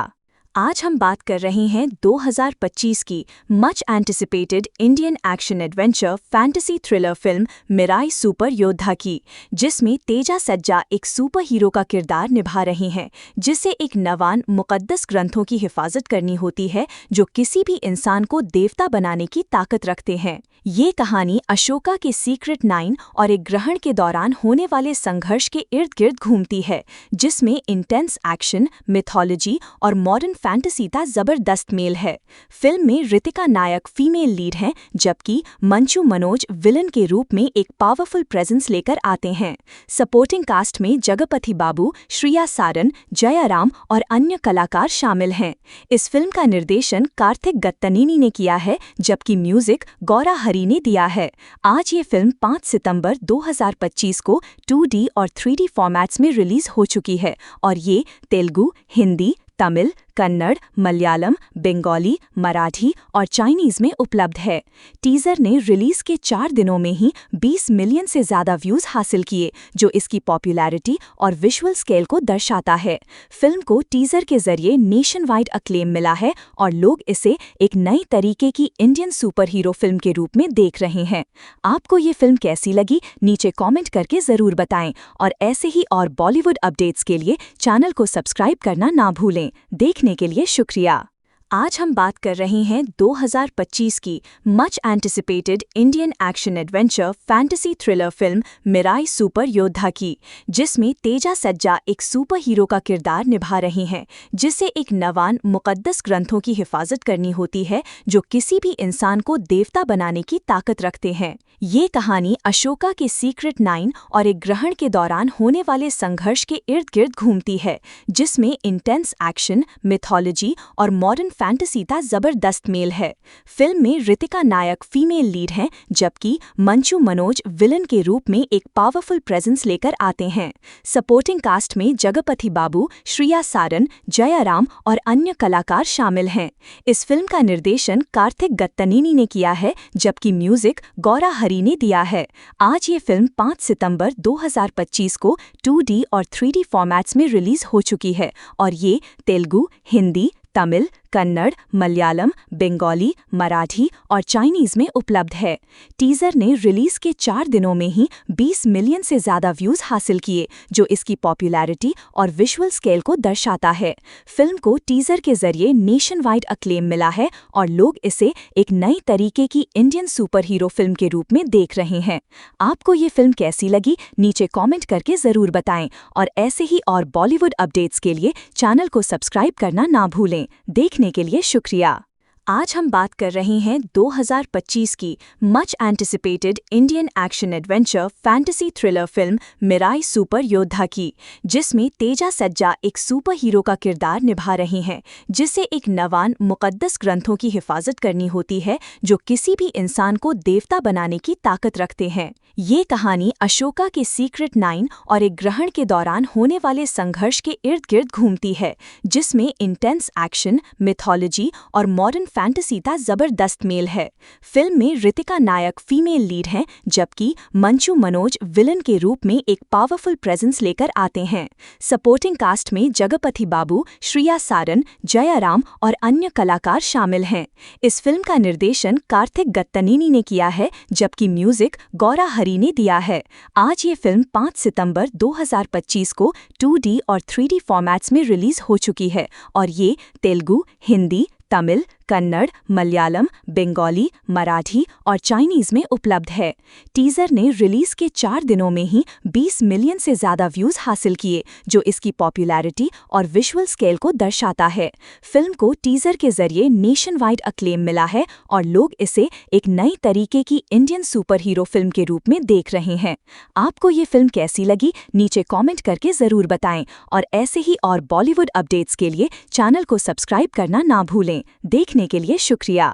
Speaker 3: आज हम बात कर रहे हैं 2025 की much anticipated Indian action adventure fantasy thriller film Mirai super योद्धा की, जिसमें तेजा सज्जा एक सुपर हीरो का किरदार निभा रही हैं, जिसे एक नवान मुक़द्दस ग्रंथों की हिफाजत करनी होती है जो किसी भी इंसान को देवता बनाने की ताकत रखते हैं। ये कहानी अशोका के सीक्रेट 9 और एक ग्रहण के दौरान होने वाले संघर्ष के इर्द गिर्द घूमती है, जिसमें इंटेंस एक्शन, मिथोलॉजी और मॉडर्न फैंटेसी का जबरदस्त मेल है। फिल्म में ऋतिका नायक फीमेल लीड हैं, जबकि मंचू मनोज विलन के रूप में एक पावरफुल प्रेजेंस लेकर आते हैं। सपोर्टिंग कास्ट में जगपति बाबू, श्रिया सारन, जयाराम और अन्य कलाकार शामिल हैं। इस फिल्म का निर्देशन कार्तिक गत्तनीनी ने किया है, जबकि म्यूजिक गौरा हरी ने दिया है। आज ये फिल्म 5 सितंबर 2025 को 2D और 3D फॉर्मेट्स में रिलीज हो चुकी है और ये तेलुगु, हिंदी, तमिल, कन्नड़, मलयालम, बंगाली, मराठी और चाइनीज में उपलब्ध है। टीजर ने रिलीज के 4 दिनों में ही 20 मिलियन से ज़्यादा व्यूज़ हासिल किए, जो इसकी पॉपुलैरिटी और विजुअल स्केल को दर्शाता है। फिल्म को टीजर के जरिए नेशन वाइड अक्लेम मिला है और लोग इसे एक नई तरीके की इंडियन सुपर हीरो फिल्म के रूप में देख रहे हैं। आपको ये फिल्म कैसी लगी, नीचे कॉमेंट करके ज़रूर बताएं और ऐसे ही और बॉलीवुड अपडेट्स के लिए चैनल को सब्सक्राइब करना ना भूलें। देखने के लिए शुक्रिया। आज हम बात कर रहे हैं 2025 की much anticipated Indian action adventure fantasy thriller film Mirai super योद्धा की, जिसमें तेजा सज्जा एक सुपर हीरो का किरदार निभा रही हैं, जिसे एक नवान मुक़द्दस ग्रंथों की हिफाजत करनी होती है जो किसी भी इंसान को देवता बनाने की ताकत रखते हैं। ये कहानी अशोका के सीक्रेट 9 और एक ग्रहण के दौरान होने वाले संघर्ष के इर्द गिर्द घूमती है, जिसमें इंटेंस एक्शन, मिथोलॉजी और मॉडर्न फैंटेसी का जबरदस्त मेल है। फिल्म में ऋतिका नायक फीमेल लीड हैं, जबकि मंचू मनोज विलन के रूप में एक पावरफुल प्रेजेंस लेकर आते हैं। सपोर्टिंग कास्ट में जगपति बाबू, श्रिया सारन, जयाराम और अन्य कलाकार शामिल हैं। इस फिल्म का निर्देशन कार्तिक गत्तनीनी ने किया है, जबकि म्यूजिक गौरा हरी ने दिया है। आज ये फिल्म 5 सितंबर 2025 को 2D और 3D फॉर्मेट्स में रिलीज हो चुकी है और ये तेलुगु, हिंदी, तमिल, कन्नड़, मलयालम, बंगाली, मराठी और चाइनीज में उपलब्ध है। टीजर ने रिलीज के 4 दिनों में ही 20 मिलियन से ज़्यादा व्यूज़ हासिल किए, जो इसकी पॉपुलैरिटी और विजुअल स्केल को दर्शाता है। फिल्म को टीजर के जरिए नेशन वाइड अक्लेम मिला है और लोग इसे एक नई तरीके की इंडियन सुपर हीरो फिल्म के रूप में देख रहे हैं। आपको ये फिल्म कैसी लगी, नीचे कॉमेंट करके ज़रूर बताएं और ऐसे ही और बॉलीवुड अपडेट्स के लिए चैनल को सब्सक्राइब करना ना भूलें। देखने के लिए शुक्रिया। आज हम बात कर रहे हैं 2025 की much anticipated Indian action adventure fantasy thriller film Mirai super योद्धा की, जिसमें तेजा सज्जा एक सुपर हीरो का किरदार निभा रही हैं, जिसे एक नवान मुक़द्दस ग्रंथों की हिफाजत करनी होती है जो किसी भी इंसान को देवता बनाने की ताकत रखते हैं। ये कहानी अशोका के सीक्रेट 9 और एक ग्रहण के दौरान होने वाले संघर्ष के इर्द गिर्द घूमती है, जिसमें इंटेंस एक्शन, मिथोलॉजी और मॉडर्न फैंटेसी का जबरदस्त मेल है। फिल्म में ऋतिका नायक फीमेल लीड हैं, जबकि मंचू मनोज विलन के रूप में एक पावरफुल प्रेजेंस लेकर आते हैं। सपोर्टिंग कास्ट में जगपति बाबू, श्रिया सारन, जयाराम और अन्य कलाकार शामिल हैं। इस फिल्म का निर्देशन कार्तिक गत्तनीनी ने किया है, जबकि म्यूजिक गौरा हरी ने दिया है। आज ये फिल्म 5 सितंबर 2025 को 2D और 3D फॉर्मेट्स में रिलीज हो चुकी है और ये तेलुगु, हिंदी, तमिल, कन्नड़, मलयालम, बंगाली, मराठी और चाइनीज में उपलब्ध है। टीजर ने रिलीज के 4 दिनों में ही 20 मिलियन से ज़्यादा व्यूज़ हासिल किए, जो इसकी पॉपुलैरिटी और विजुअल स्केल को दर्शाता है। फिल्म को टीजर के जरिए नेशन वाइड अक्लेम मिला है और लोग इसे एक नई तरीके की इंडियन सुपर हीरो फिल्म के रूप में देख रहे हैं। आपको ये फिल्म कैसी लगी, नीचे कॉमेंट करके ज़रूर बताएं और ऐसे ही और बॉलीवुड अपडेट्स के लिए चैनल को सब्सक्राइब करना ना भूलें। देखने के लिए शुक्रिया।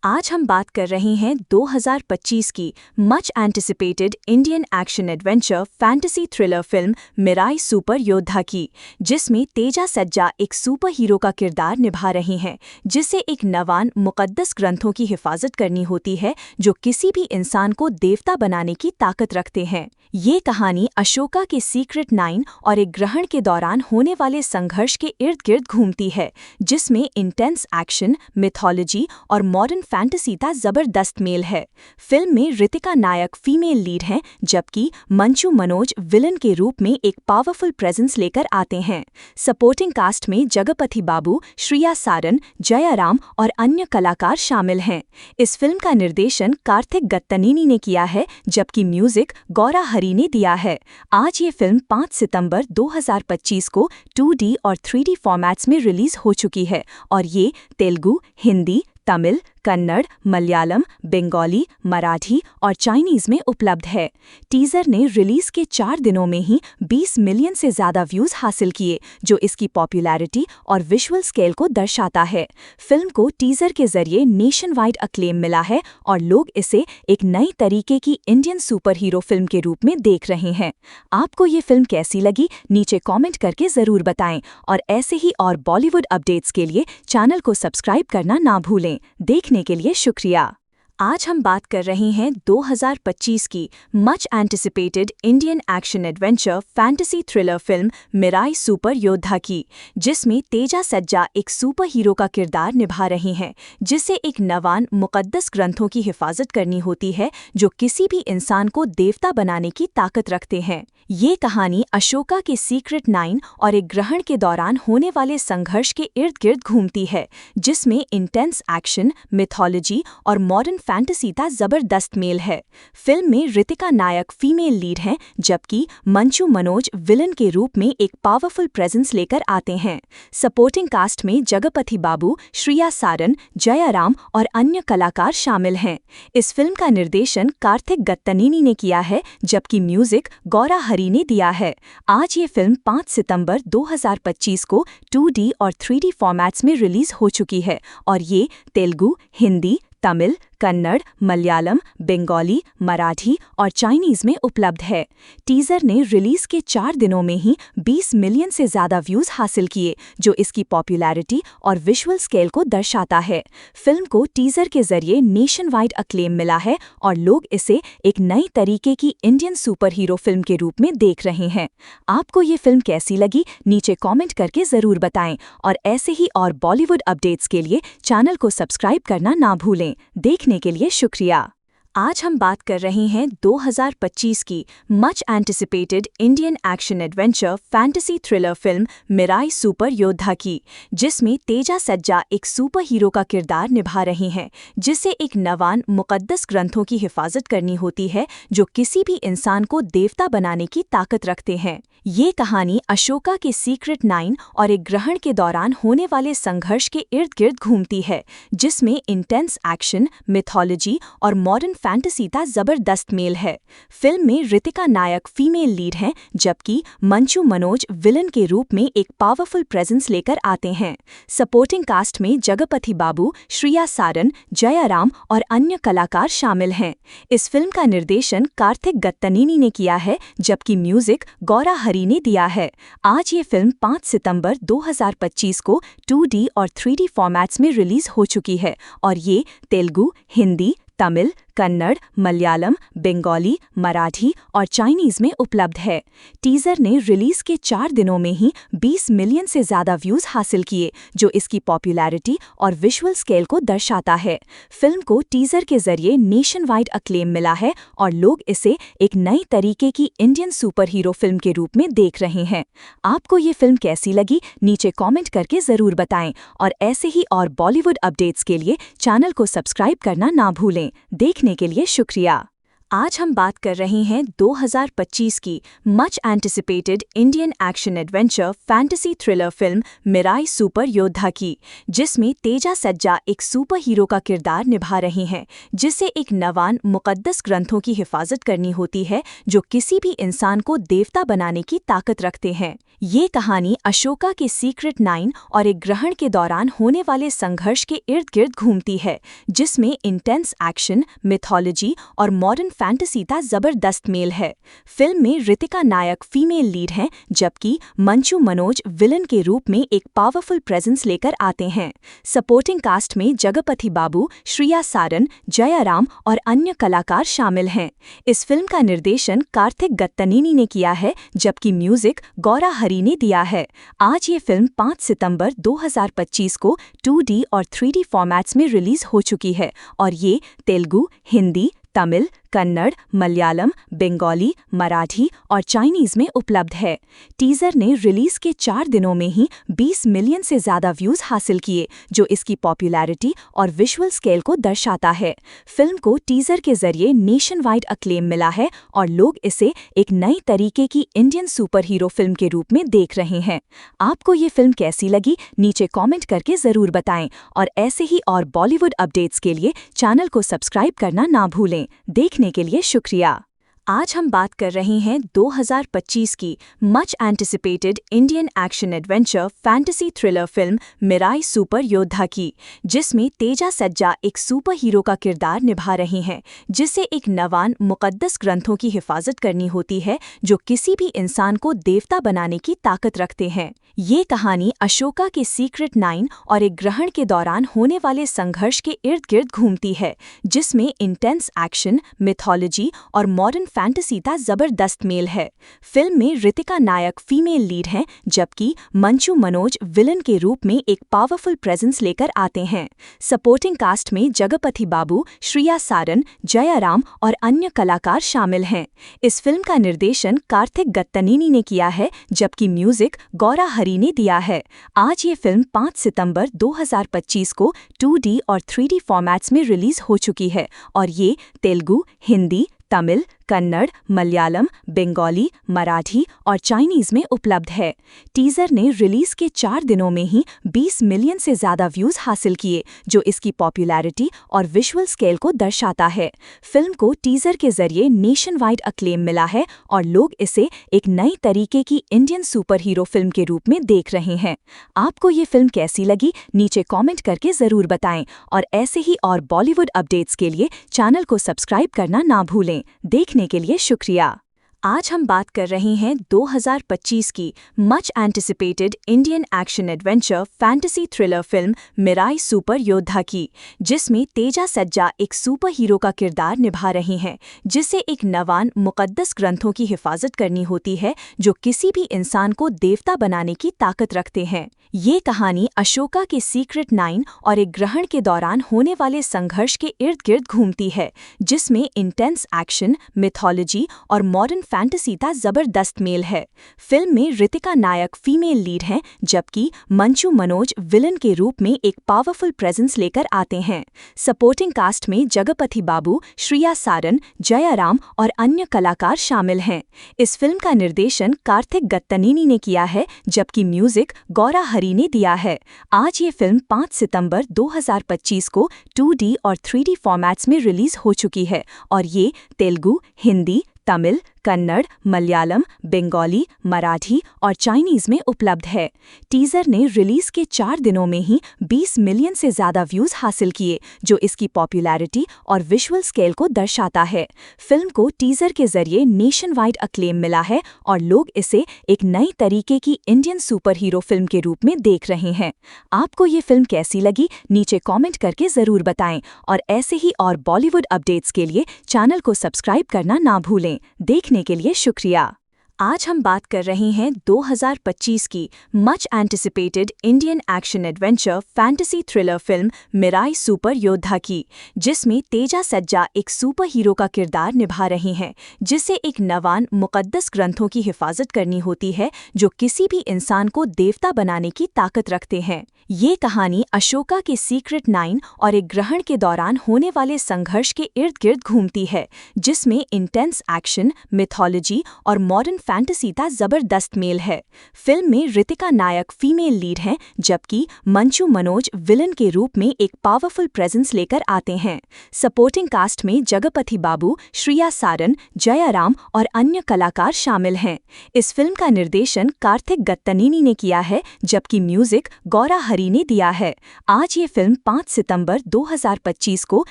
Speaker 3: आज हम बात कर रहे हैं 2025 की much anticipated Indian action adventure fantasy thriller film Mirai super योद्धा की, जिसमें तेजा सज्जा एक सुपर हीरो का किरदार निभा रही हैं, जिसे एक नवान मुक़द्दस ग्रंथों की हिफाजत करनी होती है जो किसी भी इंसान को देवता बनाने की ताकत रखते हैं। ये कहानी अशोका के सीक्रेट 9 और एक ग्रहण के दौरान होने वाले संघर्ष के इर्द गिर्द घूमती है, जिसमें इंटेंस एक्शन, मिथोलॉजी और मॉडर्न फैंटेसी का जबरदस्त मेल है। फिल्म में ऋतिका नायक फीमेल लीड हैं, जबकि मंचू मनोज विलन के रूप में एक पावरफुल प्रेजेंस लेकर आते हैं। सपोर्टिंग कास्ट में जगपति बाबू, श्रिया सारन, जयाराम और अन्य कलाकार शामिल हैं। इस फिल्म का निर्देशन कार्तिक गत्तनीनी ने किया है, जबकि म्यूजिक गौरा हरी ने दिया है। आज ये फिल्म 5 सितंबर 2025 को 2D और 3D फॉर्मेट्स में रिलीज हो चुकी है और ये तेलुगु, हिंदी, तमिल, कन्नड़, मलयालम, बंगाली, मराठी और चाइनीज में उपलब्ध है। टीजर ने रिलीज के 4 दिनों में ही 20 मिलियन से ज़्यादा व्यूज़ हासिल किए, जो इसकी पॉपुलैरिटी और विजुअल स्केल को दर्शाता है। फिल्म को टीजर के जरिए नेशन वाइड अक्लेम मिला है और लोग इसे एक नई तरीके की इंडियन सुपर हीरो फिल्म के रूप में देख रहे हैं। आपको ये फिल्म कैसी लगी, नीचे कॉमेंट करके ज़रूर बताएं और ऐसे ही और बॉलीवुड अपडेट्स के लिए चैनल को सब्सक्राइब करना ना भूलें। देखने के लिए शुक्रिया। आज हम बात कर रहे हैं 2025 की much anticipated Indian action adventure fantasy thriller film Mirai super योद्धा की, जिसमें तेजा सज्जा एक सुपर हीरो का किरदार निभा रही हैं, जिसे एक नवान मुक़द्दस ग्रंथों की हिफाजत करनी होती है जो किसी भी इंसान को देवता बनाने की ताकत रखते हैं। ये कहानी अशोका के सीक्रेट 9 और एक ग्रहण के दौरान होने वाले संघर्ष के इर्द गिर्द घूमती है, जिसमें इंटेंस एक्शन, मिथोलॉजी और मॉडर्न फैंटेसी का जबरदस्त मेल है। फिल्म में ऋतिका नायक फीमेल लीड हैं, जबकि मंचू मनोज विलन के रूप में एक पावरफुल प्रेजेंस लेकर आते हैं। सपोर्टिंग कास्ट में जगपति बाबू, श्रिया सारन, जयाराम और अन्य कलाकार शामिल हैं। इस फिल्म का निर्देशन कार्तिक गत्तनीनी ने किया है, जबकि म्यूजिक गौरा हरी ने दिया है। आज ये फिल्म 5 सितंबर 2025 को 2D और 3D फॉर्मेट्स में रिलीज हो चुकी है और ये तेलुगु, हिंदी, तमिल, कन्नड़, मलयालम, बंगाली, मराठी और चाइनीज में उपलब्ध है। टीजर ने रिलीज के 4 दिनों में ही 20 मिलियन से ज़्यादा व्यूज़ हासिल किए, जो इसकी पॉपुलैरिटी और विजुअल स्केल को दर्शाता है। फिल्म को टीजर के जरिए नेशन वाइड अक्लेम मिला है और लोग इसे एक नई तरीके की इंडियन सुपर हीरो फिल्म के रूप में देख रहे हैं। आपको ये फिल्म कैसी लगी, नीचे कॉमेंट करके ज़रूर बताएं और ऐसे ही और बॉलीवुड अपडेट्स के लिए चैनल को सब्सक्राइब करना ना भूलें। देखने के लिए शुक्रिया। आज हम बात कर रहे हैं 2025 की much anticipated Indian action adventure fantasy thriller film Mirai super योद्धा की, जिसमें तेजा सज्जा एक सुपर हीरो का किरदार निभा रही हैं, जिसे एक नवान मुक़द्दस ग्रंथों की हिफाजत करनी होती है जो किसी भी इंसान को देवता बनाने की ताकत रखते हैं। ये कहानी अशोका के सीक्रेट 9 और एक ग्रहण के दौरान होने वाले संघर्ष के इर्द गिर्द घूमती है, जिसमें इंटेंस एक्शन, मिथोलॉजी और मॉडर्न फैंटेसी का जबरदस्त मेल है। फिल्म में ऋतिका नायक फीमेल लीड हैं, जबकि मंचू मनोज विलन के रूप में एक पावरफुल प्रेजेंस लेकर आते हैं। सपोर्टिंग कास्ट में जगपति बाबू, श्रिया सारन, जयाराम और अन्य कलाकार शामिल हैं। इस फिल्म का निर्देशन कार्तिक गत्तनीनी ने किया है, जबकि म्यूजिक गौरा हरी ने दिया है। आज ये फिल्म 5 सितंबर 2025 को 2D और 3D फॉर्मेट्स में रिलीज हो चुकी है और ये तेलुगु, हिंदी, तमिल, कन्नड़, मलयालम, बंगाली, मराठी और चाइनीज में उपलब्ध है। टीजर ने रिलीज के 4 दिनों में ही 20 मिलियन से ज़्यादा व्यूज़ हासिल किए, जो इसकी पॉपुलैरिटी और विजुअल स्केल को दर्शाता है। फिल्म को टीजर के जरिए नेशन वाइड अक्लेम मिला है और लोग इसे एक नई तरीके की इंडियन सुपर हीरो फिल्म के रूप में देख रहे हैं। आपको ये फिल्म कैसी लगी, नीचे कॉमेंट करके ज़रूर बताएं और ऐसे ही और बॉलीवुड अपडेट्स के लिए चैनल को सब्सक्राइब करना ना भूलें। देखने के लिए शुक्रिया। आज हम बात कर रहे हैं 2025 की much anticipated Indian action adventure fantasy thriller film Mirai super योद्धा की, जिसमें तेजा सज्जा एक सुपर हीरो का किरदार निभा रही हैं, जिसे एक नवान मुक़द्दस ग्रंथों की हिफाजत करनी होती है जो किसी भी इंसान को देवता बनाने की ताकत रखते हैं। ये कहानी अशोका के सीक्रेट 9 और एक ग्रहण के दौरान होने वाले संघर्ष के इर्द गिर्द घूमती है, जिसमें इंटेंस एक्शन, मिथोलॉजी और मॉडर्न फैंटेसी का जबरदस्त मेल है। फिल्म में ऋतिका नायक फीमेल लीड हैं, जबकि मंचू मनोज विलन के रूप में एक पावरफुल प्रेजेंस लेकर आते हैं। सपोर्टिंग कास्ट में जगपति बाबू, श्रिया सारन, जयाराम और अन्य कलाकार शामिल हैं। इस फिल्म का निर्देशन कार्तिक गत्तनीनी ने किया है, जबकि म्यूजिक गौरा हरी ने दिया है। आज ये फिल्म 5 सितंबर 2025 को 2D और 3D फॉर्मेट्स में रिलीज हो चुकी है और ये तेलुगु, हिंदी, तमिल, कन्नड़, मलयालम, बंगाली, मराठी और चाइनीज में उपलब्ध है। टीजर ने रिलीज के 4 दिनों में ही 20 मिलियन से ज्यादा व्यूज हासिल किए, जो इसकी पॉपुलैरिटी और विजुअल स्केल को दर्शाता है। फिल्म को टीजर के जरिए नेशन वाइड अक्लेम मिला है और लोग इसे एक नई तरीके की इंडियन सुपर हीरो फिल्म के रूप में देख रहे हैं। आपको ये फिल्म कैसी लगी, नीचे कॉमेंट करके जरूर बताएं और ऐसे ही और बॉलीवुड अपडेट्स के लिए चैनल को सब्सक्राइब करना ना भूलें। देखने के लिए शुक्रिया। आज हम बात कर रहे हैं 2025 की much anticipated Indian action adventure fantasy thriller film Mirai super योद्धा की, जिसमें तेजा सज्जा एक सुपर हीरो का किरदार निभा रही हैं, जिसे एक नवान मुक़द्दस ग्रंथों की हिफाजत करनी होती है जो किसी भी इंसान को देवता बनाने की ताकत रखते हैं। ये कहानी अशोका के सीक्रेट 9 और एक ग्रहण के दौरान होने वाले संघर्ष के इर्द गिर्द घूमती है, जिसमें इंटेंस एक्शन, मिथोलॉजी और मॉडर्न फैंटेसी का जबरदस्त मेल है। फिल्म में ऋतिका नायक फीमेल लीड हैं, जबकि मंचू मनोज विलन के रूप में एक पावरफुल प्रेजेंस लेकर आते हैं। सपोर्टिंग कास्ट में जगपति बाबू, श्रिया सारन, जयाराम और अन्य कलाकार शामिल हैं। इस फिल्म का निर्देशन कार्तिक गत्तनीनी ने किया है, जबकि म्यूजिक गौरा हरी ने दिया है। आज ये फिल्म 5 सितंबर 2025 को 2D और 3D फॉर्मेट्स में रिलीज हो चुकी है और ये तेलुगु, हिंदी, तमिल, कन्नड़, मलयालम, बंगाली, मराठी और चाइनीज में उपलब्ध है। टीजर ने रिलीज के 4 दिनों में ही 20 मिलियन से ज्यादा व्यूज हासिल किए, जो इसकी पॉपुलैरिटी और विजुअल स्केल को दर्शाता है। फिल्म को टीजर के जरिए नेशन वाइड अक्लेम मिला है और लोग इसे एक नई तरीके की इंडियन सुपर हीरो फिल्म के रूप में देख रहे हैं। आपको ये फिल्म कैसी लगी, नीचे कॉमेंट करके जरूर बताएं और ऐसे ही और बॉलीवुड अपडेट्स के लिए चैनल को सब्सक्राइब करना ना भूलें। देखने के लिए शुक्रिया। आज हम बात कर रहे हैं 2025 की much anticipated Indian action adventure fantasy thriller film Mirai super योद्धा की, जिसमें तेजा सज्जा एक सुपर हीरो का किरदार निभा रही हैं, जिसे एक नवान मुक़द्दस ग्रंथों की हिफाजत करनी होती है जो किसी भी इंसान को देवता बनाने की ताकत रखते हैं। ये कहानी अशोका के सीक्रेट 9 और एक ग्रहण के दौरान होने वाले संघर्ष के इर्द गिर्द घूमती है, जिसमें इंटेंस एक्शन, मिथोलॉजी और मॉडर्न फैंटेसी का जबरदस्त मेल है। फिल्म में ऋतिका नायक फीमेल लीड हैं, जबकि मंचू मनोज विलन के रूप में एक पावरफुल प्रेजेंस लेकर आते हैं। सपोर्टिंग कास्ट में जगपति बाबू, श्रिया सारन, जयाराम और अन्य कलाकार शामिल हैं। इस फिल्म का निर्देशन कार्तिक गत्तनीनी ने किया है, जबकि म्यूजिक गौरा हरी ने दिया है। आज ये फिल्म 5 सितंबर 2025 को 2D और 3D फॉर्मेट्स में रिलीज हो चुकी है और ये तेलुगु, हिंदी, तमिल, कन्नड़, मलयालम, बंगाली, मराठी और चाइनीज में उपलब्ध है। टीजर ने रिलीज के 4 दिनों में ही 20 मिलियन से ज्यादा व्यूज हासिल किए, जो इसकी पॉपुलैरिटी और विजुअल स्केल को दर्शाता है। फिल्म को टीजर के जरिए नेशन वाइड अक्लेम मिला है और लोग इसे एक नई तरीके की इंडियन सुपर हीरो फिल्म के रूप में देख रहे हैं। आपको ये फिल्म कैसी लगी, नीचे कॉमेंट करके जरूर बताएं और ऐसे ही और बॉलीवुड अपडेट्स के लिए चैनल को सब्सक्राइब करना ना भूलें। देखने के लिए शुक्रिया। आज हम बात कर रहे हैं 2025 की much anticipated Indian action adventure fantasy thriller film Mirai super योद्धा की, जिसमें तेजा सज्जा एक सुपर हीरो का किरदार निभा रही हैं, जिसे एक नवान मुक़द्दस ग्रंथों की हिफाजत करनी होती है जो किसी भी इंसान को देवता बनाने की ताकत रखते हैं। ये कहानी अशोका के सीक्रेट 9 और एक ग्रहण के दौरान होने वाले संघर्ष के इर्द गिर्द घूमती है, जिसमें इंटेंस एक्शन, मिथोलॉजी और मॉडर्न फैंटेसी का जबरदस्त मेल है। फिल्म में ऋतिका नायक फीमेल लीड हैं, जबकि मंचू मनोज विलन के रूप में एक पावरफुल प्रेजेंस लेकर आते हैं। सपोर्टिंग कास्ट में जगपति बाबू, श्रिया सारन, जयाराम और अन्य कलाकार शामिल हैं। इस फिल्म का निर्देशन कार्तिक गत्तनीनी ने किया है, जबकि म्यूजिक गौरा हरी ने दिया है। आज ये फिल्म 5 सितंबर 2025 को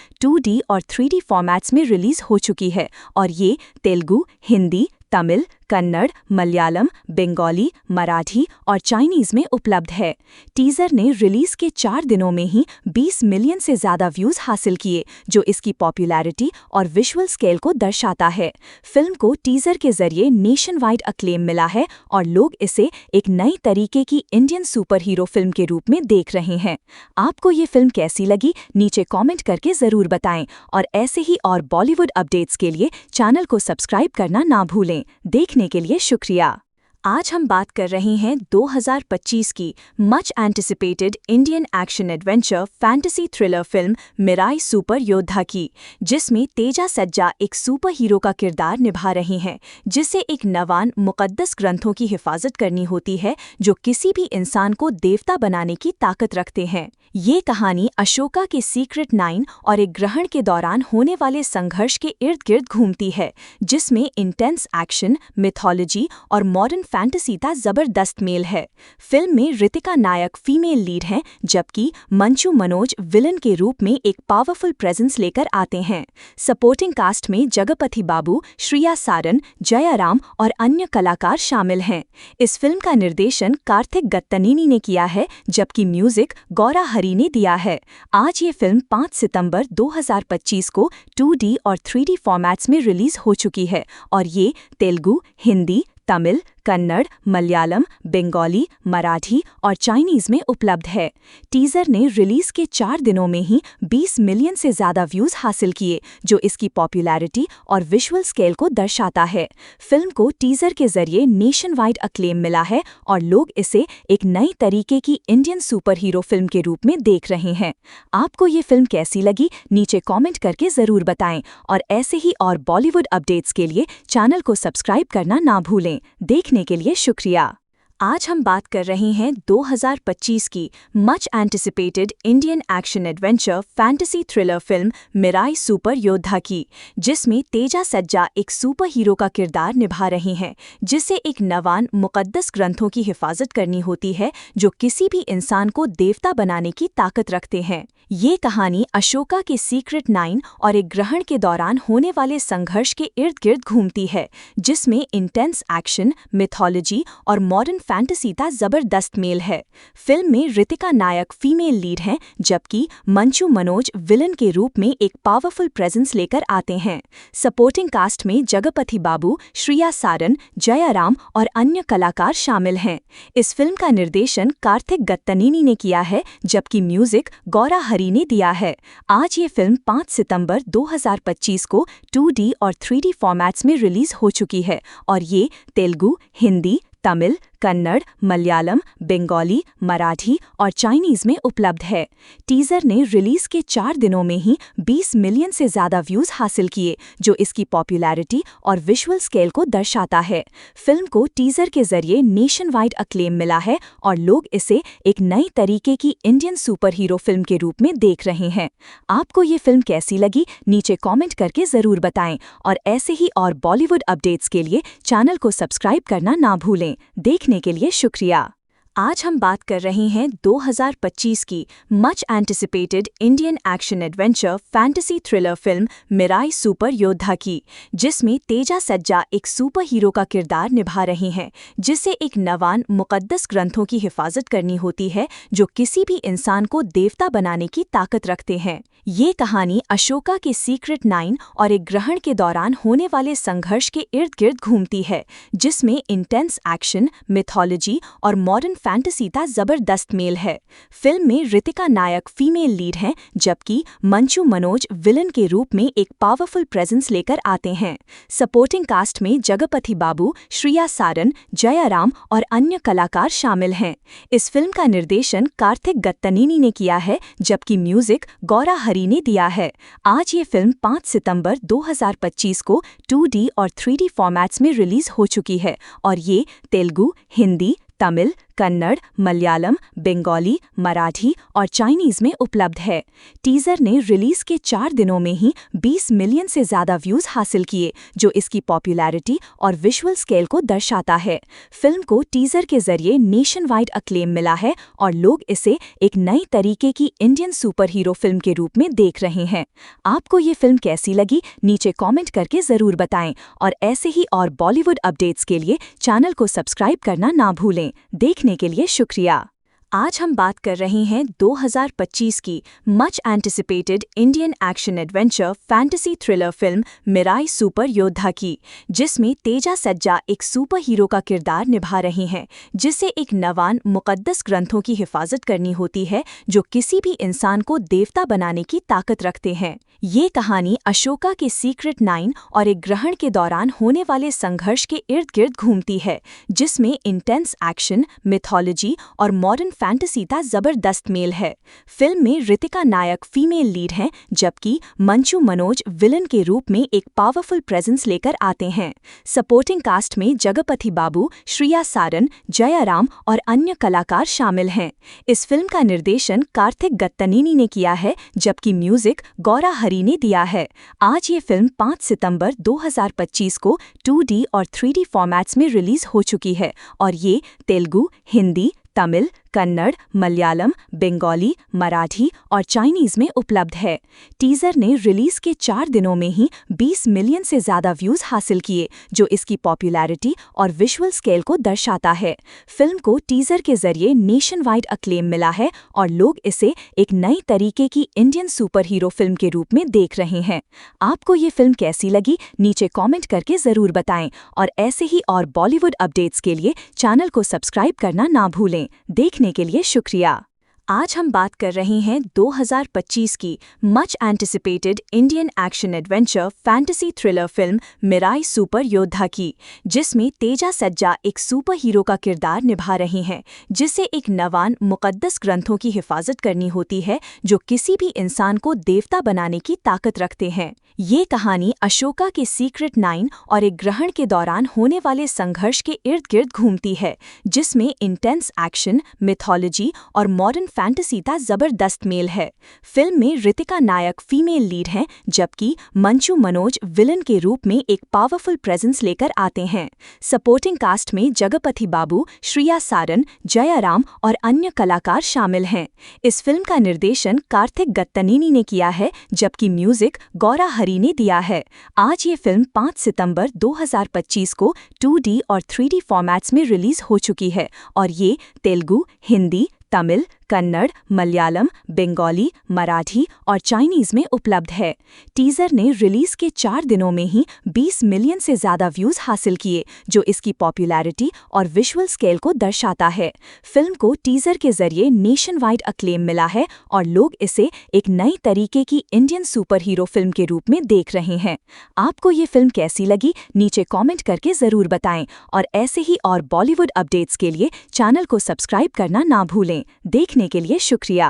Speaker 3: 2D और 3D फॉर्मेट्स में रिलीज हो चुकी है और ये तेलुगु, हिंदी, तमिल, कन्नड़, मलयालम, बंगाली, मराठी और चाइनीज में उपलब्ध है। टीजर ने रिलीज के 4 दिनों में ही 20 मिलियन से ज्यादा व्यूज हासिल किए, जो इसकी पॉपुलैरिटी और विजुअल स्केल को दर्शाता है। फिल्म को टीजर के जरिए नेशन वाइड अक्लेम मिला है और लोग इसे एक नई तरीके की इंडियन सुपर हीरो फिल्म के रूप में देख रहे हैं। आपको ये फिल्म कैसी लगी, नीचे कॉमेंट करके जरूर बताएं और ऐसे ही और बॉलीवुड अपडेट्स के लिए चैनल को सब्सक्राइब करना ना भूलें। देखने के लिए शुक्रिया। आज हम बात कर रहे हैं 2025 की much anticipated Indian action adventure fantasy thriller film Mirai super योद्धा की, जिसमें तेजा सज्जा एक सुपर हीरो का किरदार निभा रही हैं, जिसे एक नवान मुक़द्दस ग्रंथों की हिफाजत करनी होती है जो किसी भी इंसान को देवता बनाने की ताकत रखते हैं। ये कहानी अशोका के सीक्रेट 9 और एक ग्रहण के दौरान होने वाले संघर्ष के इर्द गिर्द घूमती है, जिसमें इंटेंस एक्शन, मिथोलॉजी और मॉडर्न फैंटेसी का जबरदस्त मेल है। फिल्म में ऋतिका नायक फीमेल लीड हैं, जबकि मंचू मनोज विलन के रूप में एक पावरफुल प्रेजेंस लेकर आते हैं। सपोर्टिंग कास्ट में जगपति बाबू, श्रिया सारन, जयाराम और अन्य कलाकार शामिल हैं। इस फिल्म का निर्देशन कार्तिक गत्तनीनी ने किया है, जबकि म्यूजिक गौरा हरी ने दिया है। आज ये फिल्म 5 सितंबर 2025 को 2D और 3D फॉर्मेट्स में रिलीज हो चुकी है और ये तेलुगु, हिंदी, तमिल, कन्नड़, मलयालम, बंगाली, मराठी और चाइनीज में उपलब्ध है। टीजर ने रिलीज के 4 दिनों में ही 20 मिलियन से ज्यादा व्यूज हासिल किए, जो इसकी पॉपुलैरिटी और विजुअल स्केल को दर्शाता है। फिल्म को टीजर के जरिए नेशन वाइड अक्लेम मिला है और लोग इसे एक नई तरीके की इंडियन सुपर हीरो फिल्म के रूप में देख रहे हैं। आपको ये फिल्म कैसी लगी, नीचे कॉमेंट करके जरूर बताएं और ऐसे ही और बॉलीवुड अपडेट्स के लिए चैनल को सब्सक्राइब करना ना भूलें। देखने के लिए शुक्रिया। आज हम बात कर रहे हैं 2025 की much anticipated Indian action adventure fantasy thriller film Mirai super योद्धा की, जिसमें तेजा सज्जा एक सुपर हीरो का किरदार निभा रही हैं, जिसे एक नवान मुक़द्दस ग्रंथों की हिफाजत करनी होती है जो किसी भी इंसान को देवता बनाने की ताकत रखते हैं। ये कहानी अशोका के सीक्रेट 9 और एक ग्रहण के दौरान होने वाले संघर्ष के इर्द गिर्द घूमती है, जिसमें इंटेंस एक्शन, मिथोलॉजी और मॉडर्न फैंटेसी का जबरदस्त मेल है। फिल्म में ऋतिका नायक फीमेल लीड हैं, जबकि मंचू मनोज विलन के रूप में एक पावरफुल प्रेजेंस लेकर आते हैं। सपोर्टिंग कास्ट में जगपति बाबू, श्रिया सारन, जयाराम और अन्य कलाकार शामिल हैं। इस फिल्म का निर्देशन कार्तिक गत्तनीनी ने किया है, जबकि म्यूजिक गौरा हरी ने दिया है। आज ये फिल्म 5 सितंबर 2025 को 2D और 3D फॉर्मेट्स में रिलीज हो चुकी है और ये तेलुगु, हिंदी, तमिल, कन्नड़, मलयालम, बंगाली, मराठी और चाइनीज में उपलब्ध है। टीजर ने रिलीज के 4 दिनों में ही 20 मिलियन से ज्यादा व्यूज हासिल किए, जो इसकी पॉपुलैरिटी और विजुअल स्केल को दर्शाता है। फिल्म को टीजर के जरिए नेशन वाइड अक्लेम मिला है और लोग इसे एक नई तरीके की इंडियन सुपर हीरो फिल्म के रूप में देख रहे हैं। आपको ये फिल्म कैसी लगी, नीचे कॉमेंट करके जरूर बताएं और ऐसे ही और बॉलीवुड अपडेट्स के लिए चैनल को सब्सक्राइब करना ना भूलें। देखने के लिए शुक्रिया। आज हम बात कर रहे हैं 2025 की much anticipated Indian action adventure fantasy thriller film Mirai super योद्धा की, जिसमें तेजा सज्जा एक सुपर हीरो का किरदार निभा रही हैं, जिसे एक नवान मुक़द्दस ग्रंथों की हिफाजत करनी होती है जो किसी भी इंसान को देवता बनाने की ताकत रखते हैं। ये कहानी अशोका के सीक्रेट 9 और एक ग्रहण के दौरान होने वाले संघर्ष के इर्द गिर्द घूमती है, जिसमें इंटेंस एक्शन, मिथोलॉजी और मॉडर्न फैंटेसी का जबरदस्त मेल है। फिल्म में ऋतिका नायक फीमेल लीड हैं, जबकि मंचू मनोज विलन के रूप में एक पावरफुल प्रेजेंस लेकर आते हैं। सपोर्टिंग कास्ट में जगपति बाबू, श्रिया सारन, जयाराम और अन्य कलाकार शामिल हैं। इस फिल्म का निर्देशन कार्तिक गत्तनेनी ने किया है, जबकि म्यूजिक गौरा हरी ने दिया है। आज ये फिल्म 5 सितंबर 2025 को 2D और 3D फॉर्मेट्स में रिलीज हो चुकी है और ये तेलुगु, हिंदी, तमिल, कन्नड़, मलयालम, बंगाली, मराठी और चाइनीज में उपलब्ध है। टीजर ने रिलीज के 4 दिनों में ही 20 मिलियन से ज़्यादा व्यूज़ हासिल किए, जो इसकी पॉपुलैरिटी और विजुअल स्केल को दर्शाता है। फिल्म को टीजर के जरिए नेशन वाइड अक्लेम मिला है और लोग इसे एक नई तरीके की इंडियन सुपर हीरो फिल्म के रूप में देख रहे हैं। आपको ये फिल्म कैसी लगी, नीचे कॉमेंट करके ज़रूर बताएं और ऐसे ही और बॉलीवुड अपडेट्स के लिए चैनल को सब्सक्राइब करना ना भूलें। देखने के लिए शुक्रिया। आज हम बात कर रहे हैं 2025 की much anticipated Indian action adventure fantasy thriller film Mirai super योद्धा की, जिसमें तेजा सज्जा एक सुपर हीरो का किरदार निभा रही हैं, जिसे एक नवान मुक़द्दस ग्रंथों की हिफाजत करनी होती है जो किसी भी इंसान को देवता बनाने की ताकत रखते हैं। ये कहानी अशोका के सीक्रेट 9 और एक ग्रहण के दौरान होने वाले संघर्ष के इर्द गिर्द घूमती है, जिसमें इंटेंस एक्शन, मिथोलॉजी और मॉडर्न फैंटेसी का जबरदस्त मेल है। फिल्म में ऋतिका नायक फीमेल लीड हैं, जबकि मंचू मनोज विलन के रूप में एक पावरफुल प्रेजेंस लेकर आते हैं। सपोर्टिंग कास्ट में जगपति बाबू, श्रिया सारन, जयाराम और अन्य कलाकार शामिल हैं। इस फिल्म का निर्देशन कार्तिक गत्तनेनी ने किया है, जबकि म्यूजिक गौरा हरी ने दिया है। आज ये फिल्म 5 सितंबर 2025 को 2D और 3D फॉर्मेट्स में रिलीज हो चुकी है और ये तेलुगु, हिंदी, तमिल, कन्नड़, मलयालम, बंगाली, मराठी और चाइनीज में उपलब्ध है। टीजर ने रिलीज के 4 दिनों में ही 20 मिलियन से ज़्यादा व्यूज़ हासिल किए, जो इसकी पॉपुलैरिटी और विजुअल स्केल को दर्शाता है। फिल्म को टीजर के जरिए नेशन वाइड अक्लेम मिला है और लोग इसे एक नई तरीके की इंडियन सुपर हीरो फिल्म के रूप में देख रहे हैं। आपको ये फिल्म कैसी लगी, नीचे कॉमेंट करके ज़रूर बताएं और ऐसे ही और बॉलीवुड अपडेट्स के लिए चैनल को सब्सक्राइब करना ना भूलें। देखने के लिए शुक्रिया। आज हम बात कर रहे हैं 2025 की much anticipated Indian action adventure fantasy thriller film Mirai super योद्धा की, जिसमें तेजा सज्जा एक सुपर हीरो का किरदार निभा रही हैं, जिसे एक नवान मुक़द्दस ग्रंथों की हिफाजत करनी होती है जो किसी भी इंसान को देवता बनाने की ताकत रखते हैं। ये कहानी अशोका के सीक्रेट 9 और एक ग्रहण के दौरान होने वाले संघर्ष के इर्द गिर्द घूमती है, जिसमें इंटेंस एक्शन, मिथोलॉजी और मॉडर्न फैंटेसी का जबरदस्त मेल है। फिल्म में ऋतिका नायक फीमेल लीड हैं, जबकि मंचू मनोज विलन के रूप में एक पावरफुल प्रेजेंस लेकर आते हैं। सपोर्टिंग कास्ट में जगपति बाबू, श्रिया सारन, जयाराम और अन्य कलाकार शामिल हैं। इस फिल्म का निर्देशन कार्तिक गत्तनेनी ने किया है, जबकि म्यूजिक गौरा हरी ने दिया है। आज ये फिल्म 5 सितंबर 2025 को 2D और 3D फॉर्मेट्स में रिलीज हो चुकी है और ये तेलुगु, हिंदी, तमिल, कन्नड़, मलयालम, बंगाली, मराठी और चाइनीज में उपलब्ध है। टीजर ने रिलीज के 4 दिनों में ही 20 मिलियन से ज़्यादा व्यूज़ हासिल किए, जो इसकी पॉपुलैरिटी और विजुअल स्केल को दर्शाता है। फिल्म को टीजर के जरिए नेशन वाइड अक्लेम मिला है और लोग इसे एक नई तरीके की इंडियन सुपर हीरो फिल्म के रूप में देख रहे हैं। आपको ये फिल्म कैसी लगी, नीचे कॉमेंट करके ज़रूर बताएं और ऐसे ही और बॉलीवुड अपडेट्स के लिए चैनल को सब्सक्राइब करना ना भूलें। देखने के लिए शुक्रिया।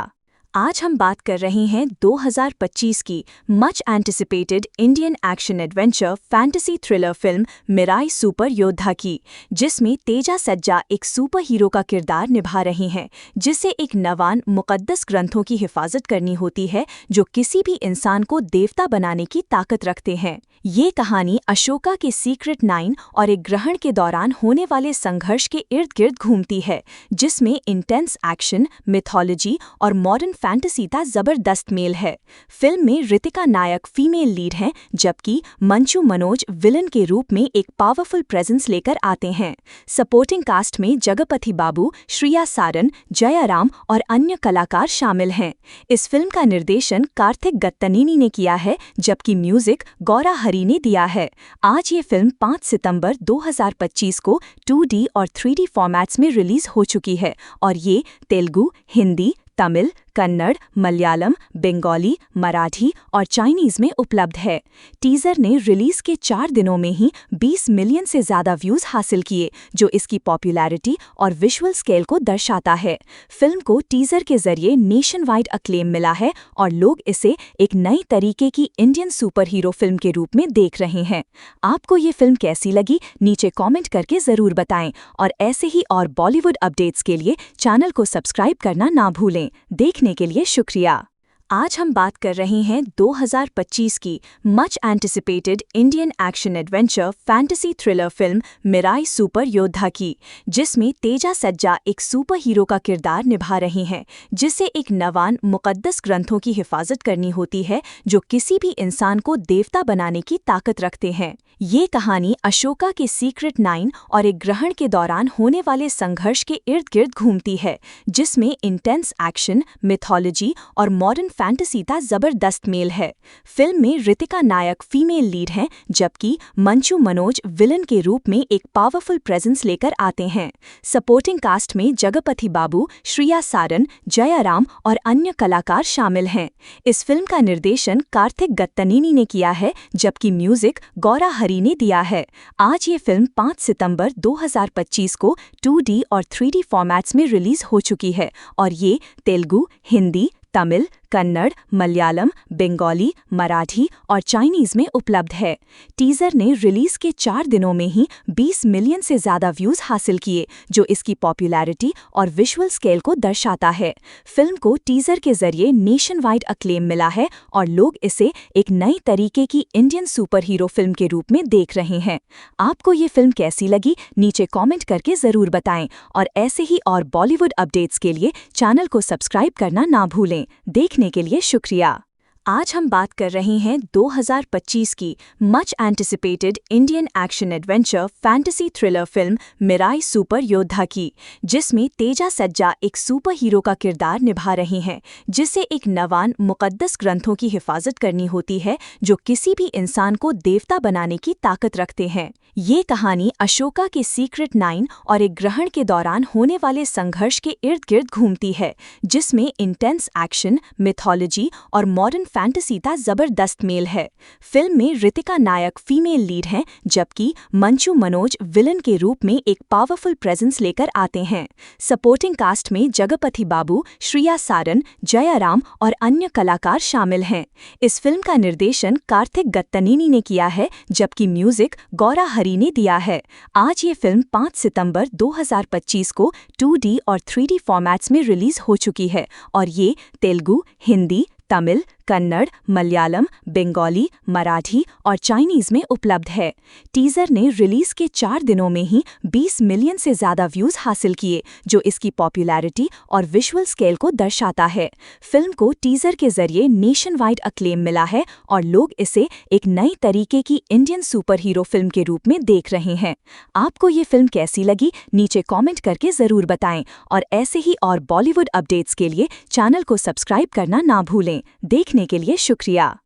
Speaker 3: आज हम बात कर रहे हैं 2025 की much anticipated Indian action adventure fantasy thriller film Mirai super योद्धा की, जिसमें तेजा सज्जा एक सुपर हीरो का किरदार निभा रही हैं, जिसे एक नवान मुक़द्दस ग्रंथों की हिफाजत करनी होती है जो किसी भी इंसान को देवता बनाने की ताकत रखते हैं। ये कहानी अशोका के सीक्रेट 9 और एक ग्रहण के दौरान होने वाले संघर्ष के इर्द गिर्द घूमती है, जिसमें इंटेंस एक्शन, मिथोलॉजी और मॉडर्न फैंटेसी का जबरदस्त मेल है। फिल्म में ऋतिका नायक फीमेल लीड हैं, जबकि मंचू मनोज विलन के रूप में एक पावरफुल प्रेजेंस लेकर आते हैं। सपोर्टिंग कास्ट में जगपति बाबू, श्रिया सारन, जयाराम और अन्य कलाकार शामिल हैं। इस फिल्म का निर्देशन कार्तिक गत्तनीनी ने किया है, जबकि म्यूजिक गौरा हरी ने दिया है। आज ये फिल्म 5 सितंबर 2025 को 2D और 3D फॉर्मेट्स में रिलीज हो चुकी है और ये तेलुगु, हिंदी, तमिल, कन्नड़, मलयालम, बंगाली, मराठी और चाइनीज में उपलब्ध है। टीजर ने रिलीज के 4 दिनों में ही 20 मिलियन से ज़्यादा व्यूज़ हासिल किए, जो इसकी पॉपुलैरिटी और विजुअल स्केल को दर्शाता है। फिल्म को टीजर के जरिए नेशन वाइड अक्लेम मिला है और लोग इसे एक नई तरीके की इंडियन सुपर हीरो फिल्म के रूप में देख रहे हैं। आपको ये फिल्म कैसी लगी, नीचे कॉमेंट करके ज़रूर बताएं और ऐसे ही और बॉलीवुड अपडेट्स के लिए चैनल को सब्सक्राइब करना ना भूलें। देखने के लिए शुक्रिया। आज हम बात कर रहे हैं 2025 की much anticipated Indian action adventure fantasy thriller film Mirai super योद्धा की, जिसमें तेजा सज्जा एक सुपर हीरो का किरदार निभा रही हैं, जिसे एक नवान मुक़द्दस ग्रंथों की हिफाजत करनी होती है जो किसी भी इंसान को देवता बनाने की ताकत रखते हैं। ये कहानी अशोका के सीक्रेट 9 और एक ग्रहण के दौरान होने वाले संघर्ष के इर्द गिर्द घूमती है, जिसमें इंटेंस एक्शन, मिथोलॉजी और मॉडर्न फैंटेसी का जबरदस्त मेल है। फिल्म में ऋतिका नायक फीमेल लीड हैं, जबकि मंचू मनोज विलन के रूप में एक पावरफुल प्रेजेंस लेकर आते हैं। सपोर्टिंग कास्ट में जगपति बाबू, श्रिया सारन, जयाराम और अन्य कलाकार शामिल हैं। इस फिल्म का निर्देशन कार्तिक गत्तनीनी ने किया है, जबकि म्यूजिक गौरा हरी ने दिया है। आज ये फिल्म 5 सितंबर 2025 को 2D और 3D फॉर्मेट्स में रिलीज हो चुकी है और ये तेलुगु, हिंदी, तमिल, कन्नड़, मलयालम, बंगाली, मराठी और चाइनीज में उपलब्ध है। टीजर ने रिलीज के 4 दिनों में ही 20 मिलियन से ज़्यादा व्यूज़ हासिल किए, जो इसकी पॉपुलैरिटी और विजुअल स्केल को दर्शाता है। फिल्म को टीजर के जरिए नेशन वाइड अक्लेम मिला है और लोग इसे एक नई तरीके की इंडियन सुपर हीरो फिल्म के रूप में देख रहे हैं। आपको ये फिल्म कैसी लगी, नीचे कॉमेंट करके ज़रूर बताएं और ऐसे ही और बॉलीवुड अपडेट्स के लिए चैनल को सब्सक्राइब करना ना भूलें। देखने के लिए शुक्रिया। आज हम बात कर रहे हैं 2025 की much anticipated Indian action adventure fantasy thriller film Mirai super योद्धा की, जिसमें तेजा सज्जा एक सुपर हीरो का किरदार निभा रही हैं, जिसे एक नवान मुक़द्दस ग्रंथों की हिफाजत करनी होती है जो किसी भी इंसान को देवता बनाने की ताकत रखते हैं। ये कहानी अशोका के सीक्रेट 9 और एक ग्रहण के दौरान होने वाले संघर्ष के इर्द गिर्द घूमती है, जिसमें इंटेंस एक्शन, मिथोलॉजी और मॉडर्न फैंटेसी का जबरदस्त मेल है। फिल्म में ऋतिका नायक फीमेल लीड हैं, जबकि मंचू मनोज विलन के रूप में एक पावरफुल प्रेजेंस लेकर आते हैं। सपोर्टिंग कास्ट में जगपति बाबू, श्रिया सारन, जयाराम और अन्य कलाकार शामिल हैं। इस फिल्म का निर्देशन कार्तिक गत्तनीनी ने किया है, जबकि म्यूजिक गौरा हरी ने दिया है। आज ये फिल्म 5 सितंबर 2025 को 2D और 3D फॉर्मेट्स में रिलीज हो चुकी है और ये तेलुगु, हिंदी, तमिल, कन्नड़, मलयालम, बंगाली, मराठी और चाइनीज में उपलब्ध है। टीजर ने रिलीज के 4 दिनों में ही 20 मिलियन से ज़्यादा व्यूज़ हासिल किए, जो इसकी पॉपुलैरिटी और विजुअल स्केल को दर्शाता है। फिल्म को टीजर के जरिए नेशन वाइड अक्लेम मिला है और लोग इसे एक नई तरीके की इंडियन सुपर हीरो फिल्म के रूप में देख रहे हैं। आपको ये फिल्म कैसी लगी, नीचे कॉमेंट करके ज़रूर बताएं और ऐसे ही और बॉलीवुड अपडेट्स के लिए चैनल को सब्सक्राइब करना ना भूलें। देखने के लिए शुक्रिया।